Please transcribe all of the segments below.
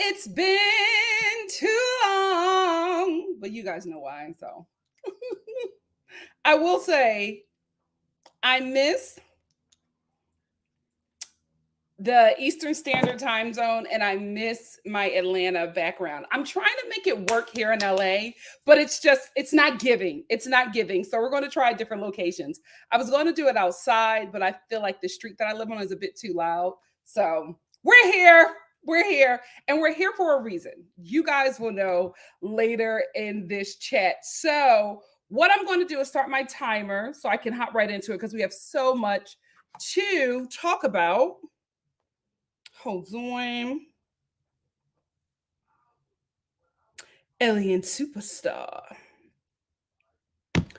It's been too long, but you guys know why. So I will say I miss the Eastern Standard Time Zone and I miss my Atlanta background. I'm trying to make it work here in LA, but it's not giving. It's not giving. So we're going to try different locations. I was going to do it outside, but I feel like the street that I live on is a bit too loud. So we're here. We're here, and we're here for a reason. You guys will know later in this chat. So what I'm going to do is start my timer so I can hop right into it because we have so much to talk about. Hold on. Alien Superstar.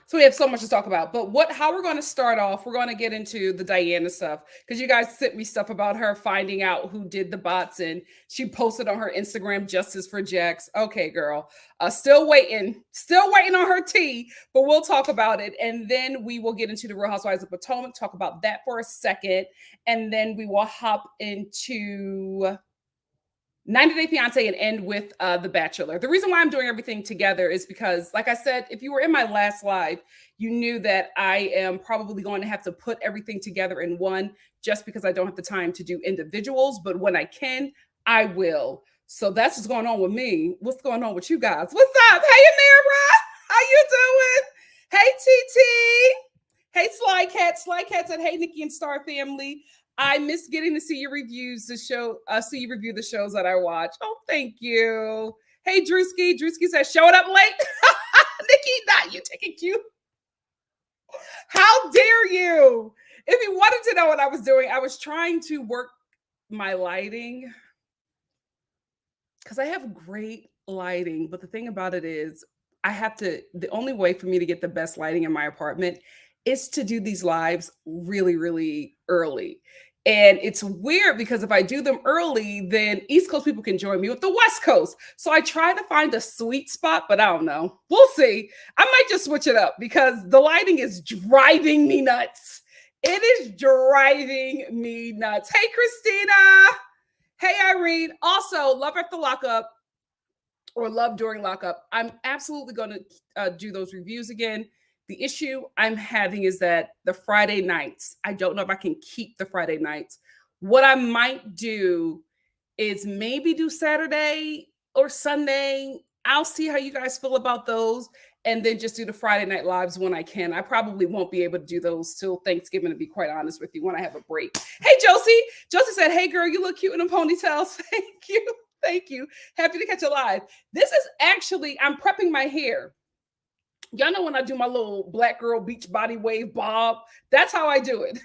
So we have so much to talk about, but how we're going to start off, we're going to get into the Diana stuff because you guys sent me stuff about her finding out who did the bots and she posted on her Instagram, Justice for Jax. Okay, girl, still waiting on her tea, but we'll talk about it. And then we will get into the Real Housewives of Potomac, talk about that for a second. And then we will hop into 90 Day Fiance and end with The Bachelor. The reason why I'm doing everything together is because, like I said, if you were in my last live, you knew that I am probably going to have to put everything together in one just because I don't have the time to do individuals. But when I can, I will. So that's what's going on with me. What's going on with you guys? What's up? Hey, Amira. How you doing? Hey, TT. Hey, Sly Cat. Sly Cat said, hey, Nikki&Star family. I miss getting to see your reviews, see you review the shows that I watch. Oh, thank you. Hey, Drewski. Drewski says, showing up late. Nikki, not you taking cute. How dare you? If you wanted to know what I was doing, I was trying to work my lighting because I have great lighting. But the thing about it is the only way for me to get the best lighting in my apartment is to do these lives really, really early. And it's weird because if I do them early, then East Coast people can join me with the West Coast. So I try to find a sweet spot, but I don't know. We'll see. I might just switch it up because the lighting is driving me nuts. It is driving me nuts. Hey, Christina. Hey, Irene. Also, love after lockup or love during lockup. I'm absolutely going to do those reviews again. The issue I'm having is that the Friday nights, I don't know if I can keep the Friday nights. What I might do is maybe do Saturday or Sunday. I'll see how you guys feel about those and then just do the Friday night lives when I can. I probably won't be able to do those till Thanksgiving, to be quite honest with you, when I have a break. Hey, Josie. Josie said, hey, girl, you look cute in a ponytail. Thank you. Thank you. Happy to catch you live. This is actually, I'm prepping my hair. Y'all know when I do my little black girl beach body wave bob, that's how I do it.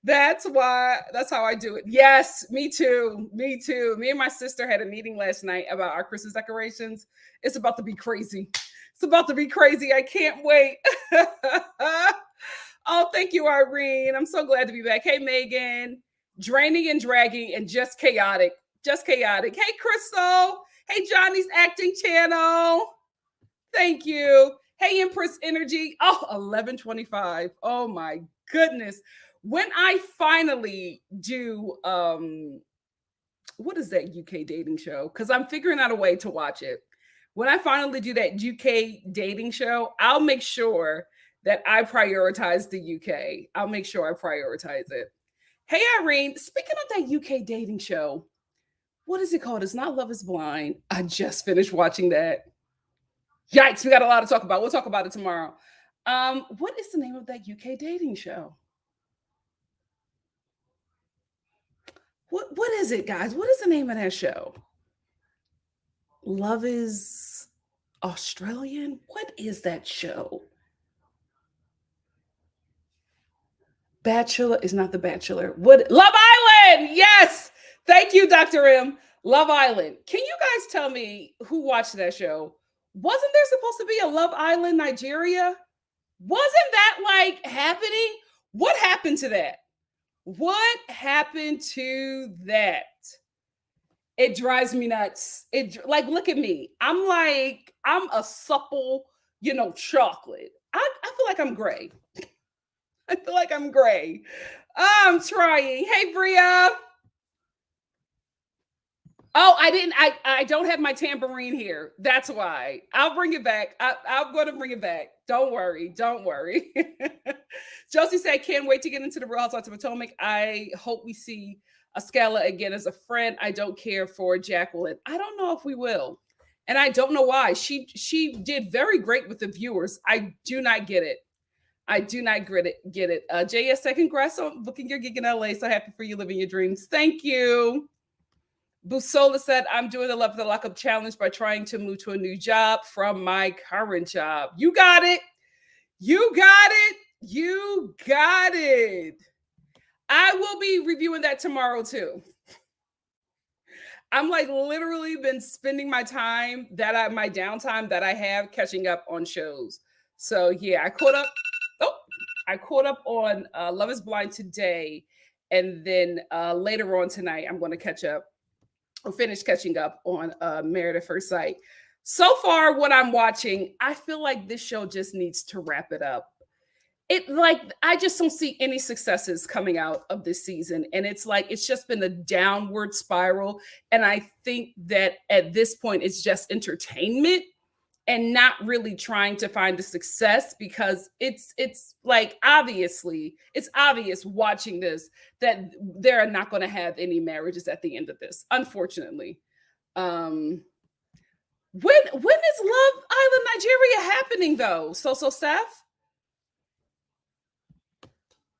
That's how I do it. Yes, me too. Me too. Me and my sister had a meeting last night about our Christmas decorations. It's about to be crazy. It's about to be crazy. I can't wait. Oh, thank you, Irene. I'm so glad to be back. Hey, Megan. Draining and dragging and just chaotic. Just chaotic. Hey, Crystal. Hey, Johnny's acting channel. Thank you. Hey, Empress Energy. Oh, 11:25. Oh my goodness. When I finally do what is that UK dating show? Because I'm figuring out a way to watch it. When I finally do that UK dating show, I'll make sure that I prioritize the UK. I'll make sure I prioritize it. Hey, Irene, speaking of that UK dating show, what is it called? It's not Love is Blind. I just finished watching that. Yikes, we got a lot to talk about. We'll talk about it tomorrow. What is the name of that UK dating show? What is it, guys? What is the name of that show? Love is Australian? What is that show? Bachelor is not the Bachelor. What? Love Island. Yes. Thank you, Dr. M. Love Island. Can you guys tell me who watched that show? Wasn't there supposed to be a Love Island Nigeria? Wasn't that like happening? What happened to that? What happened to that? It drives me nuts. It like, look at me. I'm a supple, chocolate. I feel like I'm gray. I feel like I'm gray. I'm trying. Hey, Bria. Oh, I don't have my tambourine here. That's why. I'll bring it back. I'm going to bring it back. Don't worry. Don't worry. Josie said, can't wait to get into the Real Housewives of Potomac. I hope we see Escala again as a friend. I don't care for Jacqueline. I don't know if we will. And I don't know why. She did very great with the viewers. I do not get it. I do not get it. JS said, congrats on booking your gig in LA. So happy for you living your dreams. Thank you. Busola said, I'm doing the Love the Lockup challenge by trying to move to a new job from my current job. You got it. You got it. You got it. I will be reviewing that tomorrow too. I'm like literally been spending my time my downtime that I have catching up on shows. So yeah, I caught up on Love is Blind today. And then later on tonight, I'm going to catch up or finish catching up on Married at First Sight. So far, what I'm watching, I feel like this show just needs to wrap it up. I just don't see any successes coming out of this season. And it's just been a downward spiral. And I think that at this point, it's just entertainment and not really trying to find the success, because it's like, obviously, it's obvious watching this that they're not going to have any marriages at the end of this, unfortunately. When is Love Island Nigeria happening though? So Steph?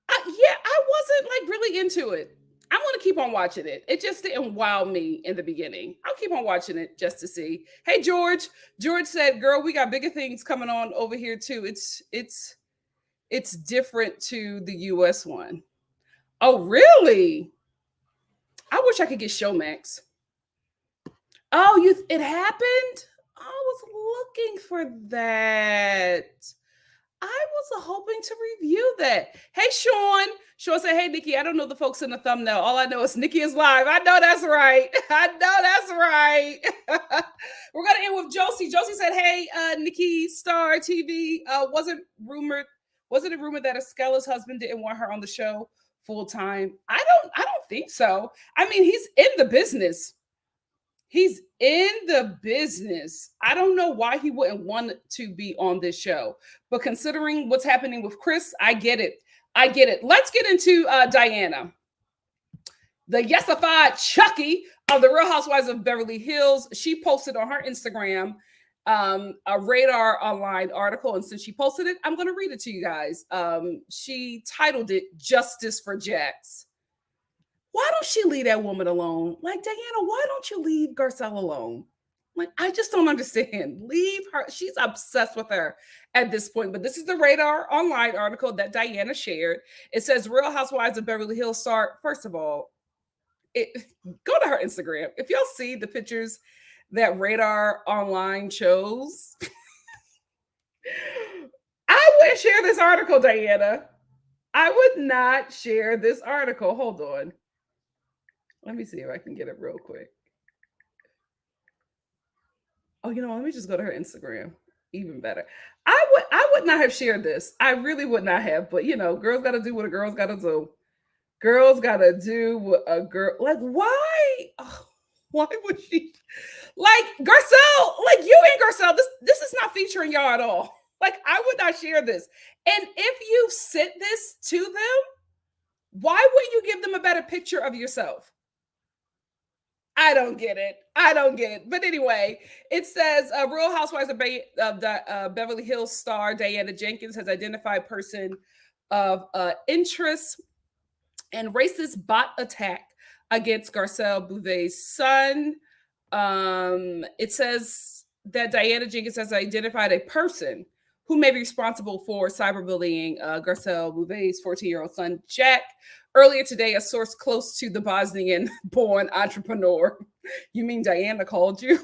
I wasn't like really into it. I want to keep on watching it. It just didn't wow me in the beginning. I'll keep on watching it just to see. Hey, George. George said, girl, we got bigger things coming on over here too. It's different to the US one. Oh, really? I wish I could get Showmax. Oh, it happened? I was looking for that. I was hoping to review that. Hey, Sean. Sean said, hey, Nikki, I don't know the folks in the thumbnail. All I know is Nikki is live. I know that's right. I know that's right. We're going to end with Josie. Josie said, hey, NikkiStar TV. Was it a rumor that Escala's husband didn't want her on the show full time? I don't think so. I mean, he's in the business. He's in the business. I don't know why he wouldn't want to be on this show. But considering what's happening with Chris, I get it. I get it. Let's get into Diana. The yesified Chucky of the Real Housewives of Beverly Hills. She posted on her Instagram a Radar Online article. And since she posted it, I'm going to read it to you guys. She titled it Justice for Jax. Why don't she leave that woman alone? Like, Diana, why don't you leave Garcelle alone? Like, I just don't understand. Leave her. She's obsessed with her at this point. But this is the Radar Online article that Diana shared. It says Real Housewives of Beverly Hills star. First of all, go to her Instagram. If y'all see the pictures that Radar Online chose, I wouldn't share this article, Diana. I would not share this article. Hold on. Let me see if I can get it real quick. Oh, you know, let me just go to her Instagram. Even better. I would not have shared this. I really would not have. But you know, girls got to do what a girl's got to do. Girls got to do what a girl like. Why? Oh, why would she? Like Garcelle, like you and Garcelle, this is not featuring y'all at all. Like I would not share this. And if you sent this to them, why wouldn't you give them a better picture of yourself? I don't get it. I don't get it. But anyway, it says Real Housewives of, Beverly Hills star Diana Jenkins has identified person of interest and racist bot attack against Garcelle Bouvet's son. It says that Diana Jenkins has identified a person who may be responsible for cyberbullying Garcelle Bouvet's 14-year-old son, Jack. Earlier today, a source close to the Bosnian-born entrepreneur, you mean Diana called you,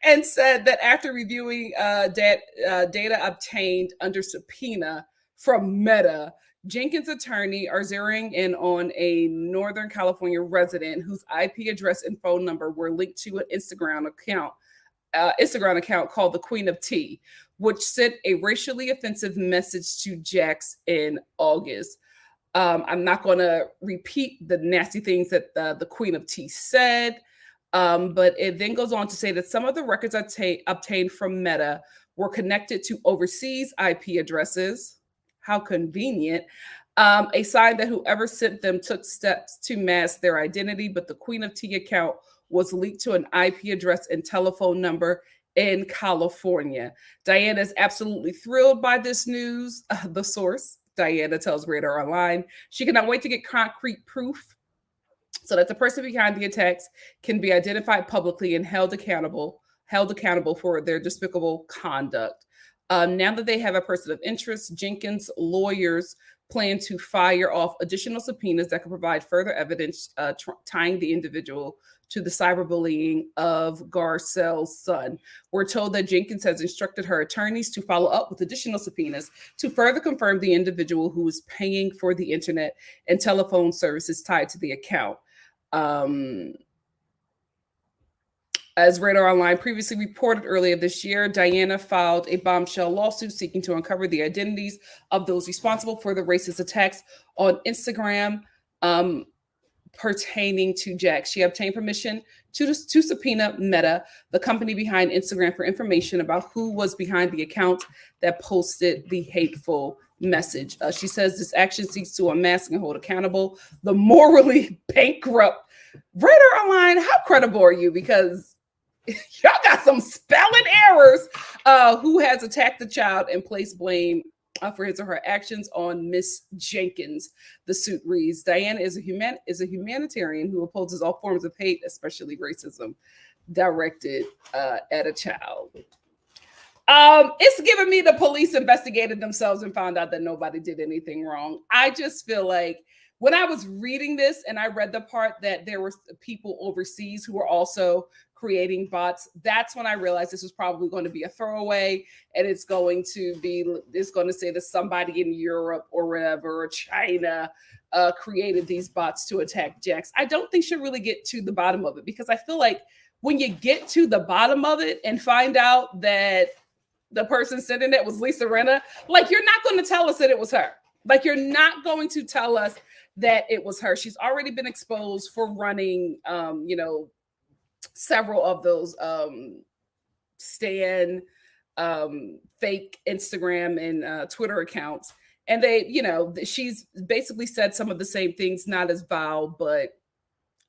and said that after reviewing data obtained under subpoena from Meta, Jenkins' attorney are zeroing in on a Northern California resident whose IP address and phone number were linked to an Instagram account called the Queen of Tea, which sent a racially offensive message to Jax in August. I'm not going to repeat the nasty things that the Queen of Tea said, but it then goes on to say that some of the records obtained from Meta were connected to overseas IP addresses. How convenient. A sign that whoever sent them took steps to mask their identity, but the Queen of Tea account was leaked to an IP address and telephone number in California. Diana is absolutely thrilled by this news. The source, Diana, tells Radar Online, she cannot wait to get concrete proof so that the person behind the attacks can be identified publicly and held accountable for their despicable conduct. Now that they have a person of interest, Jenkins' lawyers plan to fire off additional subpoenas that can provide further evidence tying the individual to the cyberbullying of Garcelle's son. We're told that Jenkins has instructed her attorneys to follow up with additional subpoenas to further confirm the individual who is paying for the internet and telephone services tied to the account. As Radar Online previously reported earlier this year, Diana filed a bombshell lawsuit seeking to uncover the identities of those responsible for the racist attacks on Instagram pertaining to Jack. She obtained permission to subpoena Meta, the company behind Instagram, for information about who was behind the account that posted the hateful message. She says this action seeks to unmask and hold accountable the morally bankrupt. Radar Online, how credible are you? Because y'all got some spelling errors. Who has attacked the child and placed blame for his or her actions on Miss Jenkins? The suit reads: Diana is a humanitarian who opposes all forms of hate, especially racism, directed at a child. It's giving me the police investigated themselves and found out that nobody did anything wrong. I just feel like when I was reading this and I read the part that there were people overseas who were also creating bots, that's when I realized this was probably going to be a throwaway, and it's going to say that somebody in Europe or wherever, or China, created these bots to attack Jax. I don't think she'll really get to the bottom of it, because I feel like when you get to the bottom of it and find out that the person sending it was Lisa Rinna, like, you're not going to tell us that it was her. Like, you're not going to tell us that it was her. She's already been exposed for running, several of those fake Instagram and Twitter accounts. And she's basically said some of the same things, not as vile, but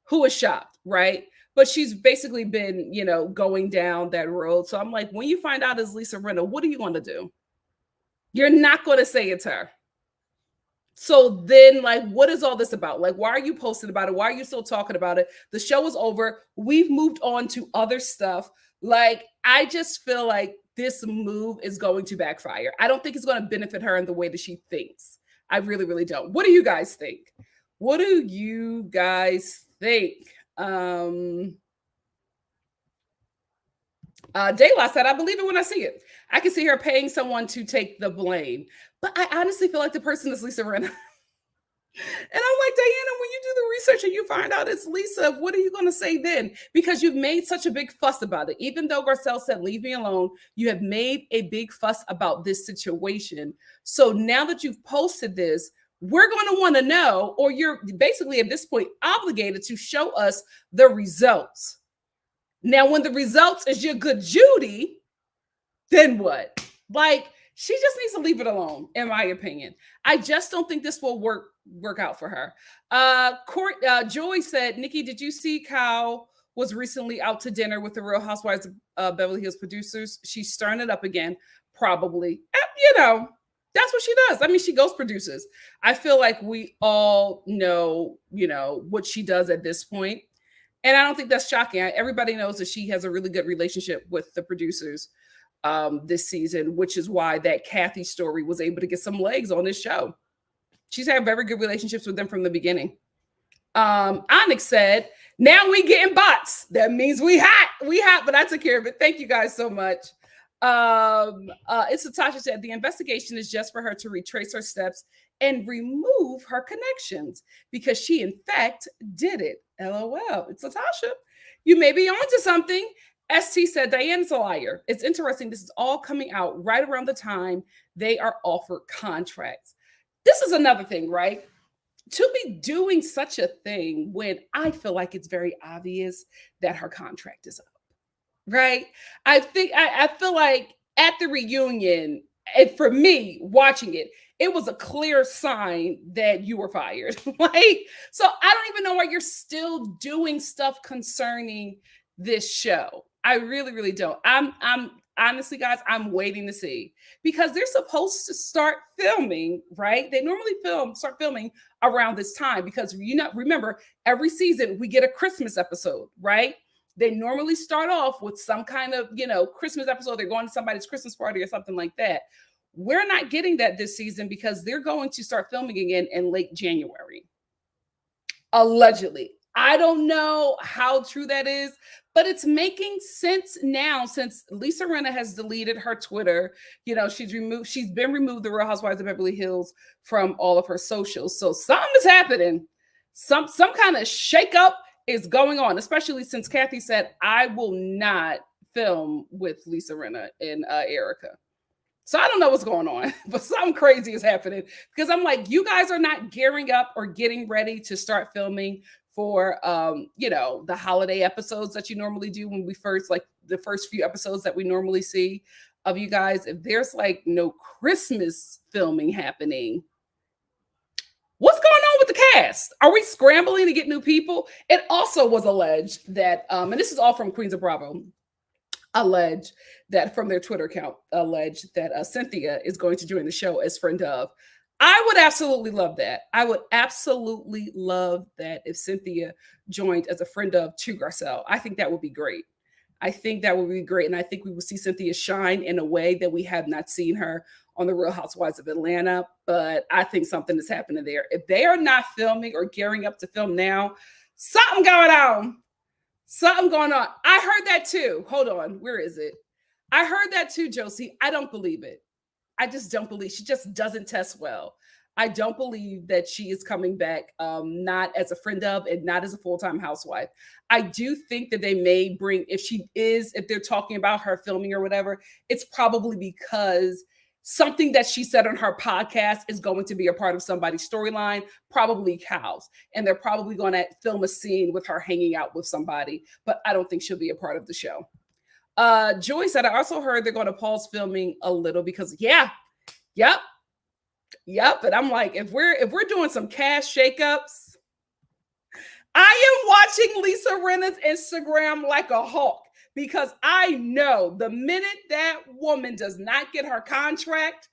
who is shocked, right? But she's basically been, going down that road. So I'm like, when you find out it's Lisa Rinna, what are you going to do? You're not going to say it's her. So then, like, what is all this about? Like, why are you posting about it? Why are you still talking about it? The show is over. We've moved on to other stuff. Like, I just feel like this move is going to backfire. I don't think it's going to benefit her in the way that she thinks. I really, really don't. What do you guys think? What do you guys think? Daylight said, I believe it when I see it. I can see her paying someone to take the blame. But I honestly feel like the person is Lisa Rinna. And I'm like, Diana, when you do the research and you find out it's Lisa, what are you going to say then? Because you've made such a big fuss about it. Even though Garcelle said, leave me alone, you have made a big fuss about this situation. So now that you've posted this, we're going to want to know, or you're basically at this point obligated to show us the results. Now, when the results is your good Judy, then what? Like, she just needs to leave it alone, in my opinion. I just don't think this will work out for her. Joy said, Nikki, did you see Kyle was recently out to dinner with the Real Housewives of Beverly Hills producers? She's stirring it up again, probably. That's what she does. I mean, she ghost produces. I feel like we all know, what she does at this point. And I don't think that's shocking. Everybody knows that she has a really good relationship with the producers this season, which is why that Kathy story was able to get some legs on this show. She's had very good relationships with them from the beginning. Onyx said, now we getting bots. That means we hot, but I took care of it. Thank you guys so much. It's Natasha said, the investigation is just for her to retrace her steps and remove her connections because she in fact did it. LOL. It's Natasha. You may be onto something. ST said, Diana's a liar. It's interesting. This is all coming out right around the time they are offered contracts. This is another thing, right? To be doing such a thing when I feel like it's very obvious that her contract is up, right? I feel like at the reunion, and for me watching it, it was a clear sign that you were fired. So I don't even know why you're still doing stuff concerning this show. I really, really don't. I'm honestly, guys, I'm waiting to see because they're supposed to start filming, right? They normally start filming around this time because remember, every season we get a Christmas episode, right? They normally start off with some kind of, Christmas episode. They're going to somebody's Christmas party or something like that. We're not getting that this season because they're going to start filming again in late January. Allegedly. I don't know how true that is, but it's making sense now since Lisa Rinna has deleted her Twitter. She's been removed, the Real Housewives of Beverly Hills, from all of her socials. So something is happening. Some kind of shakeup is going on, especially since Kathy said, I will not film with Lisa Rinna and Erica. So I don't know what's going on, but something crazy is happening because I'm like, you guys are not gearing up or getting ready to start filming for, the holiday episodes that you normally do when we first, like the first few episodes that we normally see of you guys. If there's like no Christmas filming happening, what's going on with the cast? Are we scrambling to get new people? It also was alleged that, and this is all from Queens of Bravo, alleged that from their Twitter account, alleged that Cynthia is going to join the show as friend of. I would absolutely love that. I would absolutely love that if Cynthia joined as a friend of to Garcelle. I think that would be great. I think that would be great. And I think we will see Cynthia shine in a way that we have not seen her on the Real Housewives of Atlanta. But I think something is happening there. If they are not filming or gearing up to film now, something going on. Something going on. I heard that too. Hold on. Where is it? I heard that too, Josie. I don't believe it. I just don't believe. She just doesn't test well. I don't believe that she is coming back, not as a friend of and not as a full-time housewife. I do think that they may bring, if they're talking about her filming or whatever, it's probably because something that she said on her podcast is going to be a part of somebody's storyline, probably Cal's. And they're probably going to film a scene with her hanging out with somebody, but I don't think she'll be a part of the show. Joy said, I also heard they're going to pause filming a little because, yep. And I'm like, if we're doing some cash shakeups, I am watching Lisa Rinna's Instagram like a hawk. Because I know the minute that woman does not get her contract,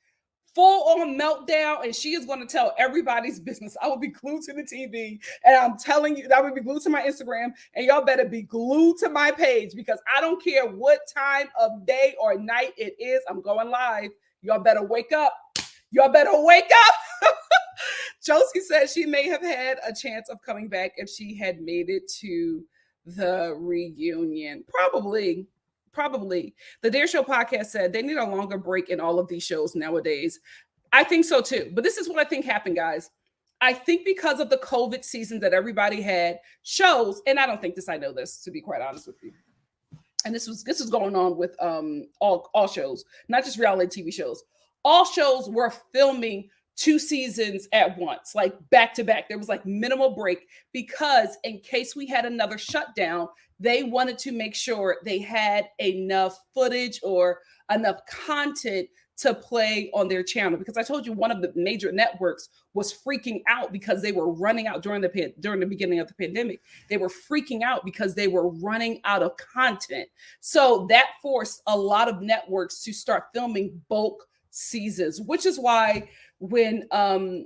full on meltdown, and she is going to tell everybody's business. I will be glued to the TV, and I'm telling you, I will be glued to my Instagram, and y'all better be glued to my page because I don't care what time of day or night it is. I'm going live. Y'all better wake up. Y'all better wake up. Josie said she may have had a chance of coming back if she had made it to the reunion. Probably. The Dare Show podcast said they need a longer break in all of these shows nowadays. I think so too. But this is what I think happened, guys. I think because of the COVID season that everybody had, shows, and I don't think this, I know this, to be quite honest with you. And this was going on with all shows, not just reality TV shows. All shows were filming 2 seasons at once, like back to back. There was like minimal break because in case we had another shutdown, they wanted to make sure they had enough footage or enough content to play on their channel. Because I told you one of the major networks was freaking out because they were running out during the beginning of the pandemic. They were freaking out because they were running out of content. So that forced a lot of networks to start filming bulk seasons, which is why when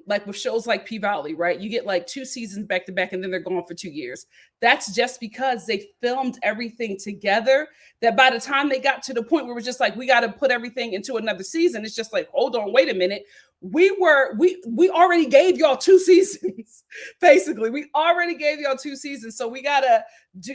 like with shows like P-Valley, right, you get like 2 seasons back to back and then they're gone for 2 years. That's just because they filmed everything together, that by the time they got to the point where it was just like, we got to put everything into another season, it's just like, hold on, wait a minute, we already gave y'all 2 seasons. Basically, we already gave y'all 2 seasons, so we gotta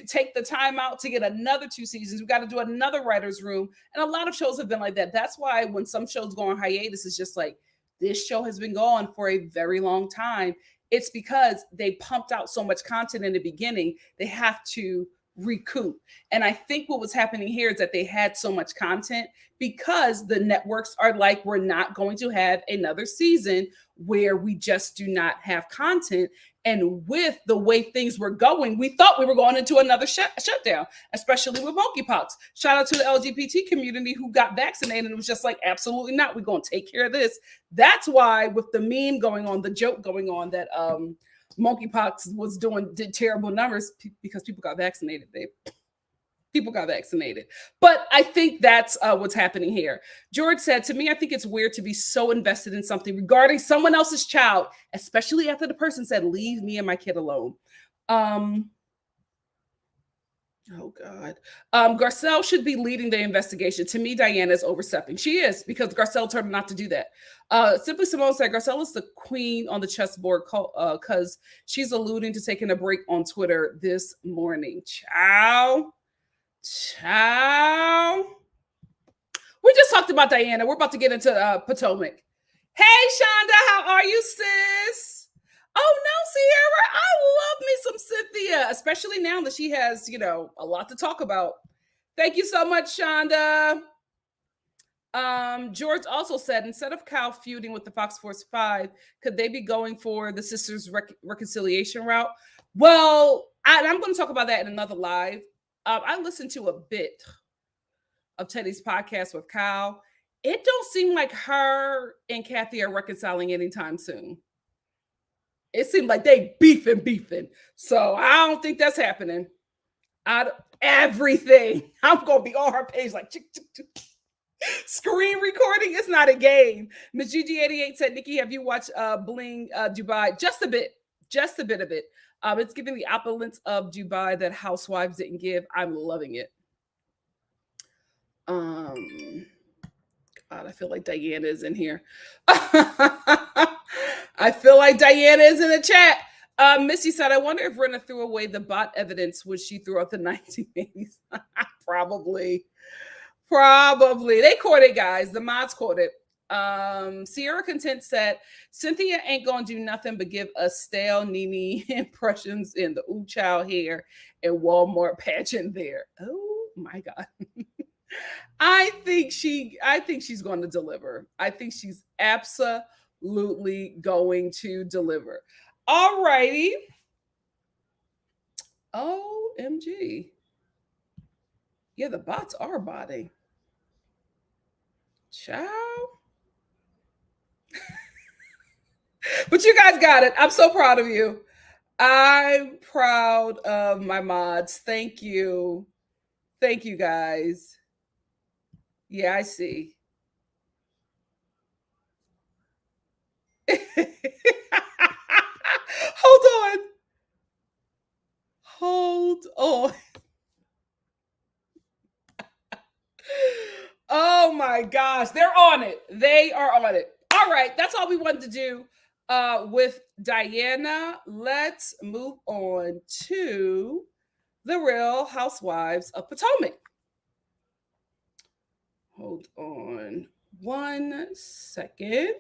take the time out to get another 2 seasons. We got to do another writer's room, and a lot of shows have been like that. That's why when some shows go on hiatus, it's just like, this show has been gone for a very long time. It's because they pumped out so much content in the beginning, they have to recoup. And I think what was happening here is that they had so much content because the networks are like, we're not going to have another season where we just do not have content. And with the way things were going, we thought we were going into another shutdown, especially with monkeypox. Shout out to the LGBT community who got vaccinated and it was just like, absolutely not. We're going to take care of this. That's why with the meme going on, the joke going on that monkeypox did terrible numbers because people got vaccinated. People got vaccinated. But I think that's what's happening here. George said, to me, I think it's weird to be so invested in something regarding someone else's child, especially after the person said, leave me and my kid alone. Oh, God. Garcelle should be leading the investigation. To me, Diana is overstepping. She is, because Garcelle told her not to do that. Simply Simone said, Garcelle is the queen on the chessboard because she's alluding to taking a break on Twitter this morning. Ciao. We just talked about Diana. We're about to get into Potomac. Hey, Shonda, how are you, sis? Oh, no, Sierra, I love me some Cynthia, especially now that she has, a lot to talk about. Thank you so much, Shonda. George also said, instead of Kyle feuding with the Fox Force 5, could they be going for the sisters' reconciliation route? Well, I'm going to talk about that in another live. I listened to a bit of Teddy's podcast with Kyle. It don't seem like her and Kathy are reconciling anytime soon. It seemed like they beefing. So I don't think that's happening. Everything. I'm going to be on her page like, screen recording. It's not a game. Miss GG88 said, Nikki, have you watched Bling Dubai? Just a bit of it. It's giving the opulence of Dubai that Housewives didn't give. I'm loving it. God, I feel like Diana is in here. I feel like Diana is in the chat. Missy said, I wonder if Rena threw away the bot evidence when she threw out the 1980s. Probably. They caught it, guys. The mods caught it. Sierra Content said, Cynthia ain't gonna do nothing but give us stale Nene impressions in the Ooh Child hair and Walmart pageant there. Oh my God. I think she's going to deliver. I think she's absolutely going to deliver. All righty. OMG. Yeah, the bots are botting. Ciao. But you guys got it. I'm so proud of you. I'm proud of my mods. Thank you. Thank you, guys. Yeah, I see. Hold on. Oh my gosh, they're on it. They are on it. All right, that's all we wanted to do with Diana. Let's move on to the Real Housewives of Potomac. Hold on 1 second.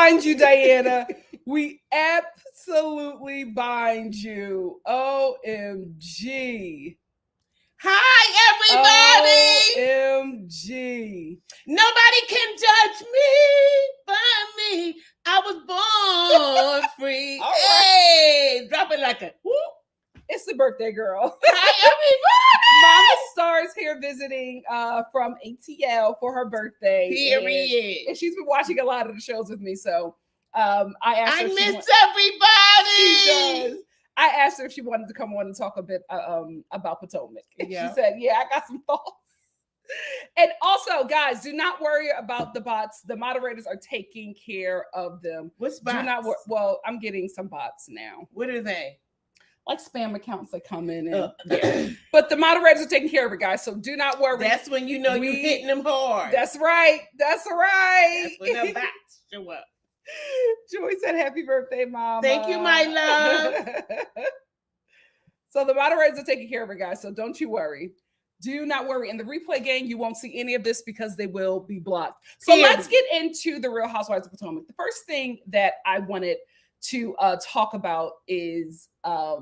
bind you, Diana. We absolutely bind you. OMG. Hi, everybody. OMG. Nobody can judge me but me. I was born free. All right. Hey, drop it like a whoop. It's the birthday girl. Hi, Mama Star is here visiting from ATL for her birthday. Period. And she's been watching a lot of the shows with me. So I asked her. I if miss everybody. She everybody. does. I asked her if she wanted to come on and talk a bit about Potomac. And Yeah. she said, yeah, I got some thoughts. And also, guys, do not worry about the bots. The moderators are taking care of them. What's bots? Do not worry. Well, I'm getting some bots now. What are they? Like spam accounts that come in. And, yeah. But the moderators are taking care of it, guys. So do not worry. That's when you know you're hitting them hard. That's right. That's right. That's when the bots show up. Joy said, happy birthday, Mama. Thank you, my love. So the moderators are taking care of it, guys. So don't you worry. Do not worry. In the replay game, you won't see any of this because they will be blocked. So let's get into the Real Housewives of Potomac. The first thing that I wanted to talk about is I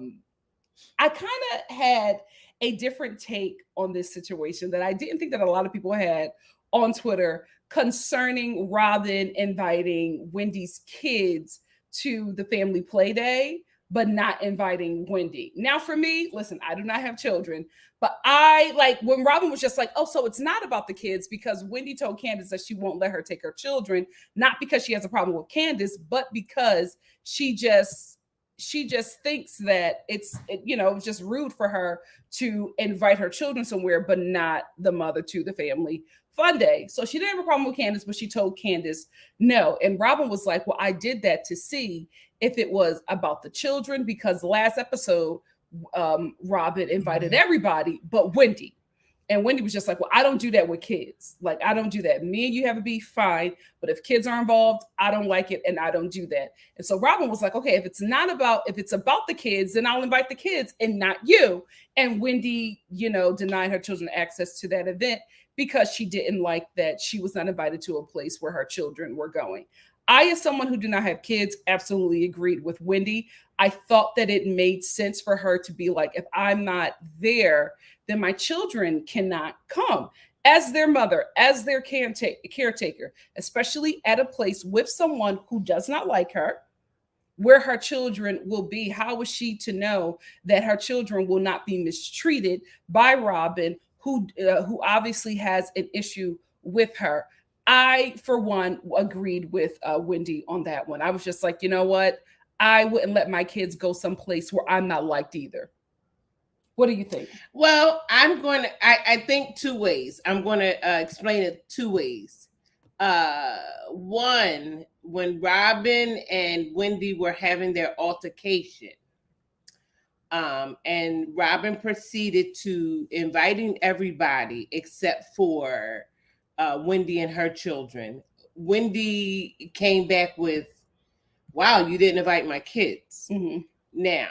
kind of had a different take on this situation that I didn't think that a lot of people had on Twitter concerning Robin inviting Wendy's kids to the family play day, but not inviting Wendy. Now, for me, listen, I do not have children, but I like when Robin was just like, oh, so it's not about the kids because Wendy told Candace that she won't let her take her children, not because she has a problem with Candace, but because she just thinks that it's just rude for her to invite her children somewhere, but not the mother to the family fun day. So she didn't have a problem with Candace, but she told Candace no. And Robin was like, well, I did that to see if it was about the children, because last episode, Robin invited everybody but Wendy. And Wendy was just like, well, I don't do that with kids. Like, I don't do that. Me and you have a beef, fine. But if kids are involved, I don't like it and I don't do that. And so Robin was like, okay, if it's about the kids, then I'll invite the kids and not you. And Wendy, denied her children access to that event because she didn't like that she was not invited to a place where her children were going. I, as someone who do not have kids, absolutely agreed with Wendy. I thought that it made sense for her to be like, if I'm not there, then my children cannot come as their mother, as their caretaker, especially at a place with someone who does not like her, where her children will be. How is she to know that her children will not be mistreated by Robin, who obviously has an issue with her? I, for one, agreed with Wendy on that one. I was just like, you know what? I wouldn't let my kids go someplace where I'm not liked either. What do you think? Well, I think two ways. I'm going to explain it two ways. One, when Robin and Wendy were having their altercation, and Robin proceeded to inviting everybody except for Wendy and her children. Wendy came back with, wow, you didn't invite my kids. Mm-hmm. Now,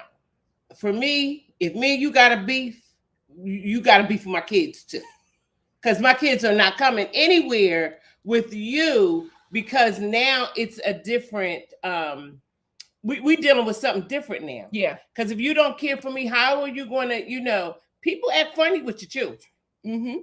for me, if me and you got a beef, you got to beef with my kids too. Because my kids are not coming anywhere with you, because now it's a different, we dealing with something different now. Yeah. Because if you don't care for me, how are you going to, people act funny with your children. Mm-hmm.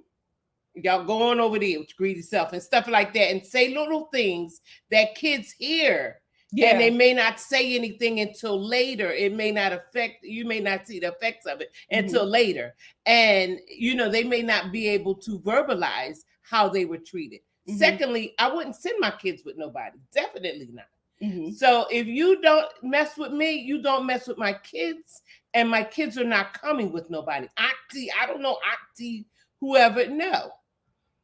Y'all going over there with your greedy self and stuff like that, and say little things that kids hear. Yeah. And they may not say anything until later. It may not affect, you may not see the effects of it until later. And, they may not be able to verbalize how they were treated. Mm-hmm. Secondly, I wouldn't send my kids with nobody. Definitely not. Mm-hmm. So if you don't mess with me, you don't mess with my kids. And my kids are not coming with nobody. Auntie, I don't know, auntie, whoever, no.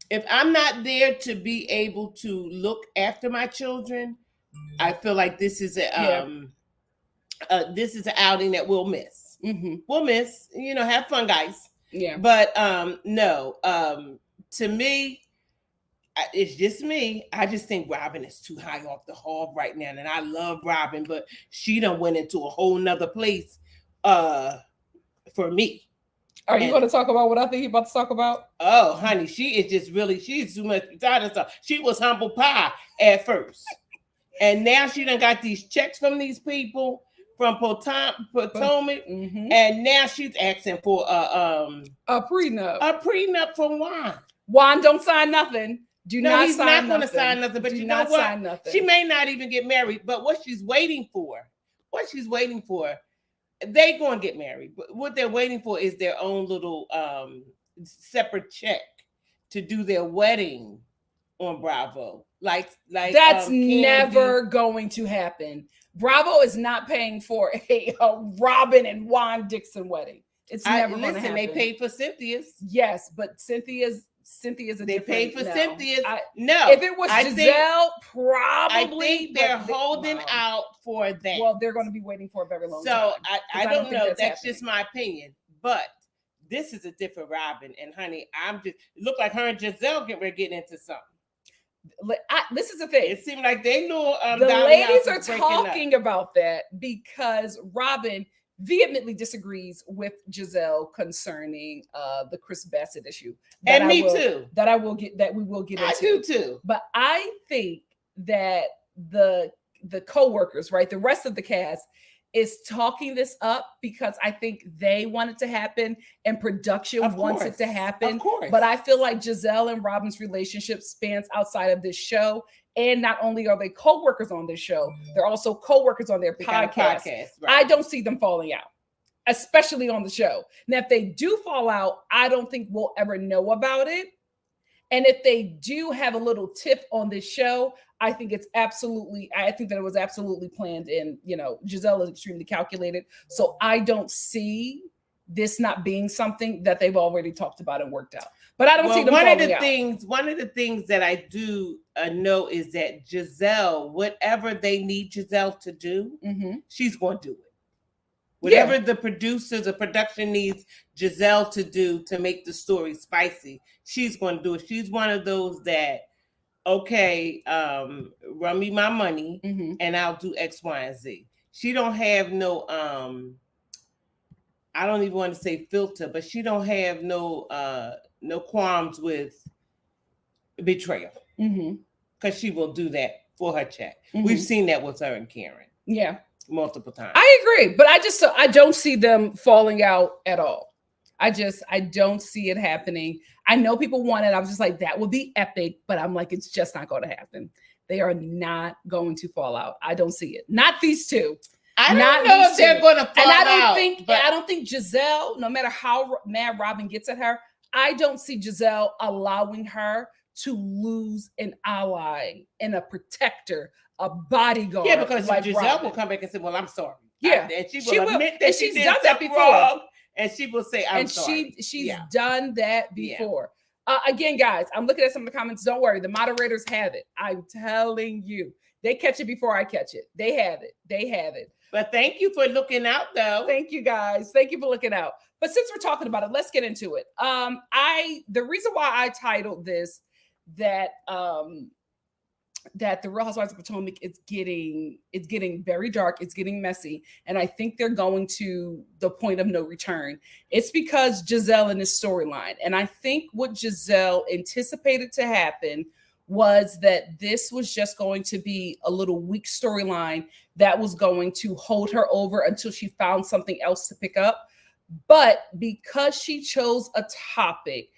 If I'm not there to be able to look after my children, I feel like this is an outing that we'll miss. Mm-hmm. We'll miss. Have fun, guys. Yeah. But no. To me, it's just me. I just think Robin is too high off the hog right now, and I love Robin, but she done went into a whole nother place for me. Are you going to talk about what I think you're about to talk about? Oh, honey, she's too much tired of stuff. She was humble pie at first. And now she done got these checks from these people from Potomac, and now she's asking for a prenup. A prenup for Juan. Juan, don't sign nothing. He's not going to sign nothing. But you know what? She may not even get married. But what she's waiting for, they going to get married. But what they're waiting for is their own little separate check to do their wedding on Bravo. Like that's never going to happen. Bravo is not paying for a Robin and Juan Dixon wedding. It's never going to happen. They paid for Cynthia's. Yes, but Cynthia's they paid for Cynthia's. No, if it was Giselle, probably. I think they're holding out for that. Well, they're going to be waiting for a very long time. So I don't know. That's just my opinion. But this is a different Robin. And honey, it looked like her and Giselle getting into something. This is the thing. It seemed like they knew the ladies are talking about that because Robin vehemently disagrees with Giselle concerning the Chris Bassett issue. And me too. That we will get into. I do too. But I think that the co-workers, right, the rest of the cast is talking this up because I think they want it to happen and production wants it to happen. Of course. But I feel like Giselle and Robin's relationship spans outside of this show. And not only are they co-workers on this show, they're also co-workers on their podcast. Right. I don't see them falling out, especially on the show. Now, if they do fall out, I don't think we'll ever know about it. And if they do have a little tiff on this show, I think that it was absolutely planned. And, Giselle is extremely calculated. So I don't see this not being something that they've already talked about and worked out. But I don't see them falling out. One of the things that I do know is that Giselle, whatever they need Giselle to do, she's going to do it. Whatever the producers or production needs Giselle to do to make the story spicy, she's going to do it. She's one of those that, okay, run me my money and I'll do X, Y, and Z. She don't have no, I don't even want to say filter, but she don't have no qualms with betrayal because she will do that for her check. We've seen that with her and Karen. Yeah. Multiple times. I agree, but I don't see them falling out at all. I don't see it happening. I know people want it. I was just like, that would be epic, but I'm like, it's just not going to happen. They are not going to fall out. I don't see it. Not these two. I don't know if they're going to fall out. I don't think Giselle, no matter how mad Robin gets at her, I don't see Giselle allowing her to lose an ally and a protector, a bodyguard. Yeah, because like Giselle Robin will come back and say, well, I'm sorry. Yeah. And she will admit that she's done that before. Wrong, and she will say, I'm sorry. She's done that before. Yeah. Again, guys, I'm looking at some of the comments. Don't worry. The moderators have it. I'm telling you. They catch it before I catch it. They have it. But thank you for looking out, though. Thank you, guys. Thank you for looking out. But since we're talking about it, let's get into it. The reason why I titled this that the Real Housewives of Potomac is getting very dark, it's getting messy, and I think they're going to the point of no return. It's because Giselle in this storyline, and I think what Giselle anticipated to happen was that this was just going to be a little weak storyline that was going to hold her over until she found something else to pick up. But because she chose a topic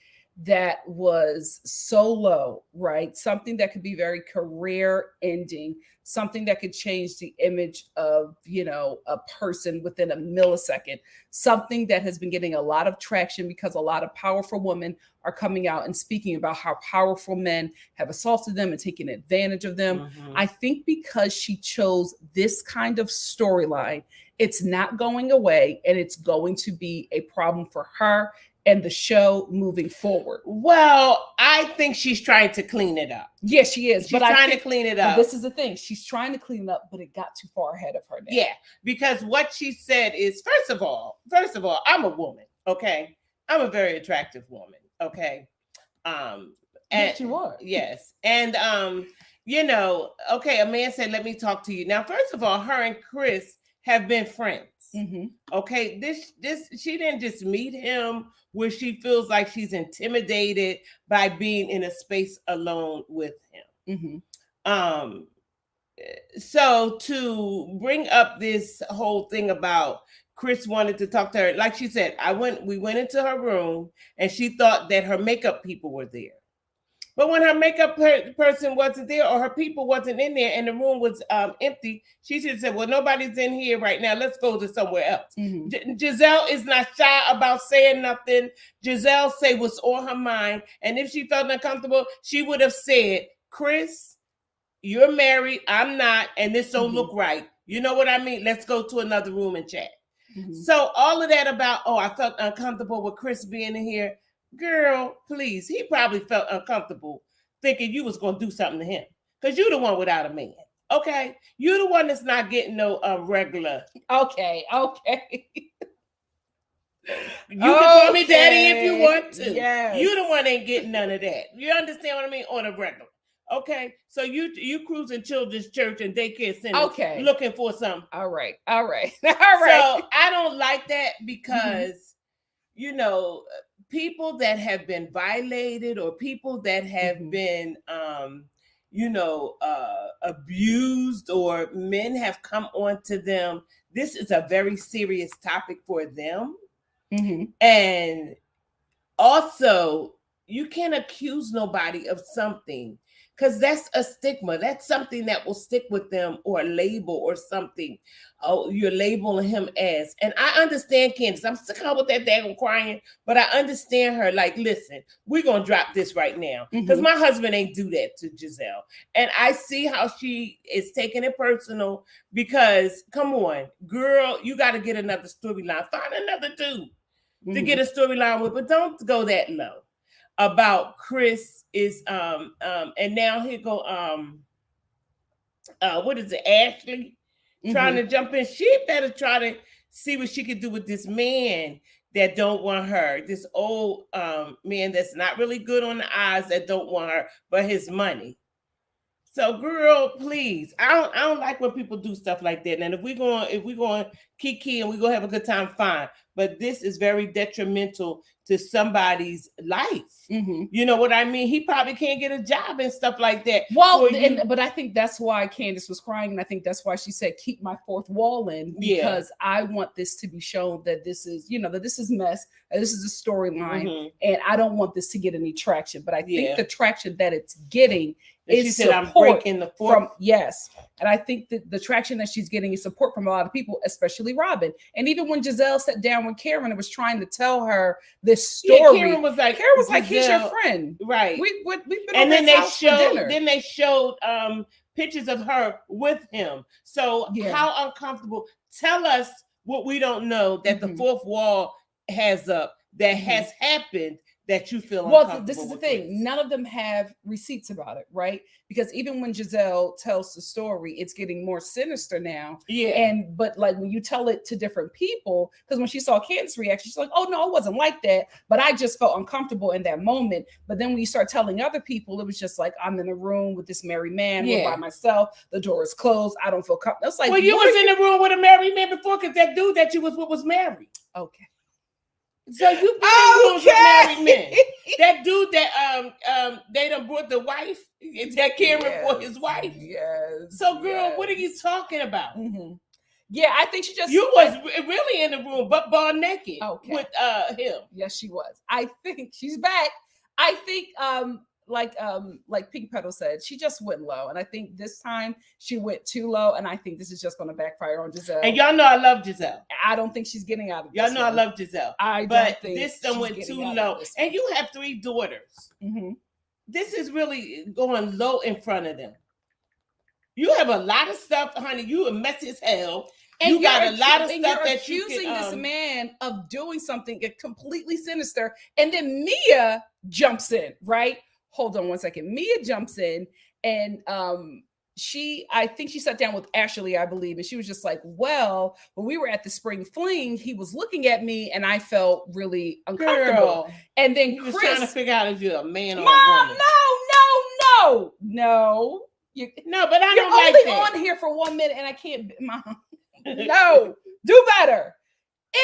that was so low, right? Something that could be very career ending, something that could change the image of, a person within a millisecond, something that has been getting a lot of traction because a lot of powerful women are coming out and speaking about how powerful men have assaulted them and taken advantage of them. I think because she chose this kind of storyline, it's not going away and it's going to be a problem for her and the show moving forward. Well, I think she's trying to clean it up. Yes, she is. She's trying to clean it up. This is the thing. She's trying to clean it up, but it got too far ahead of her now. Yeah, because what she said is, first of all, I'm a woman, okay? I'm a very attractive woman, okay? Yes, you are. Yes. And, okay, a man said, let me talk to you. Now, first of all, her and Chris have been friends. Okay, this she didn't just meet him where she feels like she's intimidated by being in a space alone with him. So to bring up this whole thing about Chris wanted to talk to her, like she said, we went into her room and she thought that her makeup people were there. But when her makeup person wasn't there or her people wasn't in there and the room was empty, she should have said, well, nobody's in here right now. Let's go to somewhere else. Giselle is not shy about saying nothing. Giselle say what's on her mind. And if she felt uncomfortable, she would have said, Chris, you're married, I'm not, and this don't look right. You know what I mean? Let's go to another room and chat. So all of that about, I felt uncomfortable with Chris being in here. Girl, please. He probably felt uncomfortable thinking you was going to do something to him because you're the one without a man. Okay? You're the one that's not getting no regular. Okay. You can call me daddy if you want to. Yes. You the one ain't getting none of that. You understand what I mean? On a regular. Okay, so you cruising children's church and daycare center looking for something. All right. So I don't like that because, people that have been violated or people that have been, abused or men have come on to them, this is a very serious topic for them. And also, you can't accuse nobody of something because that's a stigma. That's something that will stick with them, or a label or something. Oh, you're labeling him as. And I understand Candace. I'm sick of with that daggone crying, but I understand her. Like, listen, we're going to drop this right now because my husband ain't do that to Giselle. And I see how she is taking it personal because, come on, girl, you got to get another storyline. Find another dude to get a storyline with, but don't go that low. About Chris is and now here go what is it, Ashley trying to jump in. She better try to see what she can do with this man that don't want her, this old man that's not really good on the eyes, that don't want her but his money. So girl, please, I don't like when people do stuff like that. And if we're going kiki and we're gonna have a good time, fine. But this is very detrimental to somebody's life. You know what I mean? He probably can't get a job and stuff like that. Well, but I think that's why Candace was crying, and I think that's why she said, "Keep my fourth wall in," because I want this to be shown that this is, that this is mess, and this is a storyline, and I don't want this to get any traction. But I think the traction that it's getting is support. I'm breaking the fourth. And I think that the traction that she's getting is support from a lot of people, especially Robin. And even when Giselle sat down with Karen and was trying to tell her this story, Karen was like, he's your friend, right? We've been and then they showed pictures of her with him. So how uncomfortable? Tell us what we don't know that the fourth wall has up that has happened, that you feel uncomfortable. Well, this is the thing. None of them have receipts about it, right? Because even when Giselle tells the story, it's getting more sinister now. But like when you tell it to different people, because when she saw Candace's reaction, she's like, "Oh no, it wasn't like that. But I just felt uncomfortable in that moment." But then when you start telling other people, it was just like, "I'm in a room with this married man. We're by myself. The door is closed. I don't feel comfortable." It's like, well, you was in the room with a married man before, because that dude that you was with was married. Okay. So you with married men. That dude that they done brought the wife, that Karen brought his wife. So girl, what are you talking about? Yeah, I think she just was really in the room, but bar naked with him. Yes, she was. I think she's back. I think like Pink Petal said, she just went low, and I think this time she went too low, and I think this is just going to backfire on Giselle. And y'all know I love Giselle. I don't think she's getting out of this. Y'all know I love Giselle. But this one went too low. And you have 3 daughters. This is really going low in front of them. You have a lot of stuff, honey. You are messy as hell. And you got a lot of stuff that you accusing this man of doing something completely sinister, and then Mia jumps in, right? Hold on one second. Mia jumps in, and I think she sat down with Ashley, I believe, and she was just like, "Well, when we were at the spring fling, he was looking at me, and I felt really uncomfortable." Girl, and then Chris was trying to figure out if you're a man or a woman. No. No, but I don't like that. You're only on here for 1 minute, and I can't. Mom, no, do better.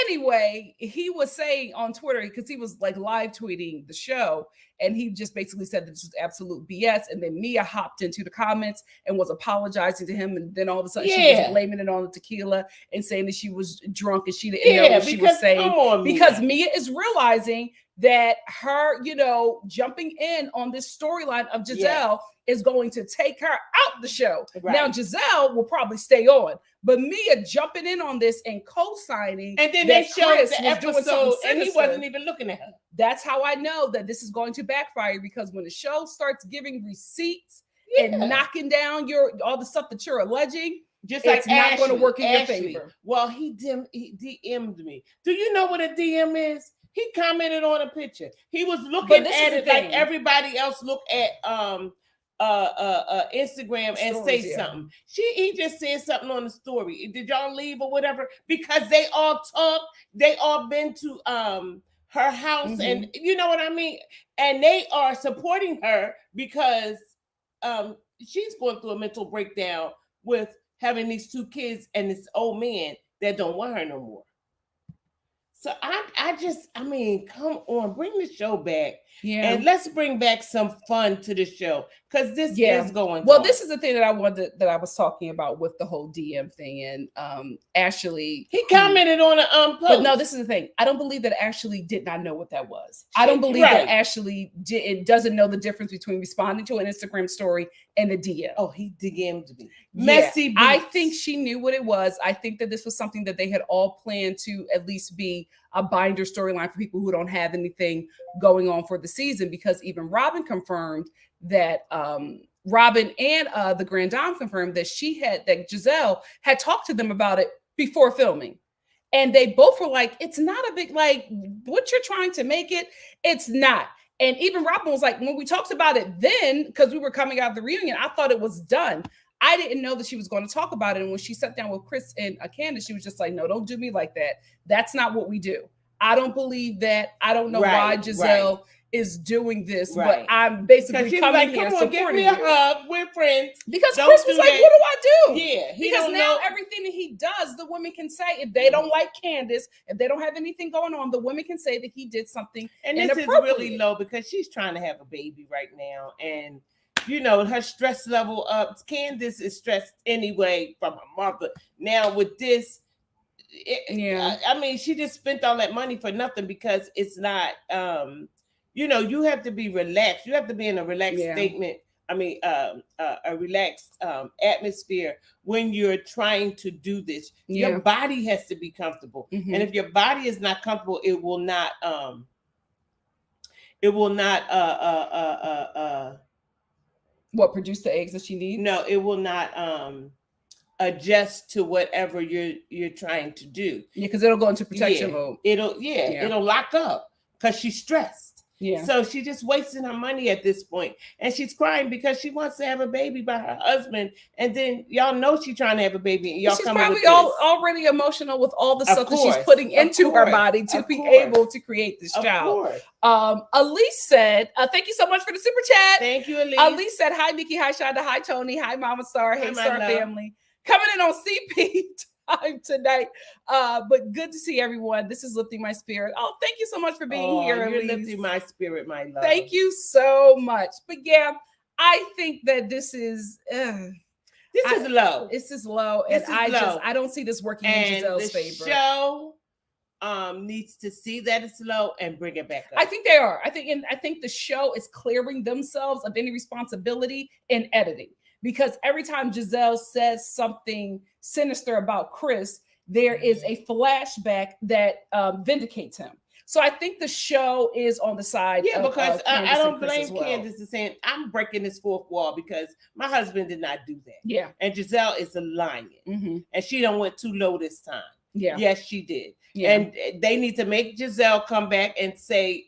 Anyway, he was saying on Twitter, because he was like live tweeting the show, And he just basically said that this was absolute BS. And then Mia hopped into the comments and was apologizing to him. And then all of a sudden she was blaming it on the tequila and saying that she was drunk and she didn't know what she was saying. Because Mia is realizing that her, jumping in on this storyline of Giselle is going to take her out the show. Right. Now, Giselle will probably stay on, but Mia jumping in on this and co-signing. And then they showed the episode and he wasn't even looking at her. That's how I know that this is going to backfire, because when the show starts giving receipts and knocking down all the stuff that you're alleging, just like it's not going to work in your favor. Well, he DM'd me. Do you know what a DM is? He commented on a picture. He was looking at it like everybody else look at Instagram and say something. He just said something on the story. Did y'all leave or whatever? Because they all talked. They all been to her house, and you know what I mean. And they are supporting her because she's going through a mental breakdown with having these 2 kids and this old man that don't want her no more. So I mean, come on, bring the show back. Yeah. And let's bring back some fun to the show, because this is going well, this is the thing that I was talking about with the whole DM thing. And Ashley, he commented on a post. But no, this is the thing. I don't believe that Ashley did not know what that was. I don't believe that Ashley doesn't know the difference between responding to an Instagram story and a DM. Oh, he DM'd me. Messy boots. I think she knew what it was. I think that this was something that they had all planned to at least be a binder storyline for people who don't have anything going on for the season, because even Robin confirmed that Robin and the Grand Dame confirmed that Giselle had talked to them about it before filming. And they both were like, it's not a big, like, what you're trying to make it, it's not. And even Robin was like, when we talked about it then, because we were coming out of the reunion, I thought it was done. I didn't know that she was going to talk about it. And when she sat down with Chris and Candace, she was just like, no, don't do me like that. That's not what we do. I don't believe that. I don't know why Giselle is doing this, but I'm basically coming here supporting give me a hug. We're friends. Because Chris was like, what do I do? Yeah. Because now everything that he does, the women can say, if they don't like Candace, if they don't have anything going on, the women can say that he did something. And this is really low because she's trying to have a baby right now. And her stress level up. Candace is stressed anyway from her mother. Now with this, I mean, she just spent all that money for nothing, because it's not, you have to be relaxed. You have to be in a relaxed statement. I mean, a relaxed atmosphere when you're trying to do this. Your body has to be comfortable. And if your body is not comfortable, it will not produce the eggs that she needs? No, it will not adjust to whatever you're trying to do. Yeah, because it'll go into protection mode. It'll lock up because she's stressed. Yeah. So she's just wasting her money at this point. And she's crying because she wants to have a baby by her husband. And then y'all know she's trying to have a baby. And y'all she's probably already emotional with all the stuff that she's putting into her body to be able to create this child. Elise said, thank you so much for the super chat. Thank you, Elise. Elise said, hi, Nikki. Hi, Shonda. Hi, Tony. Hi, Mama Star. Hey, Star family. Coming in on CP time tonight. But good to see everyone. This is lifting my spirit. Oh, thank you so much for being here. You're lifting my spirit, my love. Thank you so much. But yeah, I think that this is low. This is low. And I don't see this working in Giselle's favor. The show needs to see that it's low and bring it back up. I think they are. I think the show is clearing themselves of any responsibility in editing. Because every time Giselle says something sinister about Chris, there is a flashback that vindicates him. So I think the show is on the side. Yeah, because I don't blame Candace for saying, I'm breaking this fourth wall because my husband did not do that. Yeah. And Giselle is lying. Mm-hmm. And she done went too low this time. Yeah. Yes, she did. Yeah. And they need to make Giselle come back and say,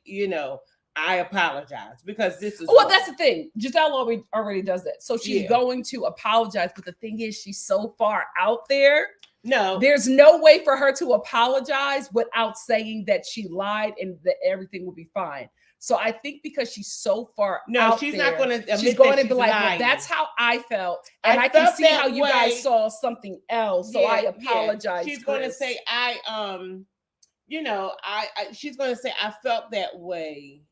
I apologize, because this is well, that's the thing. Giselle already does that. So she's going to apologize. But the thing is, she's so far out there. No, there's no way for her to apologize without saying that she lied and that everything will be fine. So I think because she's so far out she's there, not going to. She's going to be like, well, that's how I felt, and I can see how you guys saw something else. So I apologize. She's going to say, she's going to say, I felt that way.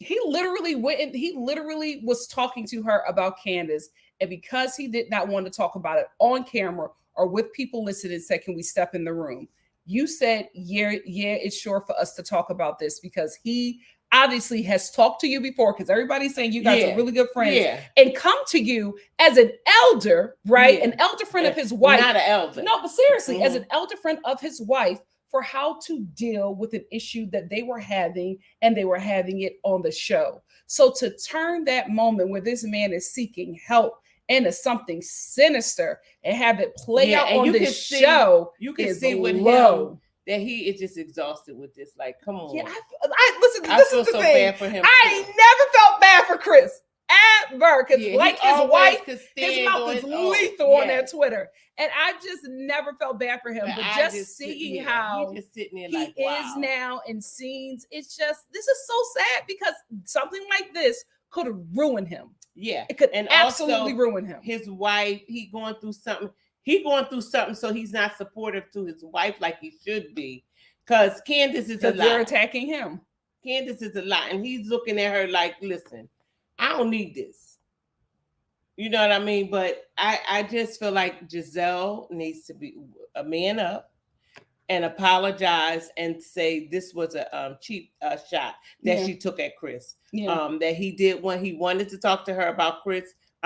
He literally went and he literally was talking to her about Candace. And because he did not want to talk about it on camera or with people listening, said, can we step in the room? You said, yeah, it's sure for us to talk about this because he obviously has talked to you before because everybody's saying you guys are really good friends and come to you as an elder, right? An elder friend of his wife. Not an elder. No, but seriously, as an elder friend of his wife for how to deal with an issue that they were having and they were having it on the show. So to turn that moment where this man is seeking help into something sinister and have it play out on this show, you can see with him that he is just exhausted with this. Like, come on. Yeah, listen. This is the thing. Bad for him. I ain't never felt bad for Chris ever, because like his wife, his mouth is lethal on that Twitter, and I just never felt bad for him. But just seeing how he is now in scenes, it's just, this is so sad because something like this could have ruined him. Yeah, it could absolutely ruin him. His wife, he going through something. So he's not supportive to his wife like he should be. Because Candace is a lot. They're attacking him. Candace is a lot. And he's looking at her like, listen, I don't need this. You know what I mean? But I just feel like Giselle needs to be a man up and apologize and say this was a cheap shot that she took at Chris. That he did when he wanted to talk to her about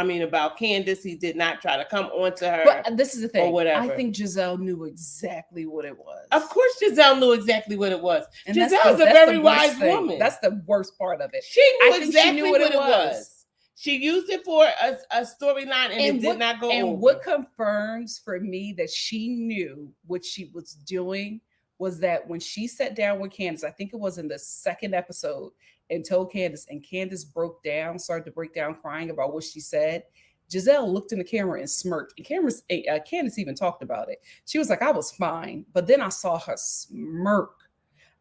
about Candace. He did not try to come on to her. But this is the thing. Or whatever. I think Giselle knew exactly what it was. Of course Giselle knew exactly what it was. And Giselle's a very wise woman. That's the worst part of it. She knew exactly what it was. She used it for a storyline and it did not go over. And what confirms for me that she knew what she was doing was that when she sat down with Candace, I think it was in the second episode, and told Candace, and Candace started to break down crying about what she said. Giselle looked in the camera and smirked. And Candace even talked about it. She was like, I was fine. But then I saw her smirk.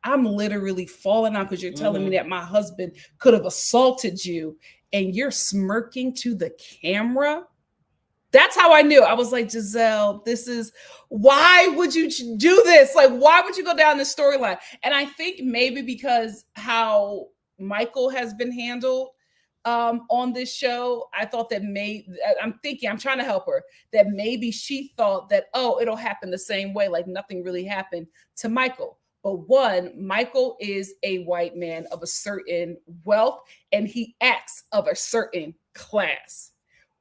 I'm literally falling out because you're telling me that my husband could have assaulted you and you're smirking to the camera. That's how I knew. I was like, Giselle, why would you do this? Like, why would you go down this storyline? And I think maybe because how Michael has been handled on this show, I thought that I'm trying to help her, that maybe she thought that, it'll happen the same way, like nothing really happened to Michael. But one, Michael is a white man of a certain wealth, and he acts of a certain class.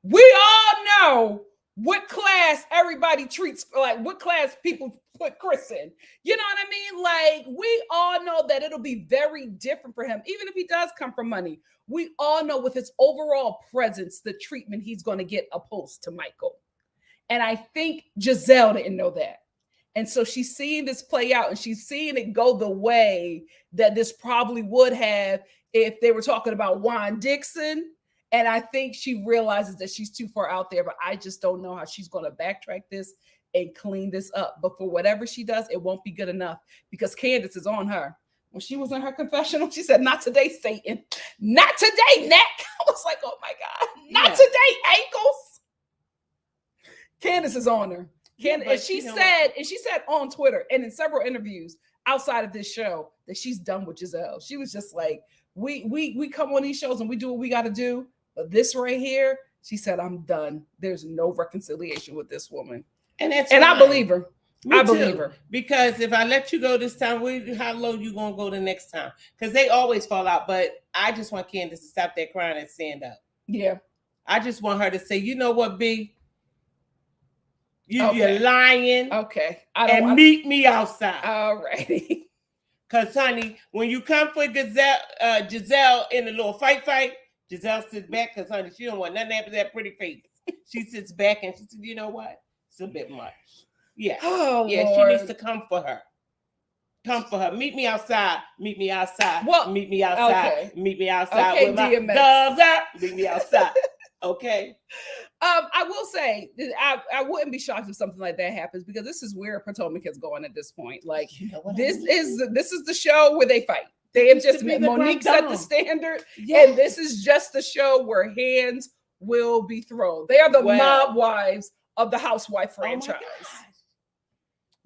We all know what class everybody treats, like what class people put Chris in. You know what I mean? Like, we all know that it'll be very different for him, even if he does come from money. We all know with his overall presence, the treatment he's going to get opposed to Michael. And I think Giselle didn't know that. And so she's seeing this play out, and she's seeing it go the way that this probably would have if they were talking about Juan Dixon. And I think she realizes that she's too far out there, but I just don't know how she's going to backtrack this and clean this up. But for whatever she does, it won't be good enough because Candace is on her. When she was in her confessional, she said, not today, Satan. Not today, neck. I was like, oh my God. Not today, ankles. Candace is on her. And she said on Twitter and in several interviews outside of this show that she's done with Giselle. She was just like, we come on these shows and we do what we got to do. But this right here, she said, I'm done. There's no reconciliation with this woman. And I believe her. I believe her. Because if I let you go this time, how low you going to go the next time? Because they always fall out. But I just want Candace to stop that crying and stand up. Yeah. I just want her to say, you know what, B? You're lying. Okay. Meet me outside. All righty. Because, honey, when you come for Giselle in a little fight, Giselle sits back because, honey, she don't want nothing to happen to that pretty face. She sits back and she says, you know what? It's a bit much. Yeah. Oh, yeah, Lord. She needs to come for her. Come for her. Meet me outside. Meet me outside. Well, meet me outside. Okay. Meet me outside with my DMX. Dogs up. Meet me outside. Okay. I will say I wouldn't be shocked if something like that happens because this is where Potomac is going at this point. Like, this is the show where they fight. They have just Monique set the standard, and this is just the show where hands will be thrown. They are the mob wives of the housewife franchise.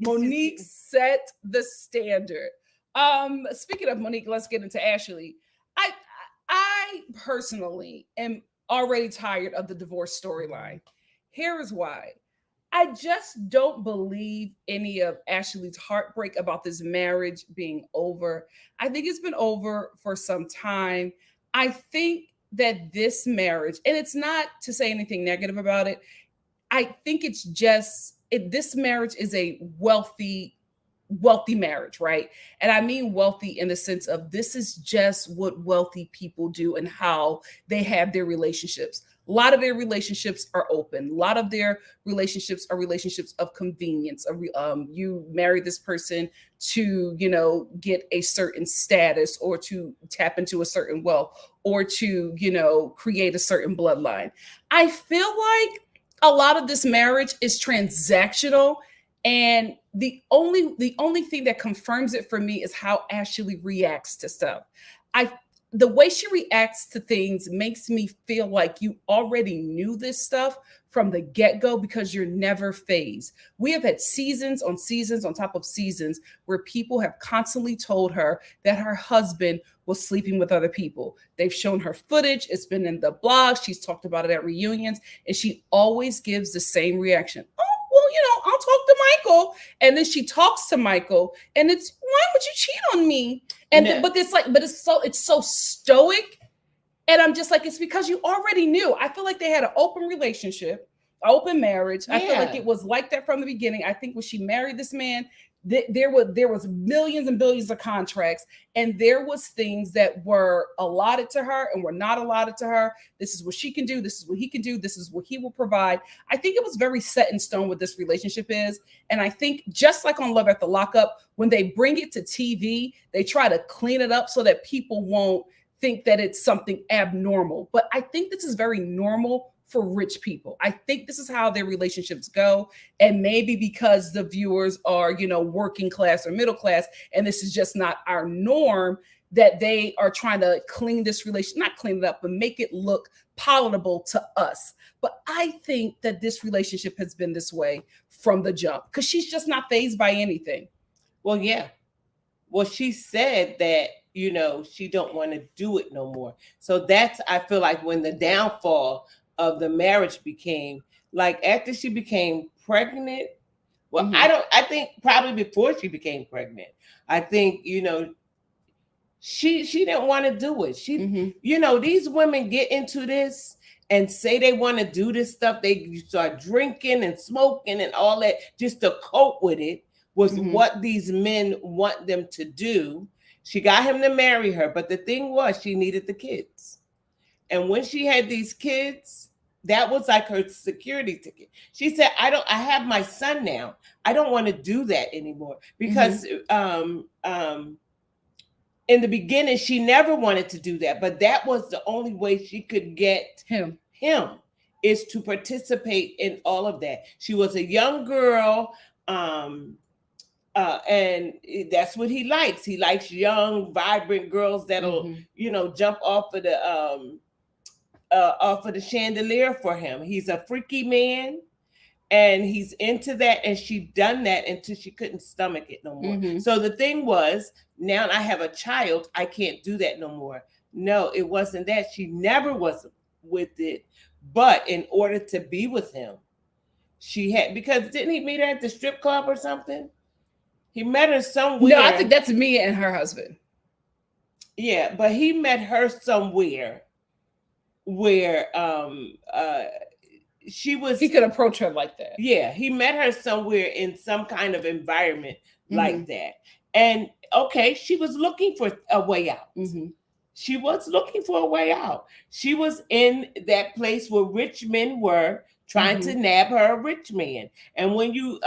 Monique set the standard. Speaking of Monique, let's get into Ashley. I personally am already tired of the divorce storyline. Here is why. I just don't believe any of Ashley's heartbreak about this marriage being over. I think it's been over for some time. I think that this marriage, and it's not to say anything negative about it, I think it's just this marriage is a wealthy marriage, right? And I mean wealthy in the sense of this is just what wealthy people do and how they have their relationships. A lot of their relationships are open. A lot of their relationships are relationships of convenience. You marry this person to, get a certain status or to tap into a certain wealth or to, create a certain bloodline. I feel like a lot of this marriage is transactional, and the only thing that confirms it for me is how Ashley reacts to stuff. I The way she reacts to things makes me feel like you already knew this stuff from the get-go because you're never phased. We have had seasons on seasons on top of seasons where people have constantly told her that her husband was sleeping with other people. They've shown her footage, it's been in the blog, she's talked about it at reunions, and she always gives the same reaction. Oh, well, I'll talk to Michael. And then she talks to Michael, and it's, why would you cheat on me? And No. but it's so stoic. And I'm just like, it's because you already knew. I feel like they had an open relationship, open marriage. I feel like it was like that from the beginning. I think when she married this man, there was millions and billions of contracts, and there was things that were allotted to her and were not allotted to her. This is what she can do. This is what he can do. This is what he will provide. I think it was very set in stone what this relationship is. And I think just like on Love at the Lockup, when they bring it to TV, they try to clean it up so that people won't think that it's something abnormal. But I think this is very normal for rich people. I think this is how their relationships go. And maybe because the viewers are, working class or middle class, and this is just not our norm, that they are trying to clean this not clean it up, but make it look palatable to us. But I think that this relationship has been this way from the jump because she's just not fazed by anything. Well, yeah. Well, she said that, she don't want to do it no more. So that's, I feel like, when the downfall of the marriage became, like, after she became pregnant. Well, Mm-hmm. I think probably before she became pregnant, I think, she didn't want to do it. These women get into this and say they want to do this stuff. They start drinking and smoking and all that just to cope with it, was what these men want them to do. She got him to marry her, but the thing was, she needed the kids. And when she had these kids, that was like her security ticket. She said, I have my son now. I don't want to do that anymore. Because in the beginning, she never wanted to do that. But that was the only way she could get him is to participate in all of that. She was a young girl. And that's what he likes. He likes young, vibrant girls that'll, jump off of the chandelier for him. He's a freaky man, and he's into that. And she done that until she couldn't stomach it no more. So the thing was, now I have a child, I can't do that no more. No, it wasn't that. She never was with it, but in order to be with him, she had, because didn't he meet her at the strip club or something? He met her somewhere. No, I think that's Mia and her husband. Yeah, but he met her somewhere where he could approach her like that. Yeah, he met her somewhere in some kind of environment like that. And okay, she was looking for a way out. She was looking for a way out. She was in that place where rich men were trying to nab her a rich man. And when you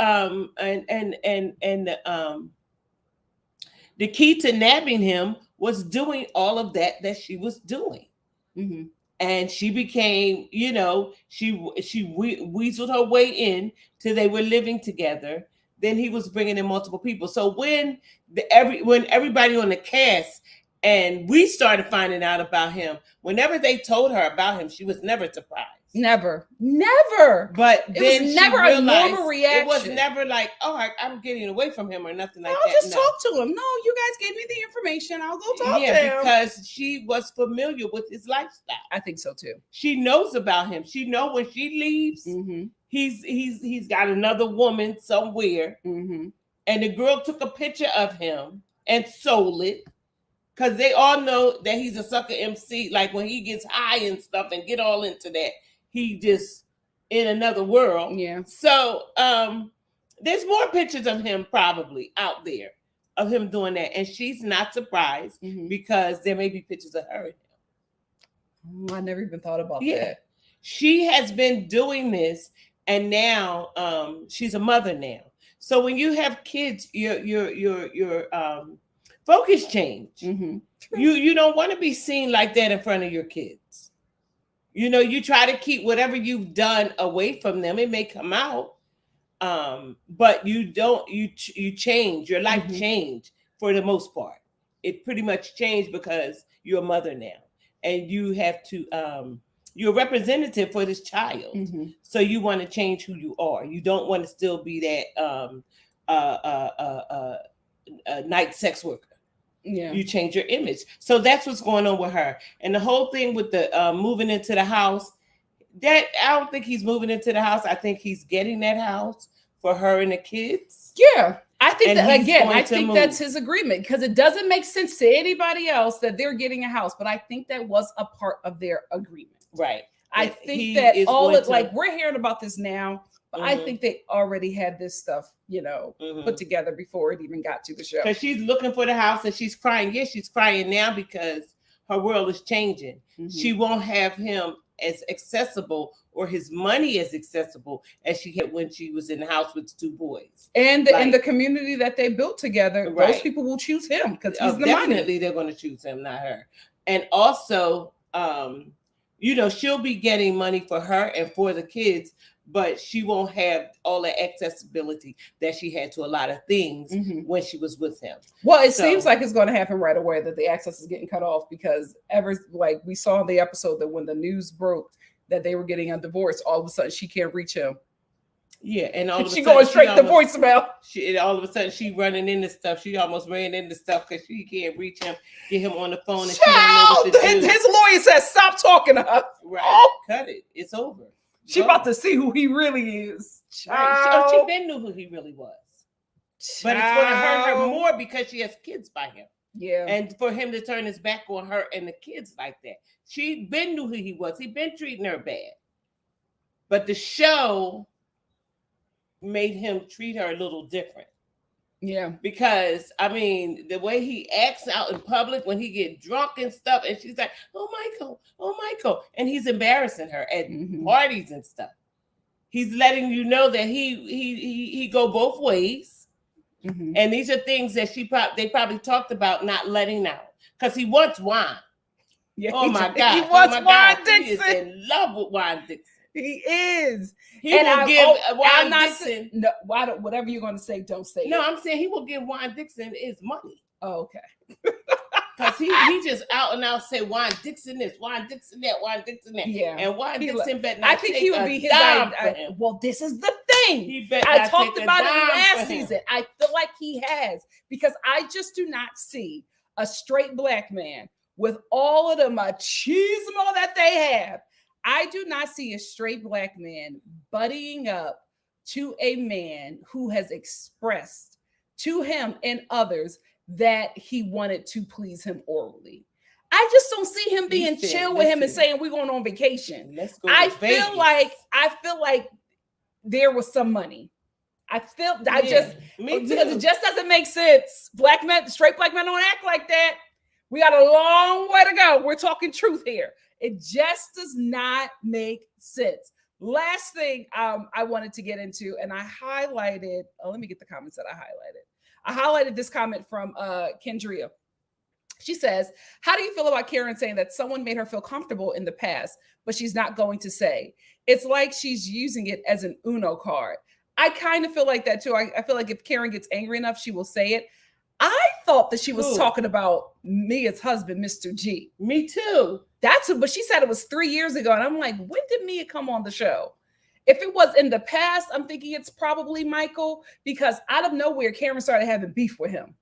the key to nabbing him was doing all of that she was doing. And she became, she weaseled her way in till they were living together. Then he was bringing in multiple people. So when everybody on the cast and we started finding out about him, whenever they told her about him, she was never surprised. Never. But It then was she never a normal realized reaction. it was never like, oh, I'm getting away from him or nothing like I'll that. just talk to him. No, you guys gave me the information. I'll go talk to him. Because she was familiar with his lifestyle. I think so too. She knows about him. She know when she leaves, he's got another woman somewhere. And the girl took a picture of him and sold it. Because they all know that he's a sucker MC. Like when he gets high and stuff and get all into that, he just in another world. Yeah. So there's more pictures of him probably out there of him doing that. And she's not surprised because there may be pictures of her. I never even thought about that. She has been doing this and now she's a mother now. So when you have kids, your focus change. You don't want to be seen like that in front of your kids. You know, you try to keep whatever you've done away from them. It may come out, but you don't. You change. Your life changed for the most part. It pretty much changed because you're a mother now, and you have to. You're a representative for this child, so you want to change who you are. You don't want to still be that night sex worker. Yeah, you change your image. So that's what's going on with her. And the whole thing with the moving into the house, that I don't think he's moving into the house. I think he's getting that house for her and the kids. Yeah. I think that again, I think that's his agreement because it doesn't make sense to anybody else that they're getting a house, but I think that was a part of their agreement. Right. I think that all it like we're hearing about this now, but I think they already had this stuff, put together before it even got to the show. Because she's looking for the house and she's crying. Yes, she's crying now because her world is changing. She won't have him as accessible or his money as accessible as she had when she was in the house with the two boys. And the community that they built together, those people will choose him because he's the definitely money. They're going to choose him, not her. And also, she'll be getting money for her and for the kids, but she won't have all the accessibility that she had to a lot of things when she was with him. Well, it seems like it's going to happen right away that the access is getting cut off because we saw in the episode that when the news broke that they were getting a divorce, all of a sudden she can't reach him. Yeah, and all of a sudden going straight to voicemail. All of a sudden she running into stuff. She almost ran into stuff because she can't reach him, get him on the phone, and she don't know what to do. His lawyer says, "Stop talking to her." Right, cut it. It's over. She about to see who he really is. Right. She been knew who he really was. But it's going to hurt her more because she has kids by him. Yeah. And for him to turn his back on her and the kids like that. She been knew who he was. He been treating her bad. But the show made him treat her a little different. Yeah. Because, the way he acts out in public when he get drunk and stuff, and she's like, oh, Michael. And he's embarrassing her at parties and stuff. He's letting you know that he go both ways. And these are things that they probably talked about not letting out. Because he wants wine. Yeah, oh, my God. He wants wine Dixon. He is in love with wine Dixon. He is. He will give Wine Dixon. No, whatever you're going to say, don't say. No, I'm saying he will give Wine Dixon his money. Oh, okay. Because he just out and out say Wine Dixon this, Wine Dixon that, Wine Dixon that. Yeah. And Wine Dixon bet not I think take he would be his well, this is the thing. I talked about it last season. I feel like he has because I just do not see a straight black man with all of the machismo that they have. I do not see a straight black man buddying up to a man who has expressed to him and others that he wanted to please him orally. I just don't see him being chill with him and saying we're going on vacation. Let's go. I feel like there was some money. Because it just doesn't make sense. Straight black men don't act like that. We got a long way to go. We're talking truth here. It just does not make sense. Last thing I wanted to get into, and I highlighted, let me get the comments that I highlighted. I highlighted this comment from Kendria. She says, how do you feel about Karen saying that someone made her feel comfortable in the past, but she's not going to say? It's like she's using it as an Uno card. I kind of feel like that too. I feel like if Karen gets angry enough, she will say it. I thought that she was talking about Mia's husband, Mr. G. Me too. But she said it was 3 years ago. And I'm like, when did Mia come on the show? If it was in the past, I'm thinking it's probably Michael, because out of nowhere, Cameron started having beef with him.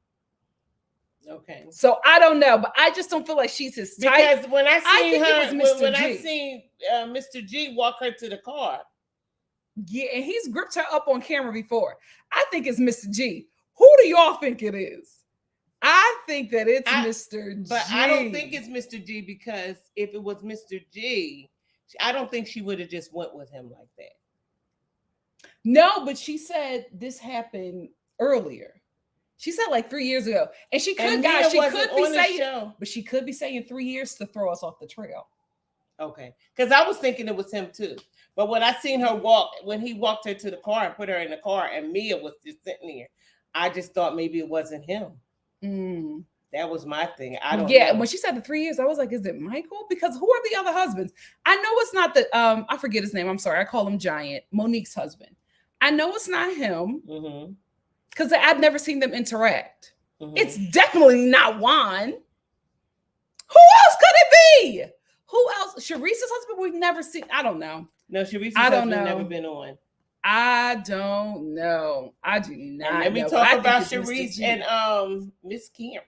Okay. So I don't know, but I just don't feel like she's his type. Because when I seen Mr. G walk her to the car. Yeah, and he's gripped her up on camera before. I think it's Mr. G. Who do y'all think it is? I think that it's Mr. G. But I don't think it's Mr. G, because if it was Mr. G, I don't think she would have just went with him like that. No, but she said this happened earlier. She said like 3 years ago. And she could, guys, she could be saying, but she could be saying 3 years to throw us off the trail. Okay. Because I was thinking it was him too. But when I seen her when he walked her to the car and put her in the car and Mia was just sitting there, I just thought maybe it wasn't him. That was my thing. I don't know. When she said the 3 years, I was like, is it Michael? Because who are the other husbands? I know it's not the, I forget his name. I'm sorry. I call him Giant, Monique's husband. I know it's not him. Because I've never seen them interact. It's definitely not Juan. Who else could it be? Who else? Sharice's husband? We've never seen. I don't know. No, Sharice's husband never been on. I don't know. I do not. And let me talk about Sharice and Miss Cameron.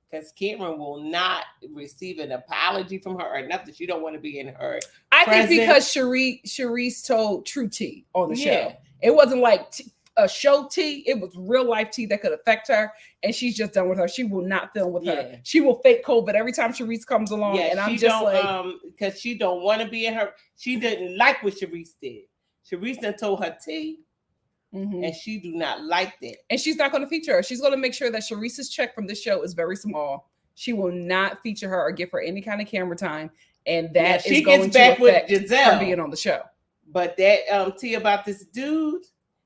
Because Cameron will not receive an apology from her or nothing. She don't want to be in her. I think because Sharice told true tea on the show. It wasn't like a show tea. It was real life tea that could affect her, and she's just done with her. She will not film with her. She will fake COVID every time Sharice comes along, and I'm just like, because she don't want to be in her. She didn't like what Sharice did. Sharice done told her tea, and she do not like that. And she's not going to feature her. She's going to make sure that Sharice's check from this show is very small. She will not feature her or give her any kind of camera time, and that is going to affect her being on the show. But that tea about this dude,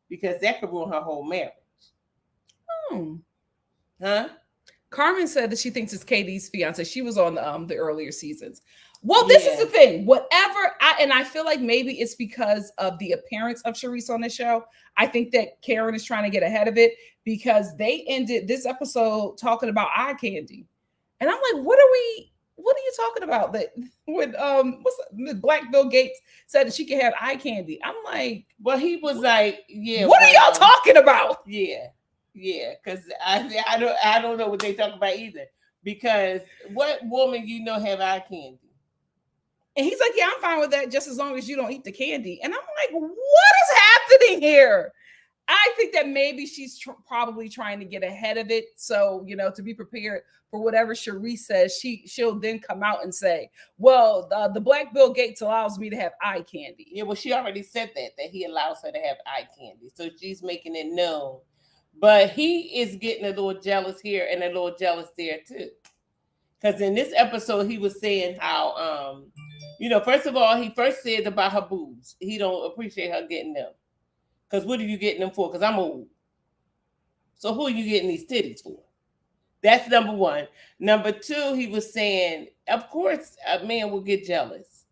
because that could ruin her whole marriage. Huh? Carmen said that she thinks it's Katie's fiance. She was on the earlier seasons. Well, this is the thing. I feel like maybe it's because of the appearance of Sharice on the show. I think that Karen is trying to get ahead of it, because they ended this episode talking about eye candy. And I'm like, what are you talking about? That when Black Bill Gates said that she could have eye candy. I'm like, well, he was like, what are y'all talking about? Because I don't know what they talk about either. Because what woman have eye candy? And he's like, yeah, I'm fine with that, just as long as you don't eat the candy. And I'm like, what is happening here? I think that maybe she's probably trying to get ahead of it. So, to be prepared for whatever Sharice says, she'll then come out and say, well, the Black Bill Gates allows me to have eye candy. Yeah, well, she already said that he allows her to have eye candy. So she's making it known. But he is getting a little jealous here and a little jealous there too. Because in this episode, he was saying how, first of all, he first said about her boobs. He don't appreciate her getting them. Because what are you getting them for? Because I'm old. So who are you getting these titties for? That's number one. Number two, he was saying, of course, a man will get jealous.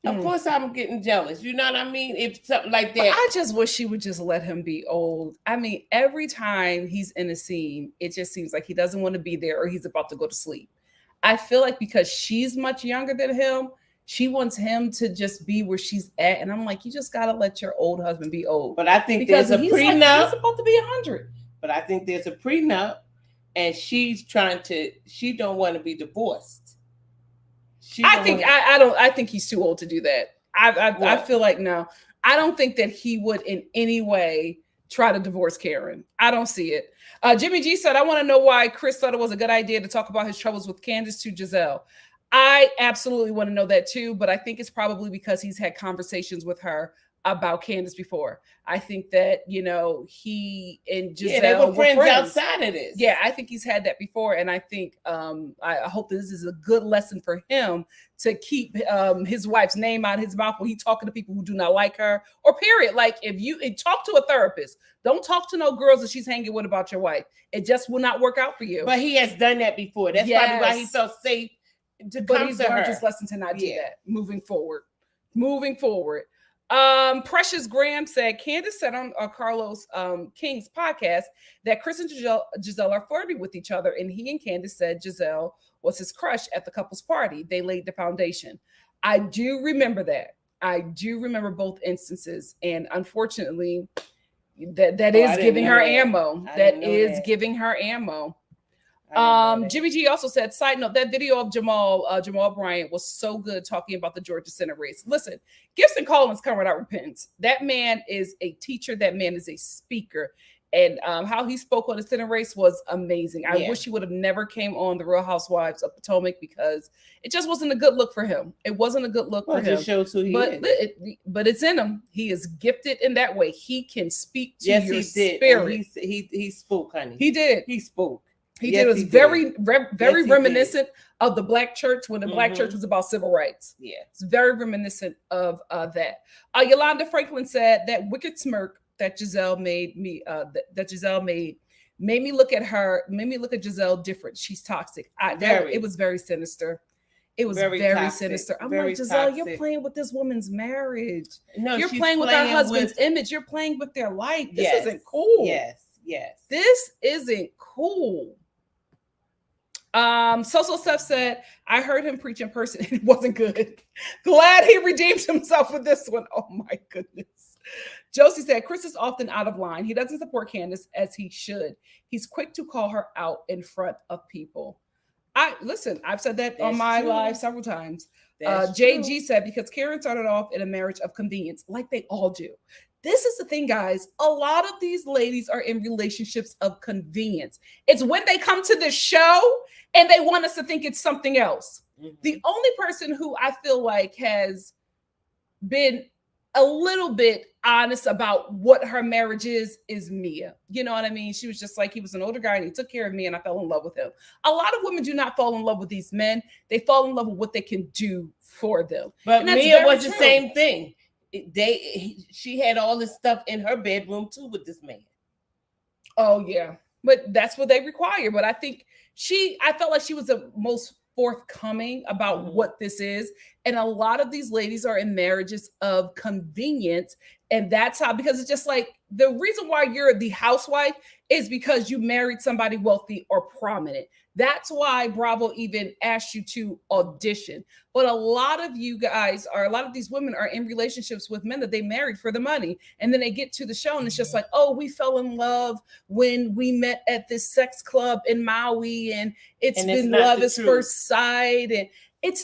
Of course, I'm getting jealous. You know what I mean? If something like that. But I just wish she would just let him be old. I mean, every time he's in a scene, it just seems like he doesn't want to be there or he's about to go to sleep. I feel like because she's much younger than him, she wants him to just be where she's at. And I'm like, you just got to let your old husband be old. But I think there's a prenup. He's about to be 100. But I think there's a prenup. And she don't want to be divorced. I think he's too old to do that. I feel like, no, I don't think that he would in any way try to divorce Karen. I don't see it. Jimmy G said, I want to know why Chris thought it was a good idea to talk about his troubles with Candace to Giselle. I absolutely want to know that too, but I think it's probably because he's had conversations with her about Candace before. I think that, he and Giselle they were friends outside of this. Yeah, I think he's had that before. And I think, I hope that this is a good lesson for him to keep his wife's name out of his mouth when he's talking to people who do not like her, or period. Like, if you talk to a therapist, don't talk to no girls that she's hanging with about your wife. It just will not work out for you. But he has done that before. That's probably why he felt safe to come to her. But he's learned his lesson to not do that moving forward. Precious Graham said Candace said on Carlos King's podcast that Chris and Giselle are flirting with each other, and he and Candace said Giselle was his crush at the couple's party. They laid the foundation. I do remember that. I do remember both instances, and unfortunately, that is giving her ammo. That is giving her ammo. Jimmy G also said, side note, that video of Jamal Bryant was so good talking about the Georgia Senate race. Listen, Gibson Collins coming out repents. That man is a teacher. That man is a speaker. And how he spoke on the Senate race was amazing. I wish he would have never came on the Real Housewives of Potomac because it just wasn't a good look for him. It wasn't a good look for him. It shows who he is. But it's in him. He is gifted in that way. He can speak to your spirit. He spoke, honey. He did. He spoke. He did. It was very reminiscent of the Black church when the Black church was about civil rights. Yeah. It's very reminiscent of that. Yolanda Franklin said that wicked smirk that Giselle made me made me look at Giselle different. She's toxic. It was very sinister. It was very sinister. I'm like, Giselle, toxic. You're playing with this woman's marriage. No, you're playing with her husband's image. You're playing with their life. This isn't cool. Yes. This isn't cool. So Steph said, I heard him preach in person and it wasn't good. Glad he redeemed himself with this one. Oh my goodness. Josie said, Chris is often out of line. He doesn't support Candace as he should. He's quick to call her out in front of people. I've said that on my live several times. JG said, because Karen started off in a marriage of convenience, like they all do. This is the thing, guys. A lot of these ladies are in relationships of convenience. It's when they come to the show and they want us to think it's something else. Mm-hmm. The only person who I feel like has been a little bit honest about what her marriage is Mia. You know what I mean? She was just like, he was an older guy and he took care of me and I fell in love with him. A lot of women do not fall in love with these men. They fall in love with what they can do for them. But Mia was the same thing. She had all this stuff in her bedroom too with this man. Oh yeah, but that's what they require. But I think I felt like she was the most forthcoming about what this is. And a lot of these ladies are in marriages of convenience. And that's how, because it's just like the reason why you're the housewife is because you married somebody wealthy or prominent. That's why Bravo even asked you to audition. But a lot of you guys a lot of these women are in relationships with men that they married for the money. And then they get to the show and it's just like, oh, we fell in love when we met at this sex club in Maui and it's been love at first sight. And that's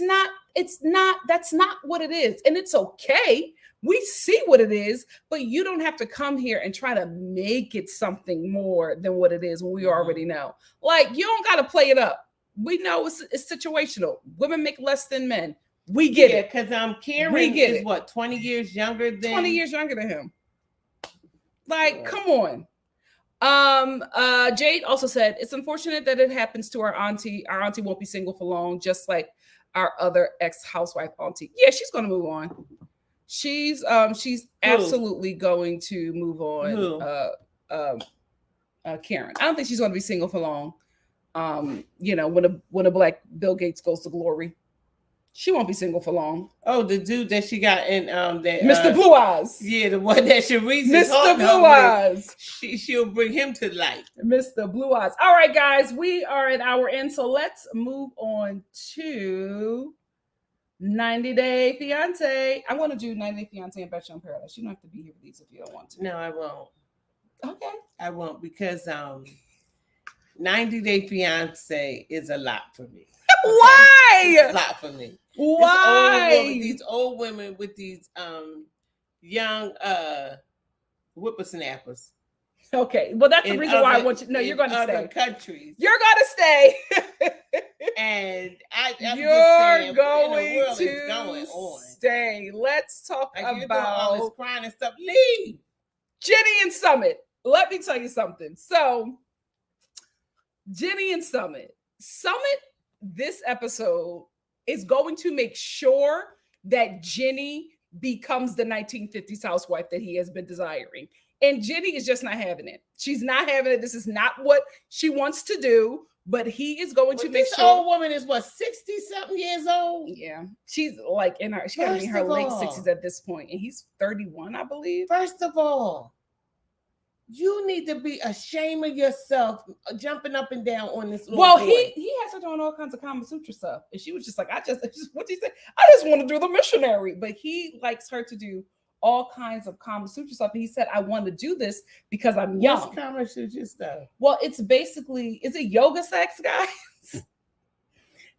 not what it is. And it's okay. We see what it is, but you don't have to come here and try to make it something more than what it is when we already know. Like, you don't got to play it up. We know it's situational. Women make less than men. We get it. Because Karen is what, 20 years younger than 20 years younger than him. Like, come on. Jade also said, it's unfortunate that it happens to our auntie. Our auntie won't be single for long, just like our other ex-housewife auntie. Yeah, she's gonna move on. She's absolutely going to move on. Karen. I don't think she's going to be single for long. When a black Bill Gates goes to glory, she won't be single for long. Oh, the dude that she got in that Mr. Blue Eyes. Yeah, the one that Sharice Mr. Blue Eyes. She'll bring him to light. Mr. Blue Eyes. All right, guys, we are at our end, so let's move on to 90 Day Fiance. I want to do 90 Day Fiance and Bachelor in Paradise. You don't have to be here for these if you don't want to. No, I won't. Okay. I won't because 90 Day Fiance is a lot for me. Okay? Why? It's a lot for me. Why? These old women with these young whippersnappers. Okay, well, that's the reason why I want you. No, you're going to stay. Countries. You're going to stay. And I'm you're just saying, going to stay. Let's talk about all this crying and stuff. Leave. Jenny and Summit. Let me tell you something. So, Jenny and Summit, this episode is going to make sure that Jenny becomes the 1950s housewife that he has been desiring. And Jenny is just not having it. She's not having it. This is not what she wants to do. But he is going to make this sure. Old woman is what, 60-something years old? Yeah, she's like she got to be in her late 60s at this point, and he's 31, I believe. First of all, you need to be ashamed of yourself, jumping up and down on this. Well, he has her doing all kinds of Kama Sutra stuff, and she was just like, I just what did he say? I just want to do the missionary, but he likes her to do all kinds of Kama Sutra stuff. And he said, I want to do this because I'm young. What's Kama Sutra stuff? Well, it's basically, is it yoga sex, guys?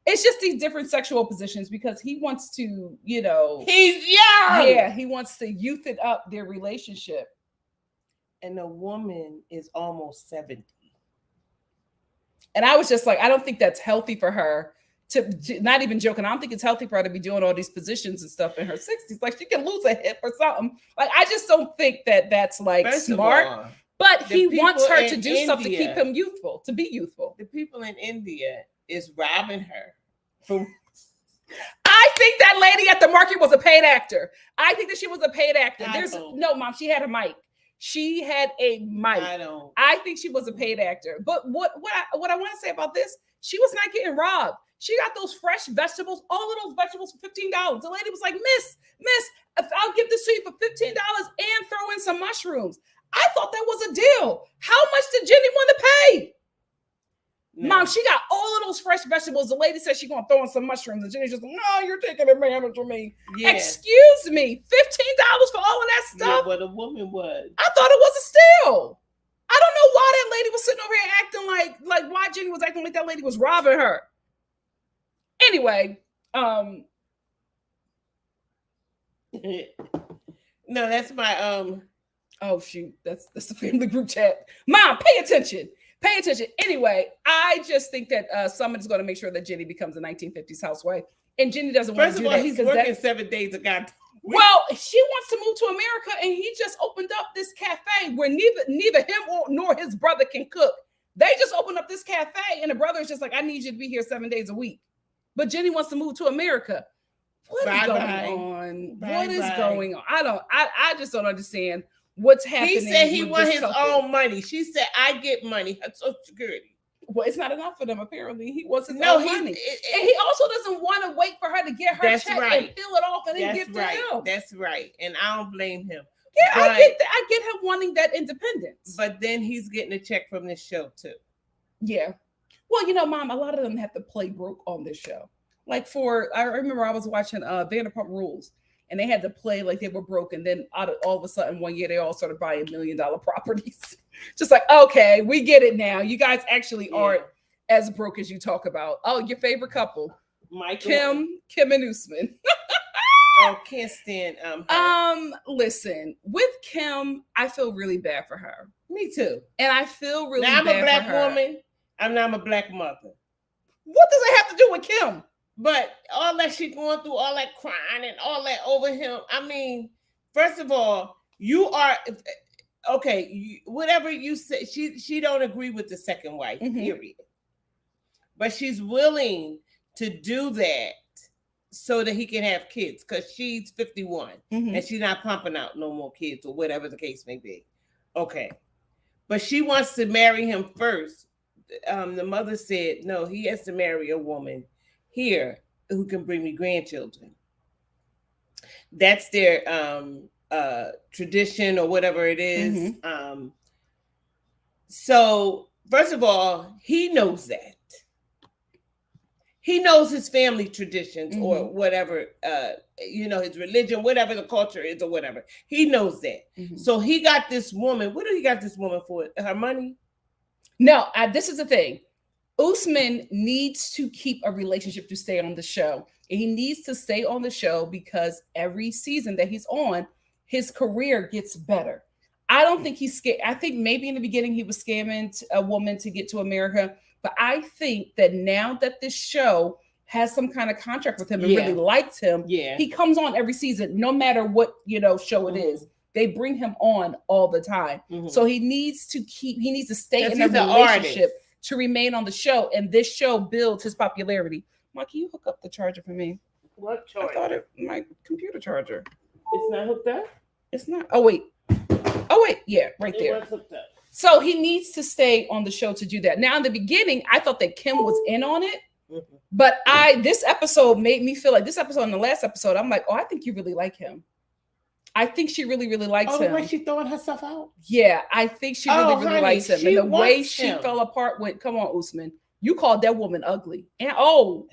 It's just these different sexual positions because he wants to, he's young. Yeah, he wants to youth it up their relationship. And the woman is almost 70. And I was just like, I don't think that's healthy for her. To not even joking, I don't think it's healthy for her to be doing all these positions and stuff in her 60s. Like, she can lose a hip or something. Like, I just don't think that that's like smart. But he wants her to do stuff to keep him youthful, to be youthful. The people in India is robbing her. I think that lady at the market was a paid actor. I think that she was a paid actor. No, Mom, she had a mic. She had a mic. I think she was a paid actor. But what I want to say about this, she was not getting robbed. She got those fresh vegetables, all of those vegetables for $15. The lady was like, Miss, I'll give this to you for $15 and throw in some mushrooms. I thought that was a deal. How much did Jenny want to pay? No. Mom, she got all of those fresh vegetables. The lady said she's going to throw in some mushrooms. And Jenny's just like, no, you're taking advantage of me. Yeah. Excuse me, $15 for all of that stuff? Yeah, what a woman was. I thought it was a steal. I don't know why that lady was sitting over here acting like why Jenny was acting like that lady was robbing her. Anyway, no, that's my oh shoot, that's the family group chat. Mom, pay attention. Pay attention. Anyway, I just think that someone's going to make sure that Jenny becomes a 1950s housewife, and Jenny doesn't want to do that. First of all, he's working 7 days a god. Well, she wants to move to America, and he just opened up this cafe where neither him nor his brother can cook. They just opened up this cafe, and the brother is just like, I need you to be here 7 days a week. But Jenny wants to move to America. What is going on? What is going on? I just don't understand what's happening. He said he wants his own money. She said, I get money, her Social Security. Well, it's not enough for them, apparently. He wants his own money. And he also doesn't want to wait for her to get her check and fill it off and then give to him. That's right. And I don't blame him. Yeah, but I get him wanting that independence. But then he's getting a check from this show, too. Yeah. Well, Mom, a lot of them have to play broke on this show. Like I remember I was watching Vanderpump Rules, and they had to play like they were broke. And then all of a sudden, one year, they all started buying $1 million properties. Just like, okay, we get it now. You guys actually aren't as broke as you talk about. Oh, your favorite couple, Kim and Usman. Oh, can't stand her. Listen, with Kim, I feel really bad for her. Me too. And I feel really bad for her. I'm a black woman. I'm a black mother. What does it have to do with Kim? But all that she's going through, all that crying and all that over him. I mean, first of all, you are okay. Whatever you say, she don't agree with the second wife, period. But she's willing to do that so that he can have kids because she's 51 and she's not pumping out no more kids or whatever the case may be. Okay, but she wants to marry him first. The mother said, no, he has to marry a woman here who can bring me grandchildren. That's their tradition or whatever it is. So first of all, he knows that. He knows his family traditions or whatever, his religion, whatever the culture is or whatever. He knows that. So he got this woman. What did he got this woman for? Her money? No, this is the thing. Usman needs to keep a relationship to stay on the show. And he needs to stay on the show because every season that he's on, his career gets better. I don't think he's scared. I think maybe in the beginning he was scamming a woman to get to America. But I think that now that this show has some kind of contract with him and really likes him, he comes on every season, no matter what show it is. They bring him on all the time. So he needs to stay in a relationship to remain on the show. And this show builds his popularity. Mom, can you hook up the charger for me? What charger? I thought my computer charger. It's not hooked up? It's not. Oh, wait. Yeah, right there. It was hooked up. So he needs to stay on the show to do that. Now, in the beginning, I thought that Kim was in on it. But this episode made me feel like this episode and the last episode, I'm like, oh, I think you really like him. I think she really, really likes him. Oh, the way she throwing herself out? Yeah, I think she really, really likes him. And the way she fell apart went, come on, Usman. You called that woman ugly. And call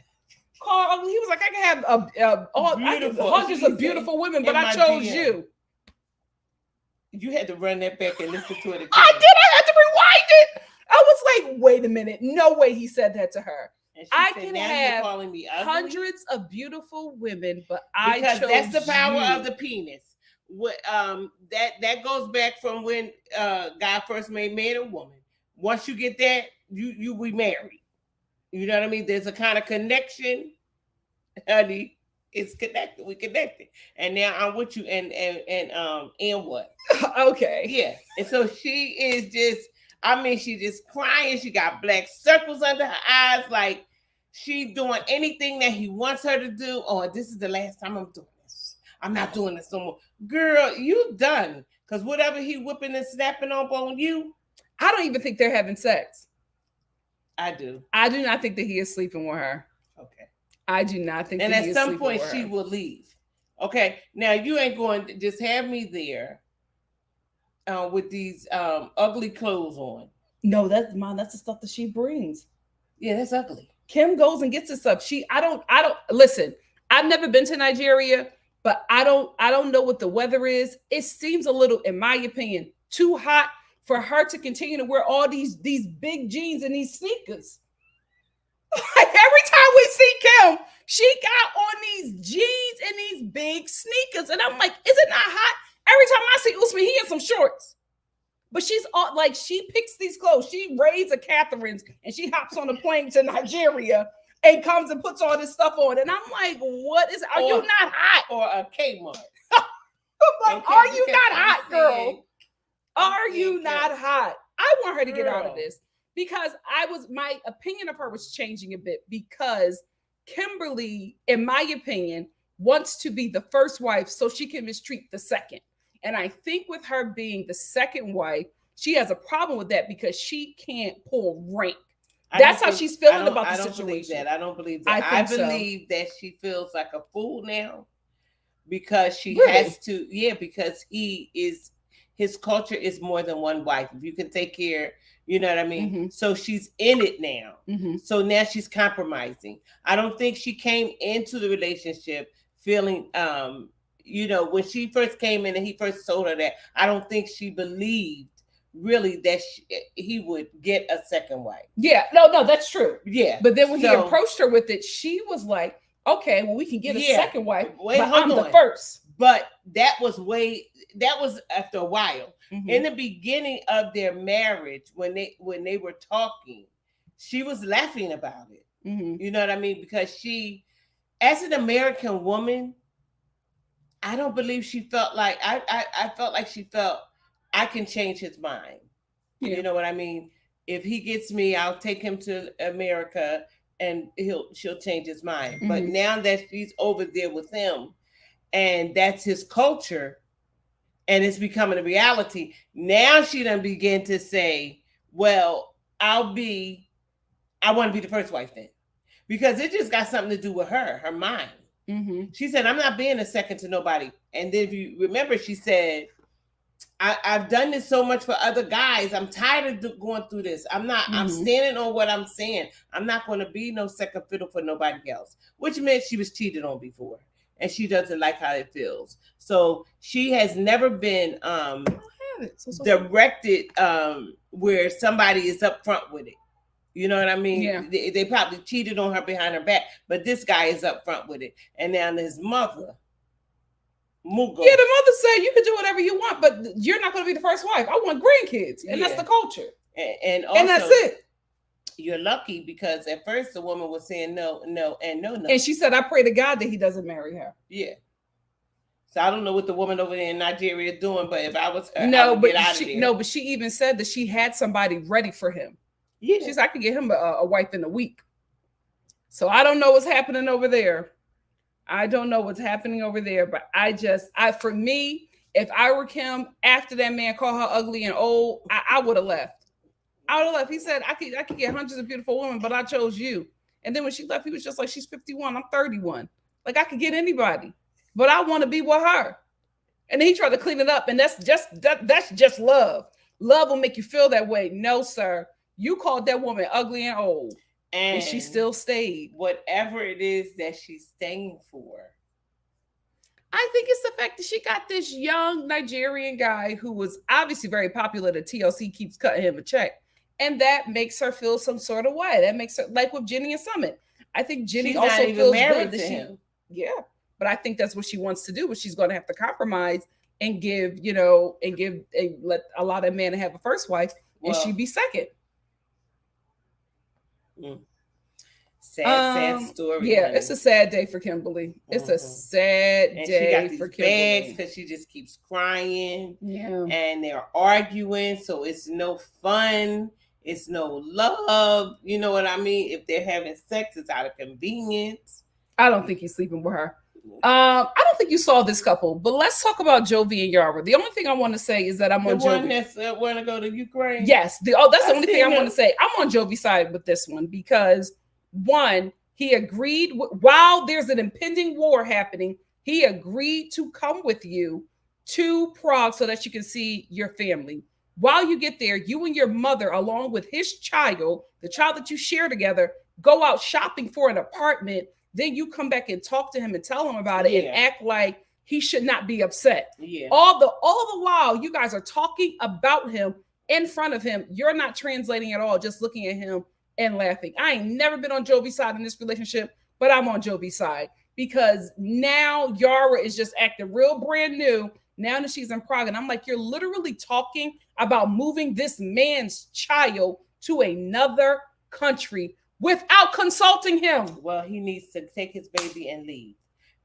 ugly. He was like, I can have hundreds of beautiful women, but I chose you. You had to run that back and listen to it again. I did. I had to rewind it. I was like, wait a minute. No way he said that to her. I can have hundreds of beautiful women, but I chose you. That's the power of the penis. That goes back from when God first made man and woman. Once you get that, you be married. You know what I mean? There's a kind of connection, honey. It's connected. We connected, and now I'm with you. And what? Okay. Yeah. And so she is just. I mean, she just crying. She got black circles under her eyes, like she doing anything that he wants her to do. Oh, this is the last time I'm doing this. I'm not doing this no more. Girl, you done. Because whatever he whipping and snapping on you. I don't even think they're having sex. I do. I do not think that he is sleeping with her. Okay. I do not think and that he is sleeping with her. And at some point, she will leave. Okay. Now, you ain't going to just have me there. With these ugly clothes on. No, that's the stuff that she brings. Yeah, that's ugly. Kim goes and gets this stuff. I don't listen. I've never been to Nigeria, but I don't know what the weather is. It seems a little, in my opinion, too hot for her to continue to wear all these big jeans and these sneakers. Like every time we see Kim, she got on these jeans and these big sneakers, and I'm like, is it not hot? Every time I see Usman, he in some shorts. But she's all like, she picks these clothes. She raids a Catherine's and she hops on a plane to Nigeria and comes and puts all this stuff on. And I'm like, what is, are you not hot? Or a Kmart. I'm like, are you not hot, girl? Are you not hot? I want her to get out of this because my opinion of her was changing a bit because Kimberly, in my opinion, wants to be the first wife so she can mistreat the second. And I think with her being the second wife, she has a problem with that because she can't pull rank. That's how she's feeling about the situation. I don't believe that. I believe that she feels like a fool now because she has to. Yeah, because his culture is more than one wife. If you can take care, you know what I mean? Mm-hmm. So she's in it now. Mm-hmm. So now she's compromising. I don't think she came into the relationship feeling when she first came in and he first told her that, I don't think she believed really that he would get a second wife. Yeah, no, that's true. Yeah. But then when he approached her with it, she was like, okay, well, we can get a second wife, but I'm the first. But that was after a while. Mm-hmm. In the beginning of their marriage, when they were talking, she was laughing about it. Mm-hmm. You know what I mean? Because she, as an American woman, I don't believe she felt like I felt like she felt I can change his mind. Yeah. You know what I mean? If he gets me, I'll take him to America and she'll change his mind. Mm-hmm. But now that she's over there with him and that's his culture and it's becoming a reality, now she done begin to say, well, I want to be the first wife then. Because it just got something to do with her mind. Mm-hmm. She said, I'm not being a second to nobody. And then if you remember, she said, I've done this so much for other guys. I'm tired of going through this. I'm standing on what I'm saying. I'm not going to be no second fiddle for nobody else, which meant she was cheated on before. And she doesn't like how it feels. So she has never been directed where somebody is up front with it. You know what I mean? Yeah. They probably cheated on her behind her back, but this guy is up front with it. And now his mother, Mugo. Yeah, the mother said you can do whatever you want, but you're not going to be the first wife. I want grandkids, and that's the culture. And also, and that's it. You're lucky because at first the woman was saying no, and no. And she said, I pray to God that he doesn't marry her. Yeah. So I don't know what the woman over there in Nigeria is doing, but if I was her, I would get out of there. No, but she even said that she had somebody ready for him. Yeah. She's I could get him a wife in a week. So I don't know what's happening over there. But for me, If I were Kim, after that man called her ugly and old, I would have left. I would have left. He said, I could get hundreds of beautiful women, but I chose you. And then when she left, he was just like, she's 51, I'm 31. Like, I could get anybody, but I want to be with her. And then he tried to clean it up, and that's just love. Love will make you feel that way. No, sir. You called that woman ugly and old, and she still stayed. Whatever it is that she's staying for. I think it's the fact that she got this young Nigerian guy who was obviously very popular. The TLC keeps cutting him a check, and that makes her feel some sort of way. That makes her, like with Jenny and Summit. I think Jenny she's also feels good that him. Yeah. But I think that's what she wants to do, but she's going to have to compromise and give, let a lot of men have a first wife, and she be second. Sad story. Yeah, it's a sad day for Kimberly. It's a sad day for Kimberly because she just keeps crying. Yeah, and they're arguing, so it's no fun. It's no love. You know what I mean? If they're having sex, it's out of convenience. I don't think he's sleeping with her. I don't think you saw this couple, but let's talk about Jovi and Yara. The only thing I want to say is that I'm on Jovi. The one that's want to go to Ukraine? Yes. That's the only thing I want to say. I'm on Jovi's side with this one because, one, he agreed, while there's an impending war happening, he agreed to come with you to Prague so that you can see your family. While you get there, you and your mother, along with his child, the child that you share together, go out shopping for an apartment. Then you come back and talk to him and tell him about it and act like he should not be upset. Yeah. All the while you guys are talking about him in front of him. You're not translating at all, just looking at him and laughing. I ain't never been on Jovi's side in this relationship, but I'm on Jovi's side because now Yara is just acting real brand new now that she's in Prague. And I'm like, you're literally talking about moving this man's child to another country without consulting him. Well, he needs to take his baby and leave.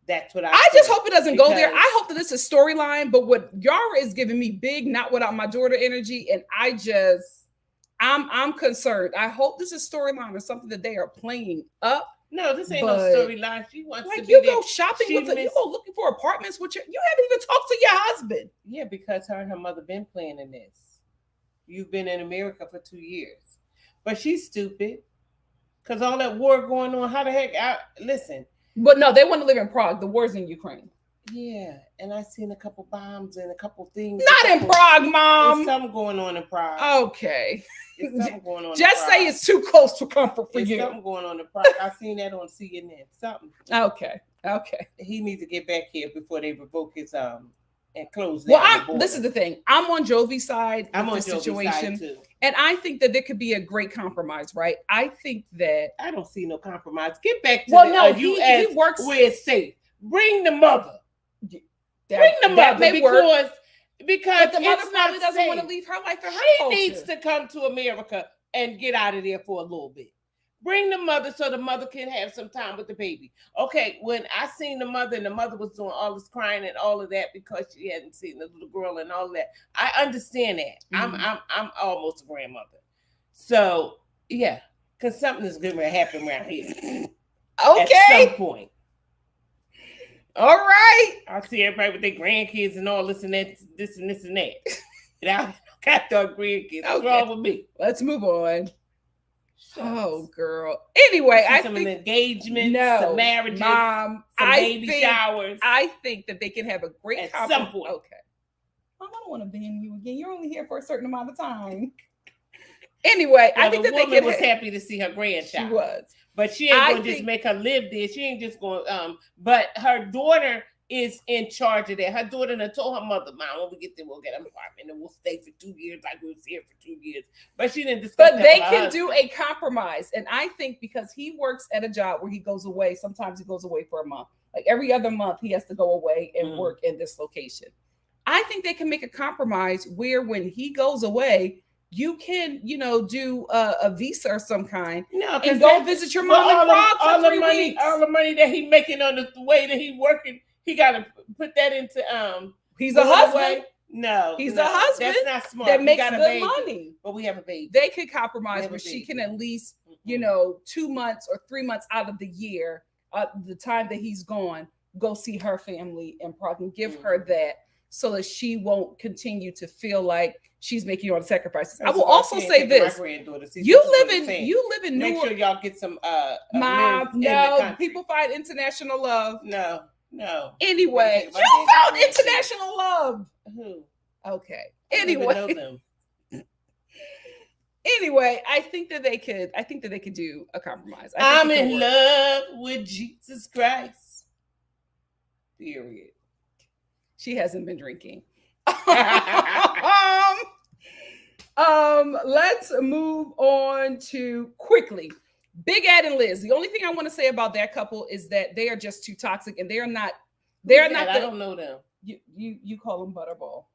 That's what I just hope it doesn't go there. I hope that it's a storyline, but what Yara is giving me big, not without my daughter energy. And I'm concerned. I hope this is storyline or something that they are playing up. No, this ain't no storyline. She wants like to you go shopping with you go looking for apartments with you haven't even talked to your husband. Yeah, because her and her mother been planning this. You've been in America for 2 years. But she's stupid. Because all that war going on, how the heck? Listen. But no, they want to live in Prague. The war's in Ukraine. Yeah, and I seen a couple bombs and a couple things. Not in Prague, Mom. There's something going on in Prague. Okay. There's something going on. Just say it's too close to comfort for you. There's something going on in Prague. I seen that on CNN. Something. Okay. He needs to get back here before they revoke his and close. Well, this is the thing. I'm on Jovi's side. I'm on this Jovi's situation, side too. And I think that there could be a great compromise, right? I think that I don't see no compromise. Get back to he works where it's safe. Bring the mother. Bring the mother because the mother probably doesn't want to leave her life for her. She needs to come to America and get out of there for a little bit. Bring the mother so the mother can have some time with the baby. Okay, when I seen the mother and the mother was doing all this crying and all of that because she hadn't seen the little girl and all of that, I understand that. Mm-hmm. I'm almost a grandmother, so yeah, because something is going to happen around here. Okay, at some point. All right, I see everybody with their grandkids and all this and that, this and this and that. And I got their grandkids. What's wrong with me? Let's move on. Oh, girl. Anyway, I think some engagements, some marriages, Mom, some baby showers. I think that they can have a great at some point. Okay. Mom, I don't want to ban you again. You're only here for a certain amount of time. Anyway, I think that they was happy to see her grandchild. She was. But she ain't going to just make her live there. She ain't just going but her daughter is in charge of that. Her daughter done told her mother, Mom, when we get there, we'll get an apartment and we'll stay for 2 years like we was here for 2 years. But she didn't discuss. But they can do a compromise. And I think because he works at a job where he goes away, sometimes he goes away for a month. Like every other month, he has to go away and work in this location. I think they can make a compromise where when he goes away, you can, do a visa or some kind and go visit your mom in Prague for 3 weeks. All the money that he's making on the way that he's working, he got to put that into he's a husband. No, he's a husband. That's not smart. That makes good money. But we have a baby. They could compromise where she can at least 2 months or 3 months out of the year, the time that he's gone, go see her family in Prague and give her that. so that she won't continue to feel like she's making all the sacrifices. First I will of all, also she ain't say taking my this: granddaughter. See, you this is what live I'm in saying. you live in Make New sure y'all get some Mom, men in the no, country. people find international love. No. Anyway, They you take my found international love. Who? Okay. I don't even know Anyway, them. anyway, I think that they could do a compromise. I'm in love with Jesus Christ. Period. She hasn't been drinking. Let's move on to quickly. Big Ed and Liz. The only thing I want to say about that couple is that they are just too toxic, and they're not. I don't know them. You call them Butterball.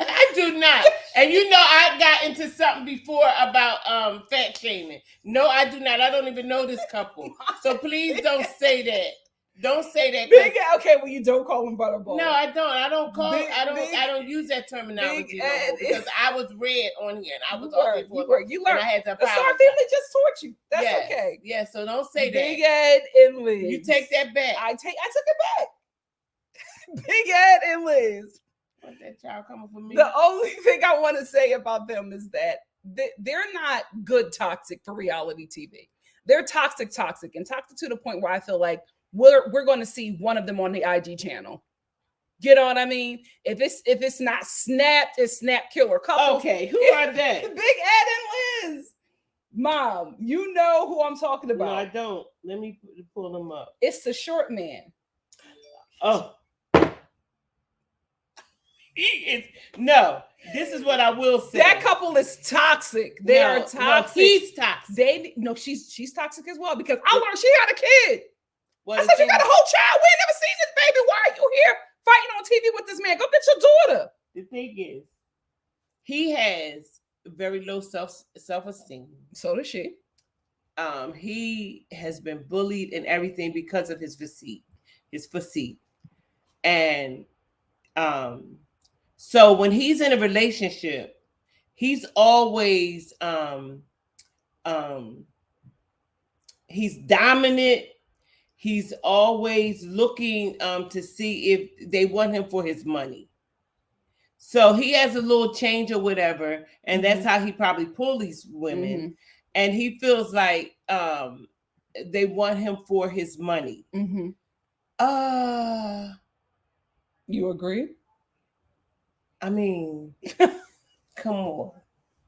I do not. And you know, I got into something before about fat shaming. No, I do not. I don't even know this couple. So please don't say that. Don't say that. Big Ed, okay, well, you don't call them Butterball. No, I don't. I don't use that terminology no more because I was read on here and I was off before. You learned. And I had to apologize. The Star family just taught you. That's okay. Yeah, so don't say Big that. Ed and Liz. You take that back. I took it back. Big Ed and Liz. Want that child coming for me? The only thing I want to say about them is that they're not good toxic for reality TV. They're toxic, and toxic to the point where I feel like we're going to see one of them on the IG channel. You know what I mean? If it's not snapped, it's snap killer couple. Okay, who are they? Big Ed and Liz. Mom, you know who I'm talking about. No, I don't. Let me pull them up. It's the short man. Oh. No, this is what I will say. That couple is toxic. They are toxic. No, he's toxic. She's toxic as well because I learned she had a kid. I said, you got a whole child. We ain't never seen this baby. Why are you here fighting on TV with this man? Go get your daughter. The thing is, he has very low self-esteem. So does she. He has been bullied and everything because of his physique. And so when he's in a relationship, he's always he's dominant. He's always looking to see if they want him for his money. So he has a little change or whatever, and that's how he probably pulled these women. Mm-hmm. And he feels like they want him for his money. Mm-hmm. You agree? I mean, come on.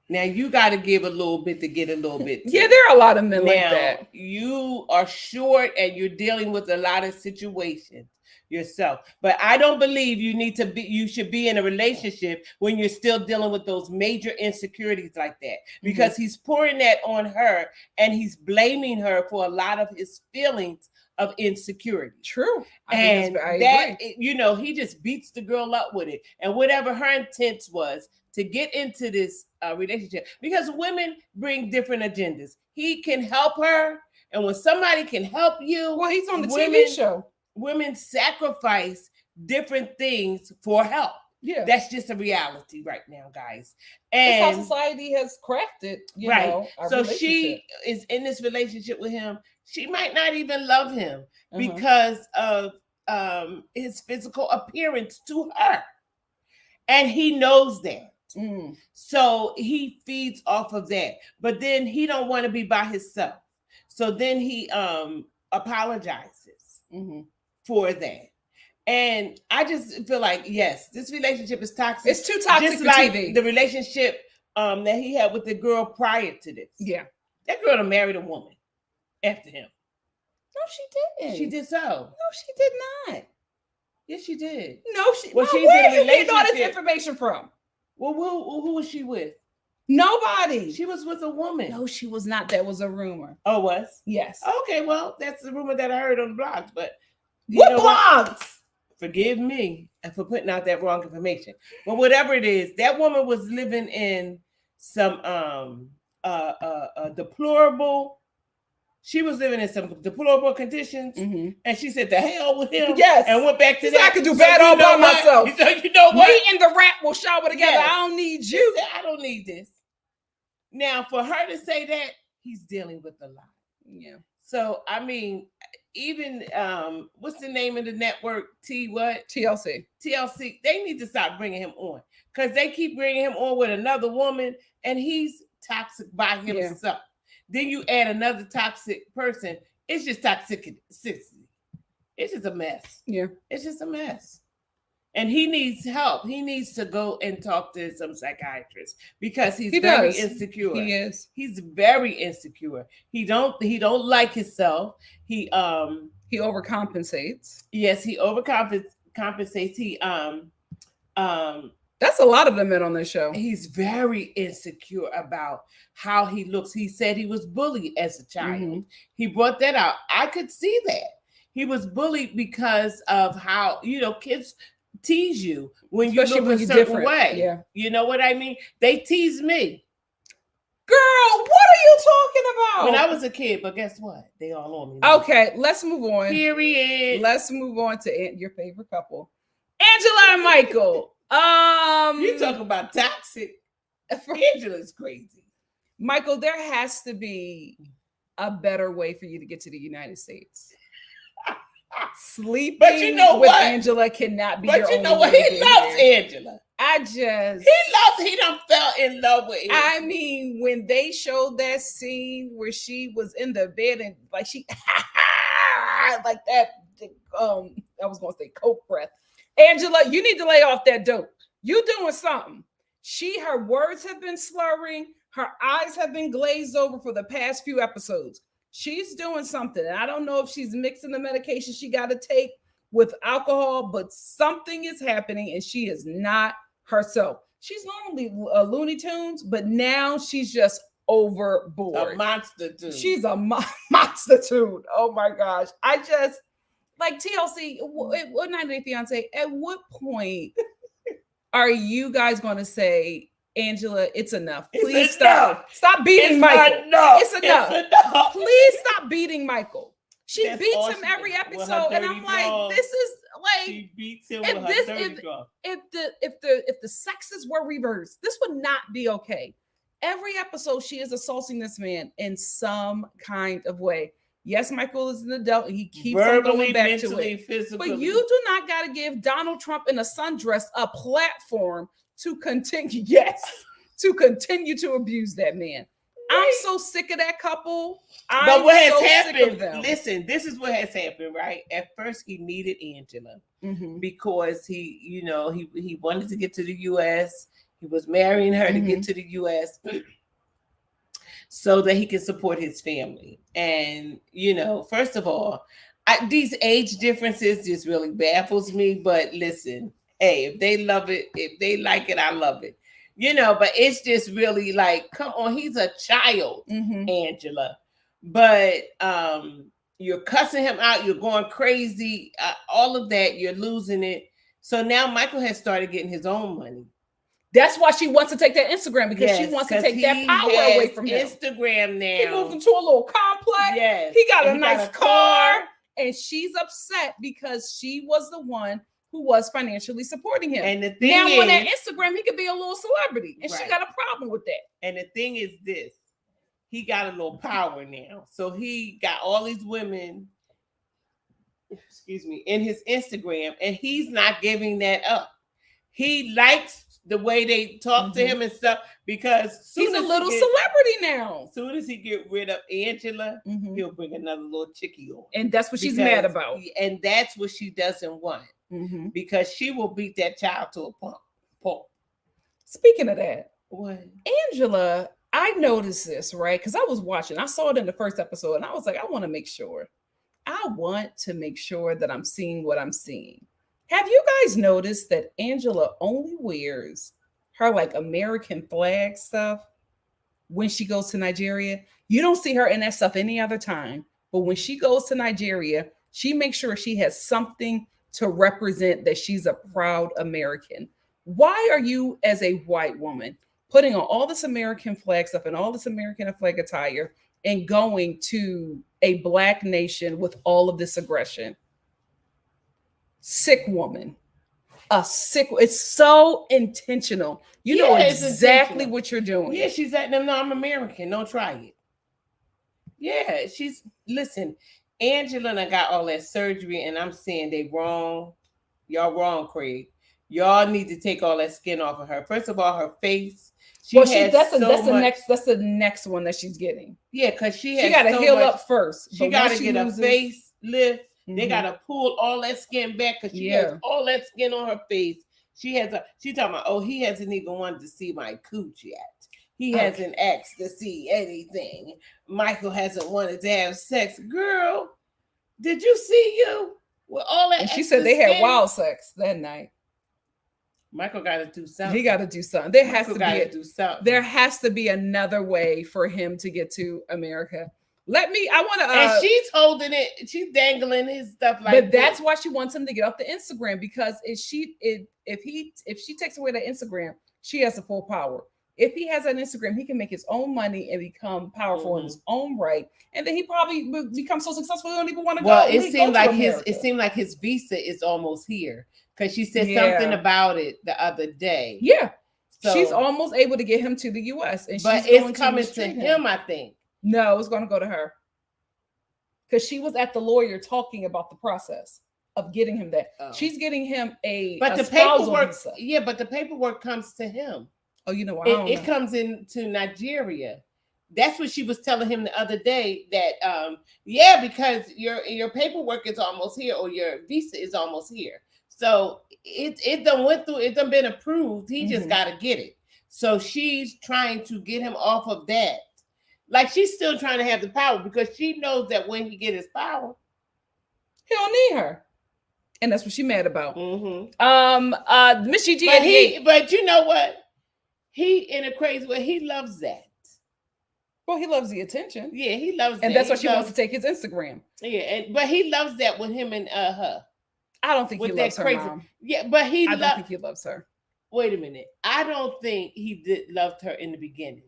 Now you got to give a little bit to get a little bit. Yeah, there are a lot of men like that. You are short and you're dealing with a lot of situations yourself. But I don't believe you should be in a relationship when you're still dealing with those major insecurities like that, because he's pouring that on her and he's blaming her for a lot of his feelings of insecurity. True. And that, he just beats the girl up with it. And whatever her intent was to get into this relationship, because women bring different agendas. He can help her. And when somebody can help you, well, he's on the TV show. Women sacrifice different things for help. Yeah, that's just a reality right now, guys. And that's how society has crafted, So she is in this relationship with him. She might not even love him because of his physical appearance to her. And he knows that. Mm. So he feeds off of that. But then he don't want to be by himself. So then he apologizes for that. And I just feel like, yes, this relationship is toxic. It's too toxic just for like TV. The relationship that he had with the girl prior to this. Yeah. That girl married a woman after him. No, she didn't. She did so. No, she did not. Yes, she did. No, she. Well, she's where in a relationship. Where you get all this information from? Well, who was she with? Nobody. She was with a woman. No, she was not. That was a rumor. Oh, was? Yes. Okay, well, that's the rumor that I heard on the blogs. But what blogs? Forgive me for putting out that wrong information. But whatever it is, that woman was living in some deplorable. She was living in some deplorable conditions, and she said, "The hell with him." Yes, and went back to that. I could do bad all by myself. So you know what? Me and the rat will shower together. Yes. I don't need you. Said, I don't need this. Now, for her to say that, he's dealing with a lot. Yeah. So I mean, even what's the name of the network? TLC. They need to stop bringing him on, because they keep bringing him on with another woman, and he's toxic by himself. Yeah. Then you add another toxic person. It's just toxicity. It's just a mess. Yeah, it's just a mess. And he needs help. He needs to go and talk to some psychiatrist, because he's very insecure. He is. He's very insecure. He don't like himself. He overcompensates. Yes, he overcompensates. He that's a lot of the men on this show. He's very insecure about how he looks. He said he was bullied as a child. Mm-hmm. He brought that out. I could see that. He was bullied because of how, kids tease you when especially you look a certain way. Yeah. You know what I mean? They tease me. Girl, what are you talking about? When I was a kid, but guess what? They all on me now. Okay, let's move on. Period. Let's move on to your favorite couple, Angela and Michael. You talk about toxic. Angela's crazy. Michael, there has to be a better way for you to get to the United States. Sleeping but you know with what? Angela cannot be. But your you know only what? He loves Angela. He done fell in love with Angela. I mean, when they showed that scene where she was in the bed and like she like that, I was gonna say coke breath. Angela, you need to lay off that dope. You doing something. Her words have been slurring. Her eyes have been glazed over for the past few episodes. She's doing something. And I don't know if she's mixing the medication she got to take with alcohol, but something is happening and she is not herself. She's normally a Looney Tunes, but now she's just overboard. A monster tune. She's a monster tune. Oh my gosh. I just, like TLC, what 90 Day Fiance, at what point are you guys going to say, Angela, it's enough. Please stop beating Michael. It's enough. Please stop beating Michael. She beats him every episode, and I'm like, this is like, she beats him with her dirty draw. If the sexes were reversed, this would not be okay. Every episode, she is assaulting this man in some kind of way. Yes, Michael is an adult and he keeps going back to it. Physically. But you do not got to give Donald Trump in a sundress a platform to continue to abuse that man. I'm so sick of that couple. But what has happened, listen, this is what has happened, right? At first, he needed Angela because he wanted to get to the U.S. He was marrying her to get to the U.S. so that he can support his family. And, first of all, these age differences just really baffles me. But listen, hey, if they love it, if they like it, I love it. But it's just really like, come on, he's a child, Angela. But you're cussing him out, you're going crazy, all of that, you're losing it. So now Michael has started getting his own money. That's why she wants to take that Instagram, because she wants to take that power away from him. Instagram now. He moved into a little complex. Yes. He got a nice car. And she's upset because she was the one who was financially supporting him. And the thing now on that Instagram, he could be a little celebrity. And she got a problem with that. And the thing is this. He got a little power now. So he got all these women, in his Instagram, and he's not giving that up. He likes the way they talk to him and stuff, because he's a little celebrity now. As soon as he get rid of Angela, he'll bring another little chickie on. And that's what she's mad about. And that's what she doesn't want. Because she will beat that child to a pulp. Speaking of that, what? Angela, I noticed this, right? Because I was watching. I saw it in the first episode, and I was like, I want to make sure. I want to make sure that I'm seeing what I'm seeing. Have you guys noticed that Angela only wears her like American flag stuff when she goes to Nigeria? You don't see her in that stuff any other time. But when she goes to Nigeria, she makes sure she has something to represent that she's a proud American. Why are you, as a white woman, putting on all this American flag stuff and all this American flag attire and going to a Black nation with all of this aggression? Sick woman. It's so intentional. You know exactly what you're doing. Yeah, she's letting them know I'm American. Don't try it. Yeah, listen, Angela and I got all that surgery, and I'm saying they wrong. Y'all wrong, Craig. Y'all need to take all that skin off of her. First of all, her face. That's the next one that she's getting. Yeah, because she got to heal up first. She got to get a face lift. They got to pull all that skin back because she has all that skin on her face. She talking about, oh, he hasn't even wanted to see my cooch yet. He hasn't asked to see anything. Michael hasn't wanted to have sex. Girl, did you see you with all that? And she said they had wild sex that night. Michael got to do something. He got to do something. There has to be another way for him to get to America. And she's holding it. She's dangling his stuff But that's why she wants him to get off the Instagram, because if she takes away the Instagram, she has the full power. If he has an Instagram, he can make his own money and become powerful in his own right, and then he probably will become so successful he don't even want to go. Well, it seemed like his visa is almost here, because she said something about it the other day. Yeah, so she's almost able to get him to the U.S. But it's coming to him, I think. No, it's going to go to her, because she was at the lawyer talking about the process of getting him that. She's getting him the paperwork. Visa. Yeah, but the paperwork comes to him. Oh, you know what? It comes into Nigeria. That's what she was telling him the other day. That because your paperwork is almost here, or your visa is almost here. So it done went through. It done been approved. He just got to get it. So she's trying to get him off of that. Like, she's still trying to have the power, because she knows that when he get his power, he don't need her. And that's what she's mad about. Miss GG. But you know what? He, in a crazy way, he loves that. Well, he loves the attention. Yeah, he loves that. And that's why she wants to take his Instagram. Yeah, but he loves that with him and her. I don't think he loves her, Mom. Yeah, but I don't think he loves her. Wait a minute. I don't think he loved her in the beginning.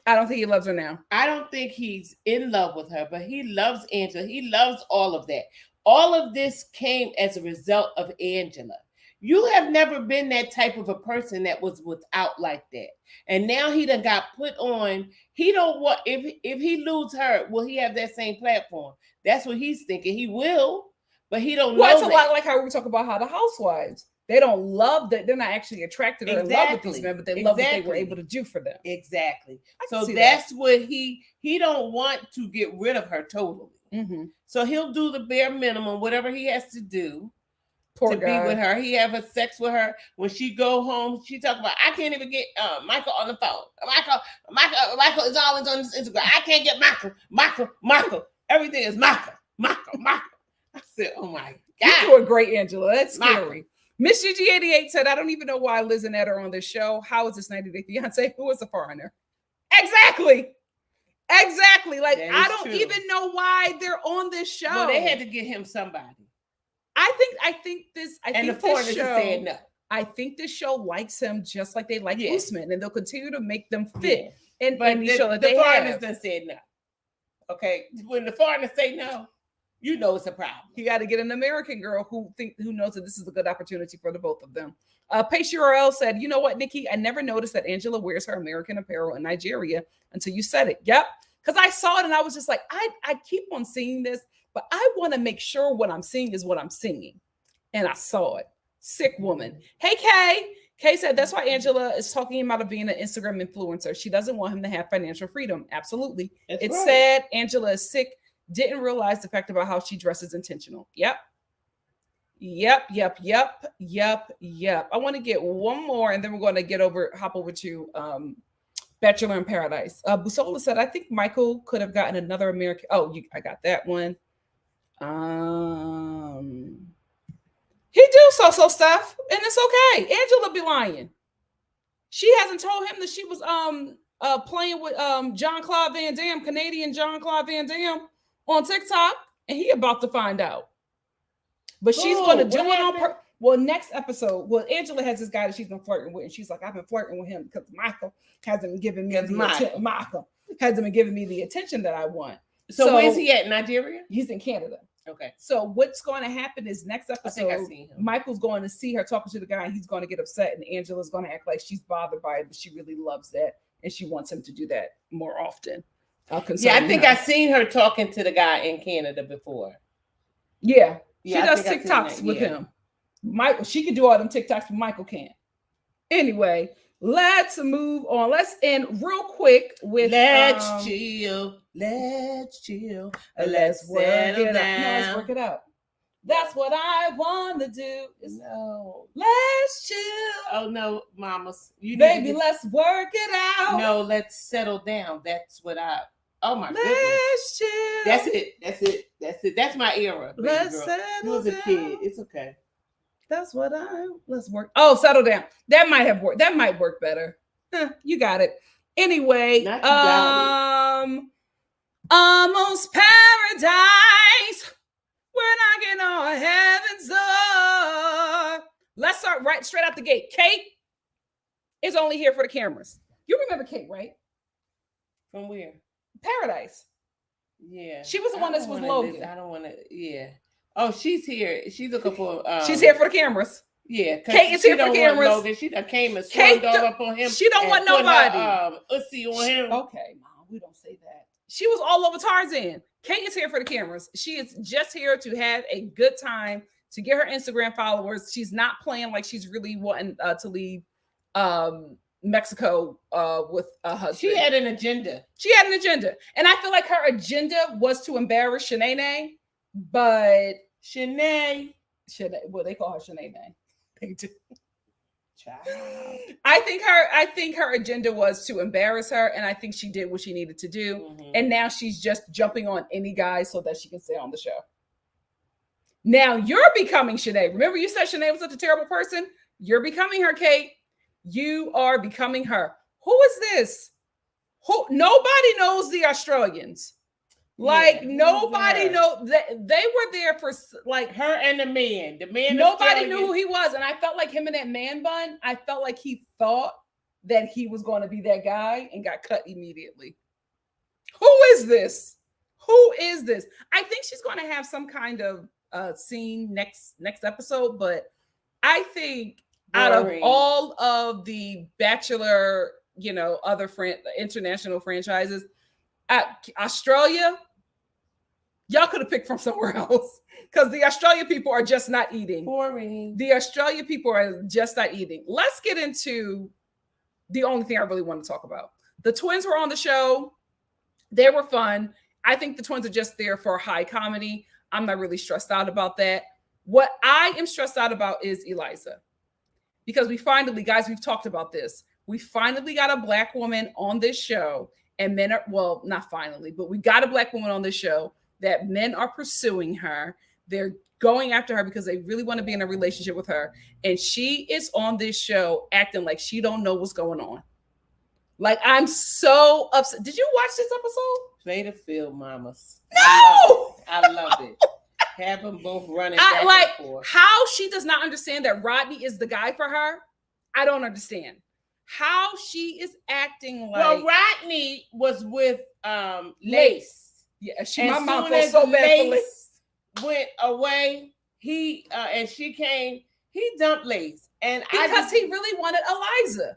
I don't think he loves her now. I don't think he's in love with her, but he loves Angela. He loves all of that. All of this came as a result of Angela. You have never been that type of a person that was without like that. And now he done got put on. He don't want, if he lose her, will he have that same platform? That's what he's thinking. He will, but he don't know. It's a lot like how we talk about how the housewives, they don't love that. They're not actually attracted or in love with these men, but they love what they were able to do for them. Exactly. So that's what he don't want to get rid of her totally. So he'll do the bare minimum, whatever he has to do. Poor guy. Be with her. He have a sex with her. When she go home, she talk about, I can't even get Michael on the phone. Michael is always on this Instagram. I can't get Michael. Everything is Michael. I said, oh my God. You do a great, Angela. That's scary. Miss GG88 said, I don't even know why Liz and Ed are on this show. How is this 90 Day Fiance? Who is a foreigner? Exactly. Like, I don't even know why they're on this show. Well, they had to get him somebody. I think the foreigners said no. I think this show likes him just like they like Usman, and they'll continue to make them fit. And the show that the foreigners done said no. Okay, when the foreigners say no, you know it's a problem. You got to get an American girl who knows that this is a good opportunity for the both of them. Pace URL said, you know what, Nikki? I never noticed that Angela wears her American apparel in Nigeria until you said it. Yep, because I saw it and I was just like, I keep on seeing this, but I want to make sure what I'm seeing is what I'm singing. And I saw it. Sick woman. Hey, Kay. Kay said that's why Angela is talking him out of being an Instagram influencer. She doesn't want him to have financial freedom. Absolutely. It's sad. Angela is sick. Didn't realize the fact about how she dresses intentional. Yep. I want to get one more and then we're going to hop over to Bachelor in Paradise. Busola said, I think Michael could have gotten another American. I got that one. He do so stuff, and it's okay. Angela be lying. She hasn't told him that she was playing with Jean-Claude Van Damme, Canadian Jean-Claude Van Damme on TikTok, and he about to find out. But she's going to do it on purpose. Well, next episode, Angela has this guy that she's been flirting with, and she's like, I've been flirting with him because Michael hasn't given me the attention that I want. So where's he at? Nigeria? He's in Canada. Okay. So what's going to happen is next episode, Michael's going to see her talking to the guy, and he's going to get upset, and Angela's going to act like she's bothered by it, but she really loves that, and she wants him to do that more often. Yeah, I think I've seen her talking to the guy in Canada before. Yeah, she does TikToks with him. Michael, she can do all them TikToks, but Michael can't. Anyway, let's move on. Let's end real quick with let's chill, let's settle down. No, let's work it out. That's what I want to do. No, let's chill. Oh no, mamas, baby, let's work it out. No, let's settle down. That's what I. Oh my goodness. Let's chill. That's it. That's my era. Let's girl. settle You was a kid. It's okay. That's what let's work. Oh, settle down. That might have worked. That might work better. You got it. Anyway, almost paradise. We're knocking on heaven's door. Let's start right straight out the gate. Kate is only here for the cameras. You remember Kate, right? From where? Paradise. Yeah. She was the one that was Logan. I don't want to. Yeah. Oh, she's here. She's looking for. She's here for the cameras. Yeah. Kate is here for the cameras. Logan. She done came and swung all up on him. She don't want nobody. Ussy on him. Okay, Mom. We don't say that. She was all over Tarzan. Kate is here for the cameras. She is just here to have a good time, to get her Instagram followers. She's not playing like she's really wanting to leave Mexico with a husband. She had an agenda. And I feel like her agenda was to embarrass Shanae, but Shanae, well, they call her Shanae. They do. Child. I think her agenda was to embarrass her, and I think she did what she needed to do. Mm-hmm. And now she's just jumping on any guy so that she can stay on the show. Now you're becoming Shanae. Remember, you said Shanae was such a terrible person. You're becoming her, Kate. You are becoming her. Who is this? Who? Nobody knows the Australians. Like nobody knows that they were there for like her and the man. The man. Nobody knew who he was, and I felt like him in that man bun. I felt like he thought that he was going to be that guy and got cut immediately. Who is this? Who is this? I think she's going to have some kind of scene next episode, but I think out of all of the Bachelor, other international franchises, Australia, y'all could have picked from somewhere else because the Australia people are just not eating. Boring. The Australia people are just not eating. Let's get into the only thing I really want to talk about. The twins were on the show. They were fun. I think the twins are just there for high comedy. I'm not really stressed out about that. What I am stressed out about is Eliza. Because we finally, guys, we've talked about this. We finally got a Black woman on this show. And men are, well, not finally, but we got a Black woman on this show that men are pursuing her. They're going after her because they really want to be in a relationship with her. And she is on this show acting like she don't know what's going on. Like, I'm so upset. Did you watch this episode? Play the field, mamas. No! I love it. Have them both running back and forth. How she does not understand that Rodney is the guy for her. I don't understand. How she is acting like. Well, Rodney was with Lace. Yeah, my mom felt so bad for Lace. Went away. He and she came. He dumped Lace, and because he really wanted Eliza.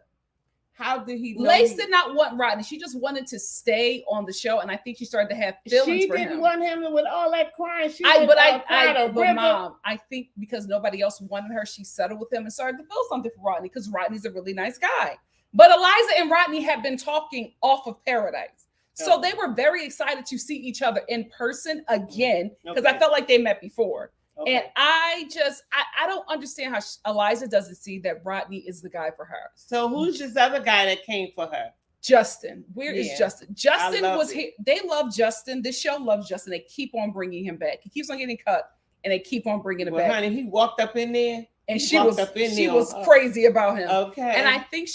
How did he know? Lace did not want Rodney. She just wanted to stay on the show, and I think she started to have feelings for him. She didn't want him with all that crying. But Mom, I think because nobody else wanted her, she settled with him and started to feel something for Rodney because Rodney's a really nice guy. But Eliza and Rodney have been talking off of Paradise. So they were very excited to see each other in person again because I felt like they met before. Okay. And I don't understand how Eliza doesn't see that Rodney is the guy for her. So who's this other guy that came for her? Justin. Where is Justin? Justin was here. They love Justin. This show loves Justin. They keep on bringing him back. He keeps on getting cut and they keep on bringing him back. Honey, he walked up in there. And she was crazy about him. Okay. And I think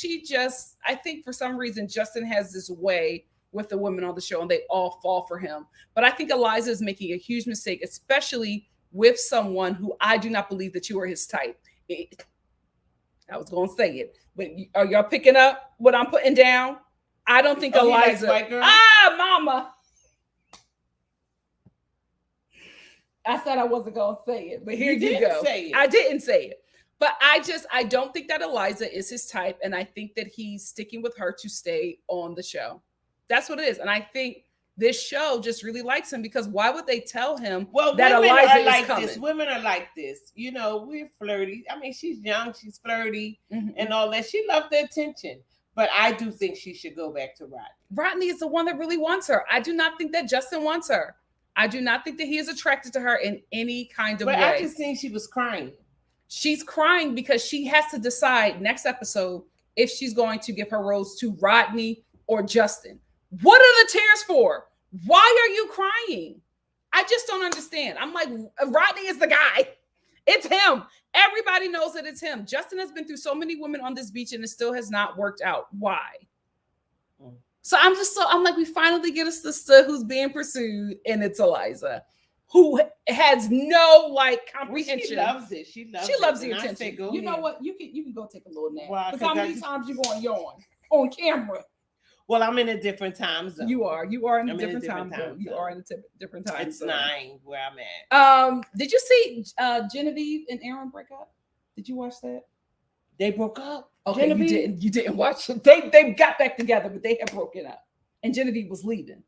I think for some reason, Justin has this way with the women on the show and they all fall for him. But I think Eliza is making a huge mistake, especially with someone who I do not believe that you are his type. I was going to say it, but are y'all picking up what I'm putting down? I don't think Eliza. Mama. I said I wasn't going to say it, but here you go. I didn't say it. But I don't think that Eliza is his type. And I think that he's sticking with her to stay on the show. That's what it is. And I think this show just really likes him, because why would they tell him that Eliza is like coming? This. Women are like this. You know, we're flirty. I mean, she's young, she's flirty, and all that. She loves the attention. But I do think she should go back to Rodney. Rodney is the one that really wants her. I do not think that Justin wants her. I do not think that he is attracted to her in any kind of way. I just think she was crying. She's crying because she has to decide next episode if she's going to give her rose to Rodney or Justin. What are the tears for? Why are you crying? I just don't understand. I'm like, Rodney is the guy. It's him. Everybody knows that it's him. Justin has been through so many women on this beach and it still has not worked out. Why? So I'm like, we finally get a sister who's being pursued, and it's Eliza, who has no like comprehension. She loves it. She loves the attention. You know what? You can go take a little nap. Because how many times you going to yawn on camera? Well, I'm in a different time zone. You are in a different time zone. You are in a different time zone. It's 9 where I'm at. Did you see Genevieve and Aaron break up? Did you watch that? They broke up. Okay, Genevieve? You didn't watch it. They got back together, but they had broken up, and Genevieve was leaving.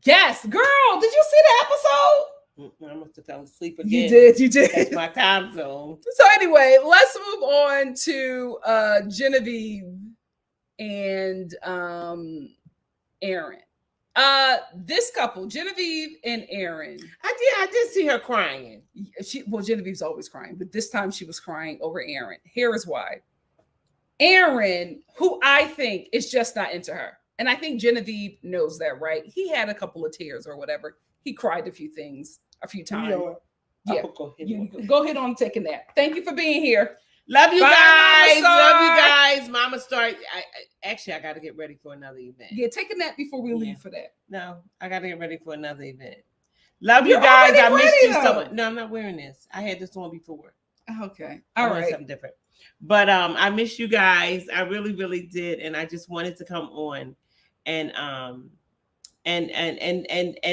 Yes, girl. Did you see the episode? I must have fell asleep again. You did. That's my time zone. So anyway, let's move on to Genevieve and Aaron. This couple, Genevieve and Aaron. I did see her crying. Genevieve's always crying, but this time she was crying over Aaron. Here is why. Aaron, who I think is just not into her, and I think Genevieve knows that, right? He had a couple of tears or whatever. He cried a few times. Yeah. Go ahead on taking that. Thank you for being here. Love you guys. Love you guys. Mama Star. I got to get ready for another event. Yeah, take a nap before we leave for that. No, I got to get ready for another event. Love you guys. I missed you so much. No, I'm not wearing this. I had this on before. Okay. All right. Something different. But I miss you guys. I really, really did. And I just wanted to come on and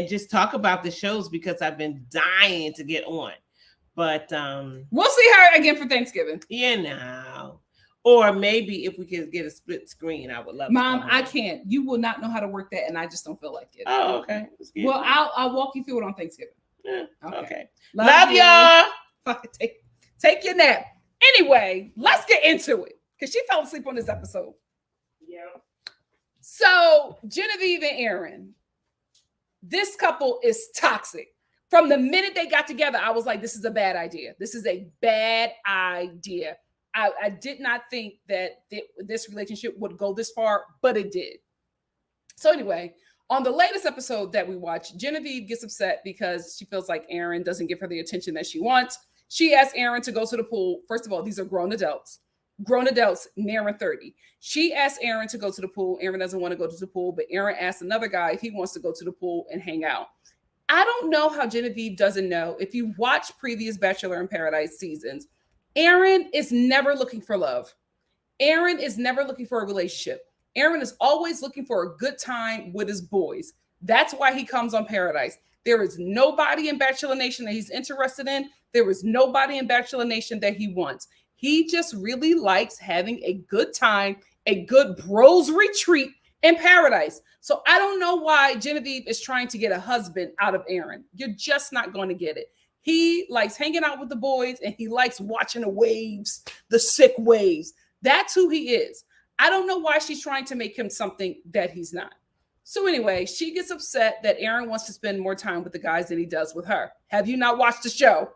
just talk about the shows because I've been dying to get on. But we'll see her again for Thanksgiving. Or maybe if we could get a split screen, I would love. Mom, I can't. You will not know how to work that, and I just don't feel like it. Oh, okay. Well, I'll walk you through it on Thanksgiving. Yeah. Okay. Love y'all. Take your nap. Anyway, let's get into it because she fell asleep on this episode. Yeah. So Genevieve and Aaron, this couple is toxic. From the minute they got together, I was like, this is a bad idea. This is a bad idea. I did not think that this relationship would go this far, but it did. So anyway, on the latest episode that we watched, Genevieve gets upset because she feels like Aaron doesn't give her the attention that she wants. She asks Aaron to go to the pool. First of all, these are grown adults nearing 30. She asks Aaron to go to the pool. Aaron doesn't want to go to the pool, but Aaron asks another guy if he wants to go to the pool and hang out. I don't know how Genevieve doesn't know. If you watch previous Bachelor in Paradise seasons, Aaron is never looking for love. Aaron is never looking for a relationship. Aaron is always looking for a good time with his boys. That's why he comes on Paradise. There is nobody in Bachelor Nation that he's interested in. There is nobody in Bachelor Nation that he wants. He just really likes having a good time, a good bros retreat in Paradise. So I don't know why Genevieve is trying to get a husband out of Aaron. You're just not going to get it. He likes hanging out with the boys and he likes watching the waves, the sick waves. That's who he is. I don't know why she's trying to make him something that he's not. So anyway, she gets upset that Aaron wants to spend more time with the guys than he does with her. Have you not watched the show?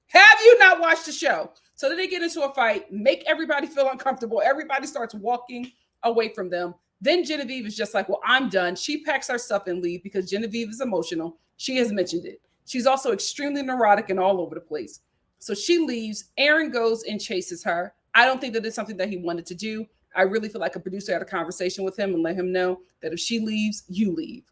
Have you not watched the show? So then they get into a fight, make everybody feel uncomfortable. Everybody starts walking away from them. Then Genevieve is just like, well, I'm done. She packs her stuff and leaves because Genevieve is emotional. She has mentioned it. She's also extremely neurotic and all over the place. So she leaves. Aaron goes and chases her. I don't think that it's something that he wanted to do. I really feel like a producer had a conversation with him and let him know that if she leaves, you leave.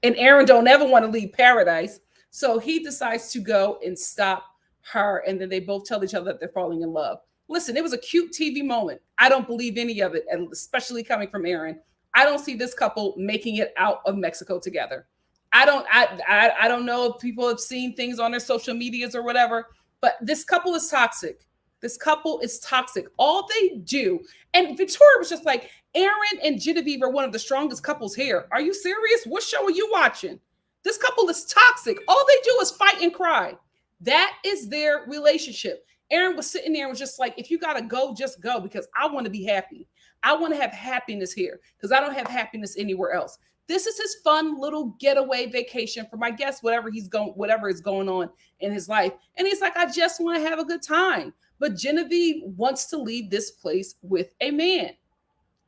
And Aaron don't ever want to leave Paradise. So he decides to go and stop her. And then they both tell each other that they're falling in love. Listen, it was a cute TV moment. I don't believe any of it, and especially coming from Aaron. I don't see this couple making it out of Mexico together. I don't know if people have seen things on their social medias or whatever, but this couple is toxic. This couple is toxic. All they do, and Victoria was just like, Aaron and Genevieve are one of the strongest couples here. Are you serious? What show are you watching? This couple is toxic. All they do is fight and cry. That is their relationship. Aaron was sitting there and was just like, if you got to go, just go, because I want to be happy. I want to have happiness here because I don't have happiness anywhere else. This is his fun little getaway vacation from, I guess, whatever is going on in his life. And he's like, I just want to have a good time. But Genevieve wants to leave this place with a man.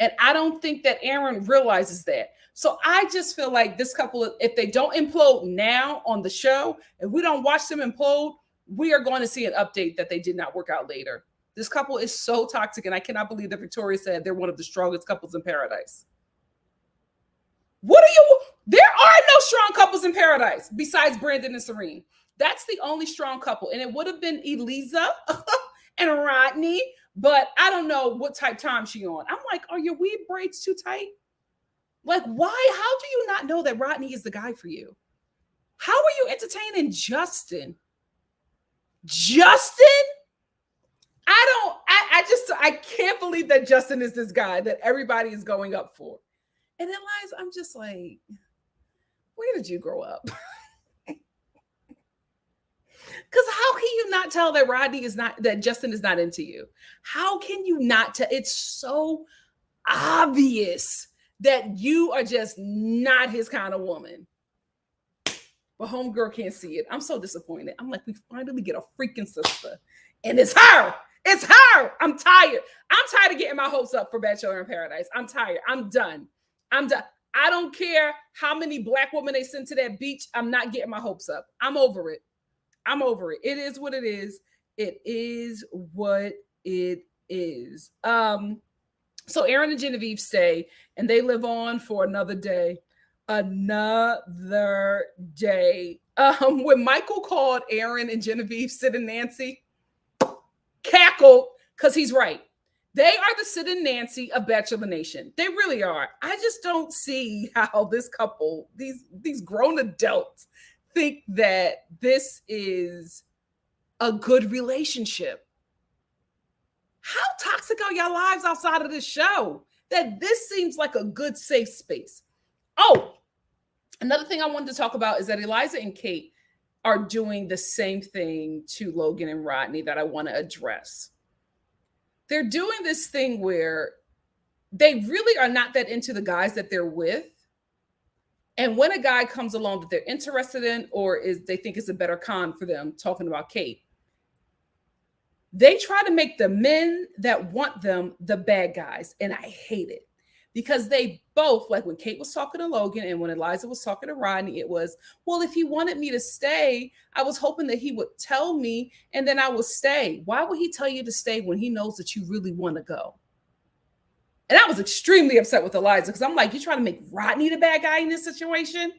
And I don't think that Aaron realizes that. So I just feel like this couple, if they don't implode now on the show, if we don't watch them implode, we are going to see an update that they did not work out later. This couple is so toxic, and I cannot believe that Victoria said they're one of the strongest couples in paradise. There are no strong couples in paradise besides Brandon and Serene. That's the only strong couple. And it would have been Eliza and Rodney, but I don't know what type time she on. I'm like, are your weave braids too tight? Like, why? How do you not know that Rodney is the guy for you? How are you entertaining Justin? I can't believe that Justin is this guy that everybody is going up for. And then Liza, I'm just like, where did you grow up? Because how can you not tell that Justin is not into you? How can you not tell? It's so obvious that you are just not his kind of woman. But homegirl can't see it. I'm so disappointed. I'm like, we finally get a freaking sister. And it's her. It's her. I'm tired. I'm tired of getting my hopes up for Bachelor in Paradise. I'm tired. I'm done. I don't care how many black women they send to that beach. I'm not getting my hopes up. I'm over it. It is what it is. It is what it is. So Aaron and Genevieve stay, and they live on for another day. When Michael called Aaron and Genevieve Sid and Nancy, cackled, because he's right. They are the Sid and Nancy of Bachelor Nation. They really are. I just don't see how this couple, these grown adults, think that this is a good relationship. How toxic are your lives outside of this show that this seems like a good, safe space? Oh, another thing I wanted to talk about is that Eliza and Kate are doing the same thing to Logan and Rodney that I want to address. They're doing this thing where they really are not that into the guys that they're with. And when a guy comes along that they're interested in, or they think is a better con for them, talking about Kate, they try to make the men that want them the bad guys. And I hate it. Because they both, like when Kate was talking to Logan and when Eliza was talking to Rodney, it was, well, if he wanted me to stay, I was hoping that he would tell me and then I would stay. Why would he tell you to stay when he knows that you really want to go? And I was extremely upset with Eliza because I'm like, you're trying to make Rodney the bad guy in this situation?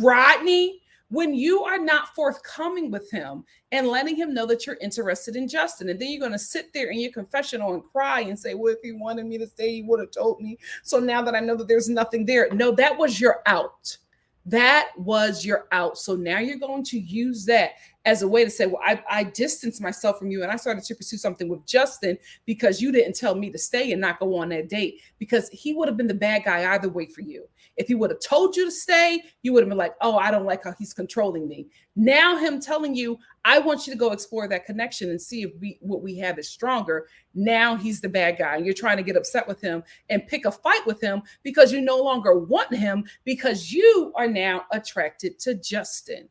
Rodney? When you are not forthcoming with him and letting him know that you're interested in Justin, and then you're going to sit there in your confessional and cry and say, well, if he wanted me to stay, he would have told me. So now that I know that there's nothing there. No, that was your out. That was your out. So now you're going to use that as a way to say, well, I distanced myself from you and I started to pursue something with Justin because you didn't tell me to stay and not go on that date, because he would have been the bad guy either way for you. If he would have told you to stay, you would have been like, oh, I don't like how he's controlling me. Now him telling you, I want you to go explore that connection and see if what we have is stronger. Now he's the bad guy. And you're trying to get upset with him and pick a fight with him because you no longer want him because you are now attracted to Justin.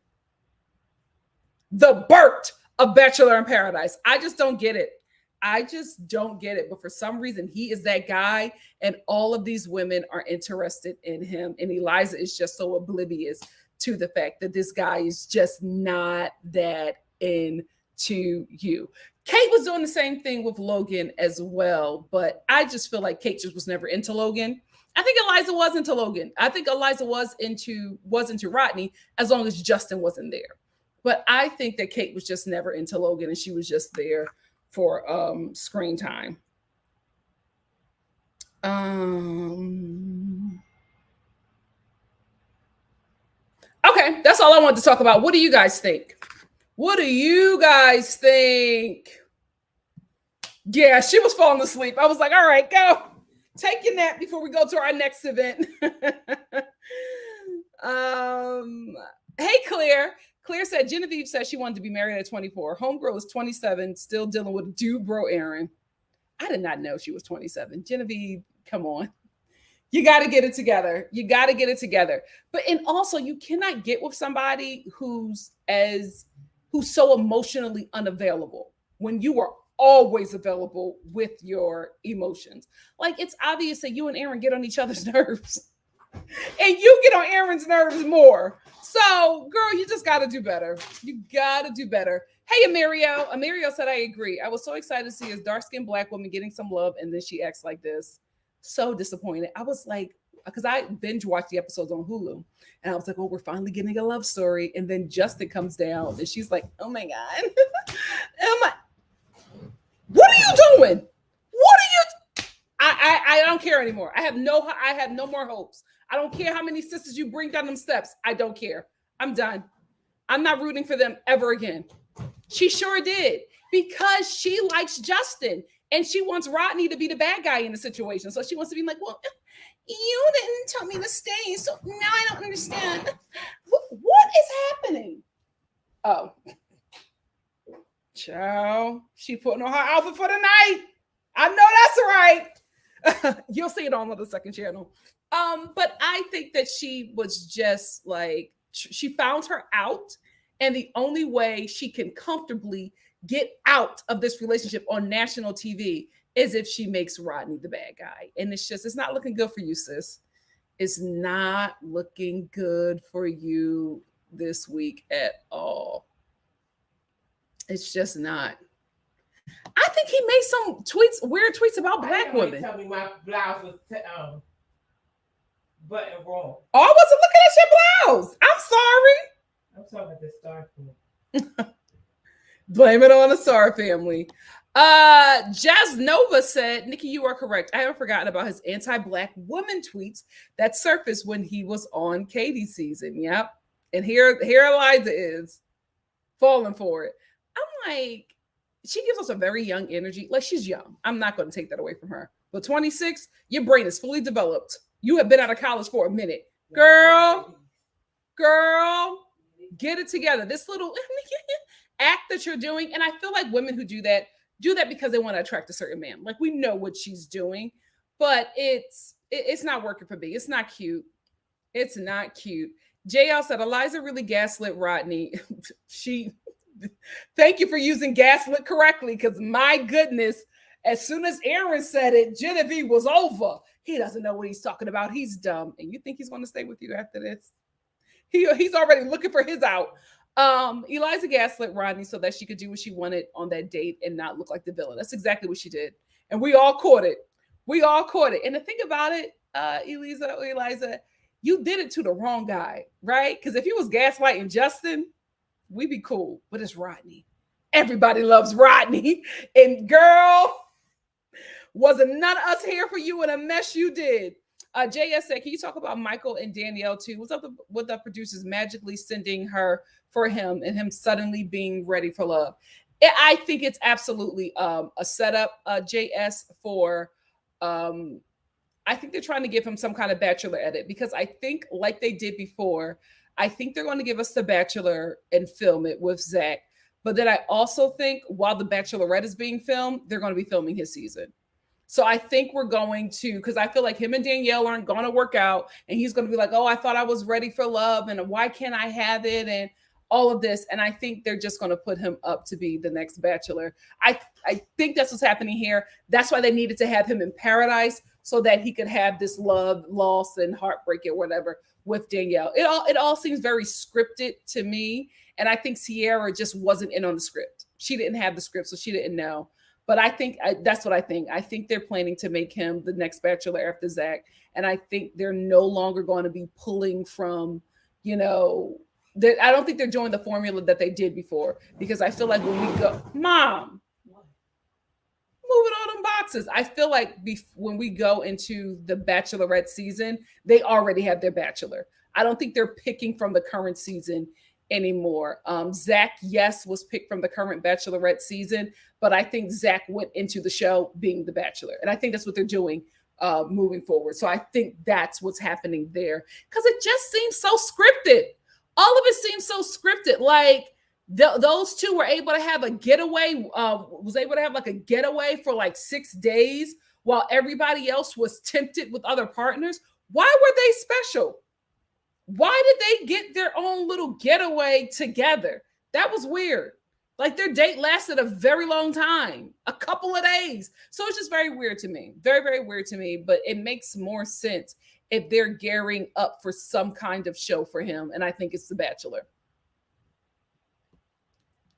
The Bert of Bachelor in Paradise. I just don't get it. But for some reason, he is that guy, and all of these women are interested in him. And Eliza is just so oblivious to the fact that this guy is just not that into you. Kate was doing the same thing with Logan as well, but I just feel like Kate just was never into Logan. I think Eliza was into Logan. I think Eliza was into Rodney as long as Justin wasn't there. But I think that Kate was just never into Logan, and she was just there for screen time. Okay, that's all I wanted to talk about. What do you guys think? Yeah, she was falling asleep. I was like, all right, go. Take your nap before we go to our next event. Hey, Claire. Claire said Genevieve said she wanted to be married at 24. Homegirl is 27, still dealing with dude bro Aaron. I did not know she was 27. Genevieve, come on. You got to get it together. You got to get it together. But and also you cannot get with somebody who's so emotionally unavailable when you are always available with your emotions. Like it's obvious that you and Aaron get on each other's nerves. And you get on Aaron's nerves more. So, girl, you just got to do better. You got to do better. Hey, Amirio. Amirio said, I agree. I was so excited to see his dark-skinned Black woman getting some love, and then she acts like this. So disappointed. I was like, because I binge watched the episodes on Hulu, and I was like, oh, we're finally getting a love story. And then Justin comes down, and she's like, oh my God. Oh my. What are you doing? What are you? I don't care anymore. I have no more hopes. I don't care how many sisters you bring down them steps. I don't care. I'm done. I'm not rooting for them ever again. She sure did because she likes Justin and she wants Rodney to be the bad guy in the situation. So she wants to be like, well, you didn't tell me to stay, so now I don't understand. What is happening? Oh, ciao. She putting on her outfit for the night. I know that's right. You'll see it on the second channel. But I think that she was just like, she found her out. And the only way she can comfortably get out of this relationship on national TV is if she makes Rodney the bad guy. And it's not looking good for you, sis. It's not looking good for you this week at all. It's just not. I think he made some weird tweets about Black women. Tell me my blouse was button wrong. Oh, I wasn't looking at your blouse. I'm sorry. I'm talking about the Star family. Blame it on the Star family. Jazz Nova said, Nikki, you are correct. I haven't forgotten about his anti-Black woman tweets that surfaced when he was on Katie's season. Yep. And here Eliza is falling for it. I'm like, she gives us a very young energy. Like, she's young. I'm not going to take that away from her. But 26, your brain is fully developed. You have been out of college for a minute. Girl, get it together. This little act that you're doing. And I feel like women who do that because they want to attract a certain man. Like, we know what she's doing, but it's not working for me. It's not cute. It's not cute. JL said, Eliza really gaslit Rodney. Thank you for using gaslit correctly, because my goodness, as soon as Aaron said it, Genevieve was over. He doesn't know what he's talking about. He's dumb. And you think he's going to stay with you after this? He's already looking for his out. Eliza gaslit Rodney so that she could do what she wanted on that date and not look like the villain. That's exactly what she did. And we all caught it. And the thing about it, Eliza, you did it to the wrong guy, right? Because if you was gaslighting Justin, we'd be cool. But it's Rodney. Everybody loves Rodney. And girl, wasn't none of us here for you in a mess you did. JS said, can you talk about Michael and Danielle too? What's up with the producers magically sending her for him and him suddenly being ready for love? I think it's absolutely a setup, JS, for I think they're trying to give him some kind of Bachelor edit, because I think, like they did before, I think they're going to give us The Bachelor and film it with Zach. But then I also think while The Bachelorette is being filmed, they're going to be filming his season. So I think we're going to, because I feel like him and Danielle aren't going to work out, and he's going to be like, oh, I thought I was ready for love, and why can't I have it, and all of this. And I think they're just going to put him up to be the next Bachelor. I think that's what's happening here. That's why they needed to have him in Paradise, so that he could have this love, loss, and heartbreak or whatever with Danielle. It all seems very scripted to me. And I think Sierra just wasn't in on the script. She didn't have the script, so she didn't know. But I think that's what I think. I think they're planning to make him the next Bachelor after Zach. And I think they're no longer going to be pulling from, I don't think they're doing the formula that they did before. Because I feel like when we go, Mom, moving all them boxes. I feel like when we go into the Bachelorette season, they already have their Bachelor. I don't think they're picking from the current season anymore. Zach, yes, was picked from the current Bachelorette season, But I think Zach went into the show being the Bachelor. And I think that's what they're doing moving forward. So I think that's what's happening there. Because it just seems so scripted. All of it seems so scripted. Like those two were able to have a getaway, was able to have like a getaway for like 6 days while everybody else was tempted with other partners. Why were they special? Why did they get their own little getaway together? That was weird. Like their date lasted a very long time, a couple of days. So it's just very weird to me. Very, very weird to me. But it makes more sense if they're gearing up for some kind of show for him. And I think it's The Bachelor.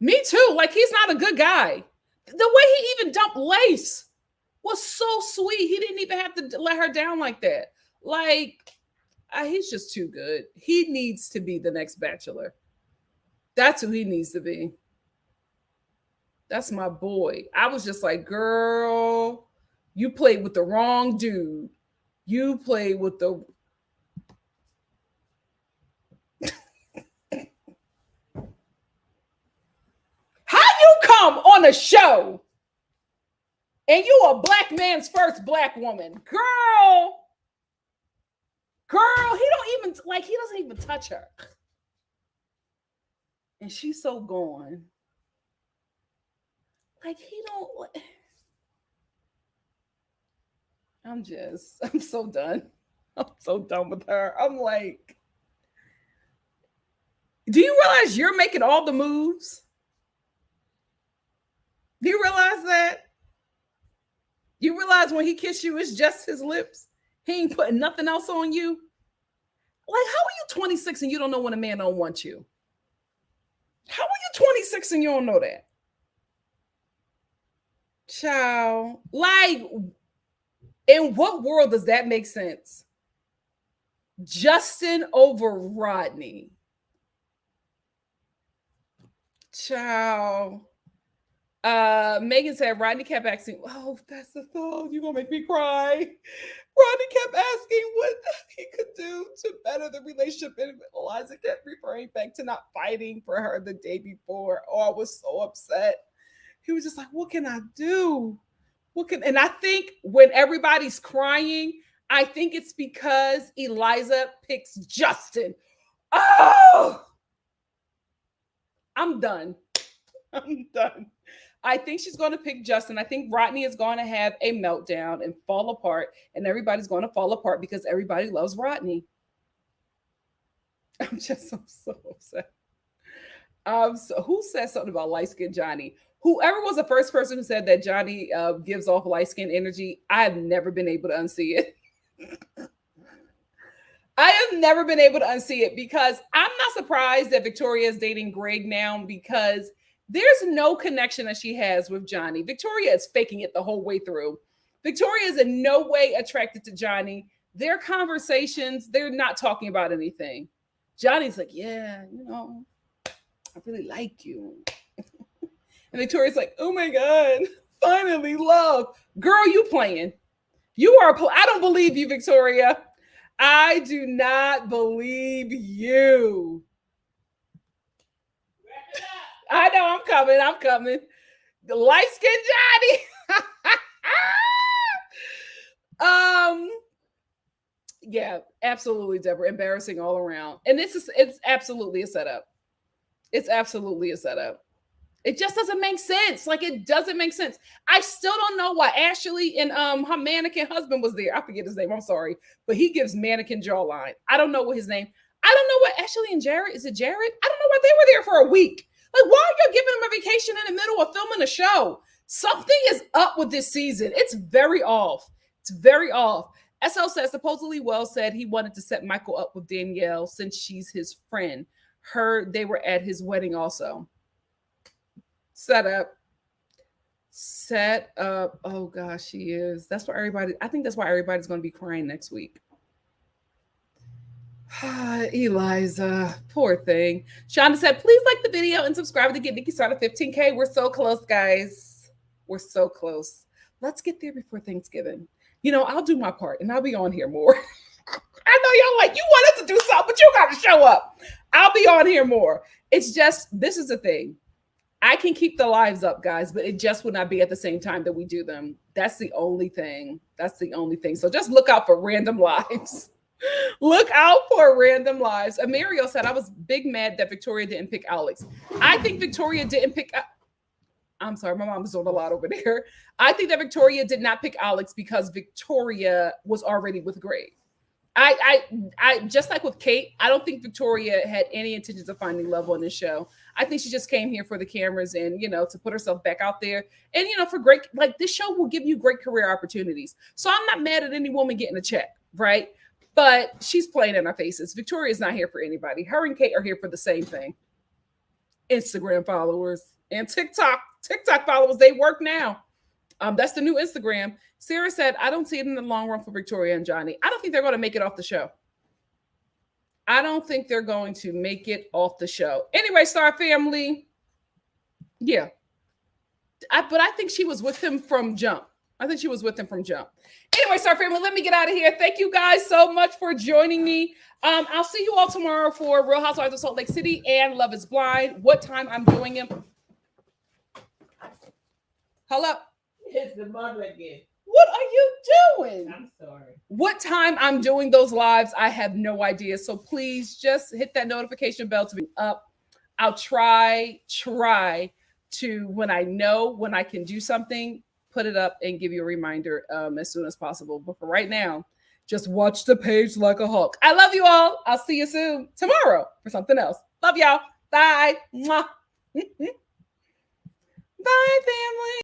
Me too. Like he's not a good guy. The way he even dumped Lace was so sweet. He didn't even have to let her down like that. Like, he's just too good. He needs to be the next Bachelor. That's who he needs to be. That's my boy. I was just like, girl, you played with the wrong dude. You played with the... How you come on a show and you a black man's first black woman? Girl, he don't even, like, he doesn't even touch her. And she's so gone. Like, he don't... I'm so done. I'm so done with her. I'm like, do you realize you're making all the moves? Do you realize that? You realize when he kissed you, it's just his lips? He ain't putting nothing else on you? Like, how are you 26 and you don't know when a man don't want you? How are you 26 and you don't know that? Child. Like, in what world does that make sense? Justin over Rodney. Child. Megan said Rodney kept asking, oh, that's the thought. You're gonna make me cry. Rodney kept asking what he could do to better the relationship, and Eliza kept referring back to not fighting for her the day before. Oh, I was so upset. He was just like, what can I do? And I think when everybody's crying, I think it's because Eliza picks Justin. Oh, I'm done. I'm done. I think she's going to pick Justin. I think Rodney is going to have a meltdown and fall apart, and everybody's going to fall apart because everybody loves Rodney. I'm so upset. So who said something about light-skinned Johnny? Whoever was the first person who said that Johnny gives off light-skinned energy, I have never been able to unsee it. I have never been able to unsee it because I'm not surprised that Victoria is dating Greg now because there's no connection that she has with Johnny. Victoria is faking it the whole way through. Victoria is in no way attracted to Johnny. Their conversations, they're not talking about anything. Johnny's like, yeah, you know, I really like you. And Victoria's like, oh my God, finally love. Girl, you playing. I don't believe you, Victoria. I do not believe you. I know I'm coming. The light-skinned Johnny. Yeah, absolutely, Deborah. Embarrassing all around. And it's absolutely a setup. It's absolutely a setup. It just doesn't make sense. Like, it doesn't make sense. I still don't know why Ashley and her mannequin husband was there. I forget his name. I'm sorry. But he gives mannequin jawline. I don't know what his name. I don't know what Ashley and Jared. Is it Jared? I don't know why they were there for a week. Like, why are you giving them a vacation in the middle of filming a show? Something is up with this season. It's very off. It's very off. SL says, supposedly Wells said he wanted to set Michael up with Danielle since she's his friend. Heard they were at his wedding also. Set up. Oh gosh, she is. I think that's why everybody's going to be crying next week. Eliza, poor thing. Shonda said, please like the video and subscribe to get NikkiStar to 15K. We're so close, guys. We're so close. Let's get there before Thanksgiving. You know, I'll do my part and I'll be on here more. I know y'all like, you want us to do something, but you got to show up. I'll be on here more. It's just, this is the thing. I can keep the lives up, guys, but it just would not be at the same time that we do them. That's the only thing. That's the only thing. So just look out for random lives. Look out for random lives. Amario said, I was big mad that Victoria didn't pick Alex. I think Victoria didn't pick. I'm sorry, my mom's doing a lot over there. I think that Victoria did not pick Alex because Victoria was already with Greg. I just like with Kate, I don't think Victoria had any intentions of finding love on this show. I think she just came here for the cameras and, to put herself back out there. And, for great, like this show will give you great career opportunities. So I'm not mad at any woman getting a check, right? But she's playing in our faces. Victoria's not here for anybody. Her and Kate are here for the same thing. Instagram followers and TikTok followers, they work now. That's the new Instagram. Sarah said, I don't see it in the long run for Victoria and Johnny. I don't think they're going to make it off the show. I don't think they're going to make it off the show. Anyway, Star Family. Yeah. But I think she was with him from jump. Anyway, Star Family, let me get out of here. Thank you guys so much for joining me. I'll see you all tomorrow for Real Housewives of Salt Lake City and Love is Blind. What time I'm doing it? Hello? It's the mother again. What are you doing? I'm sorry. What time I'm doing those lives, I have no idea. So please just hit that notification bell to be up. I'll try to, when I can do something, put it up and give you a reminder as soon as possible. But for right now, just watch the page like a hawk. I love you all. I'll see you soon tomorrow for something else. Love y'all. Bye. Mwah. Bye, family.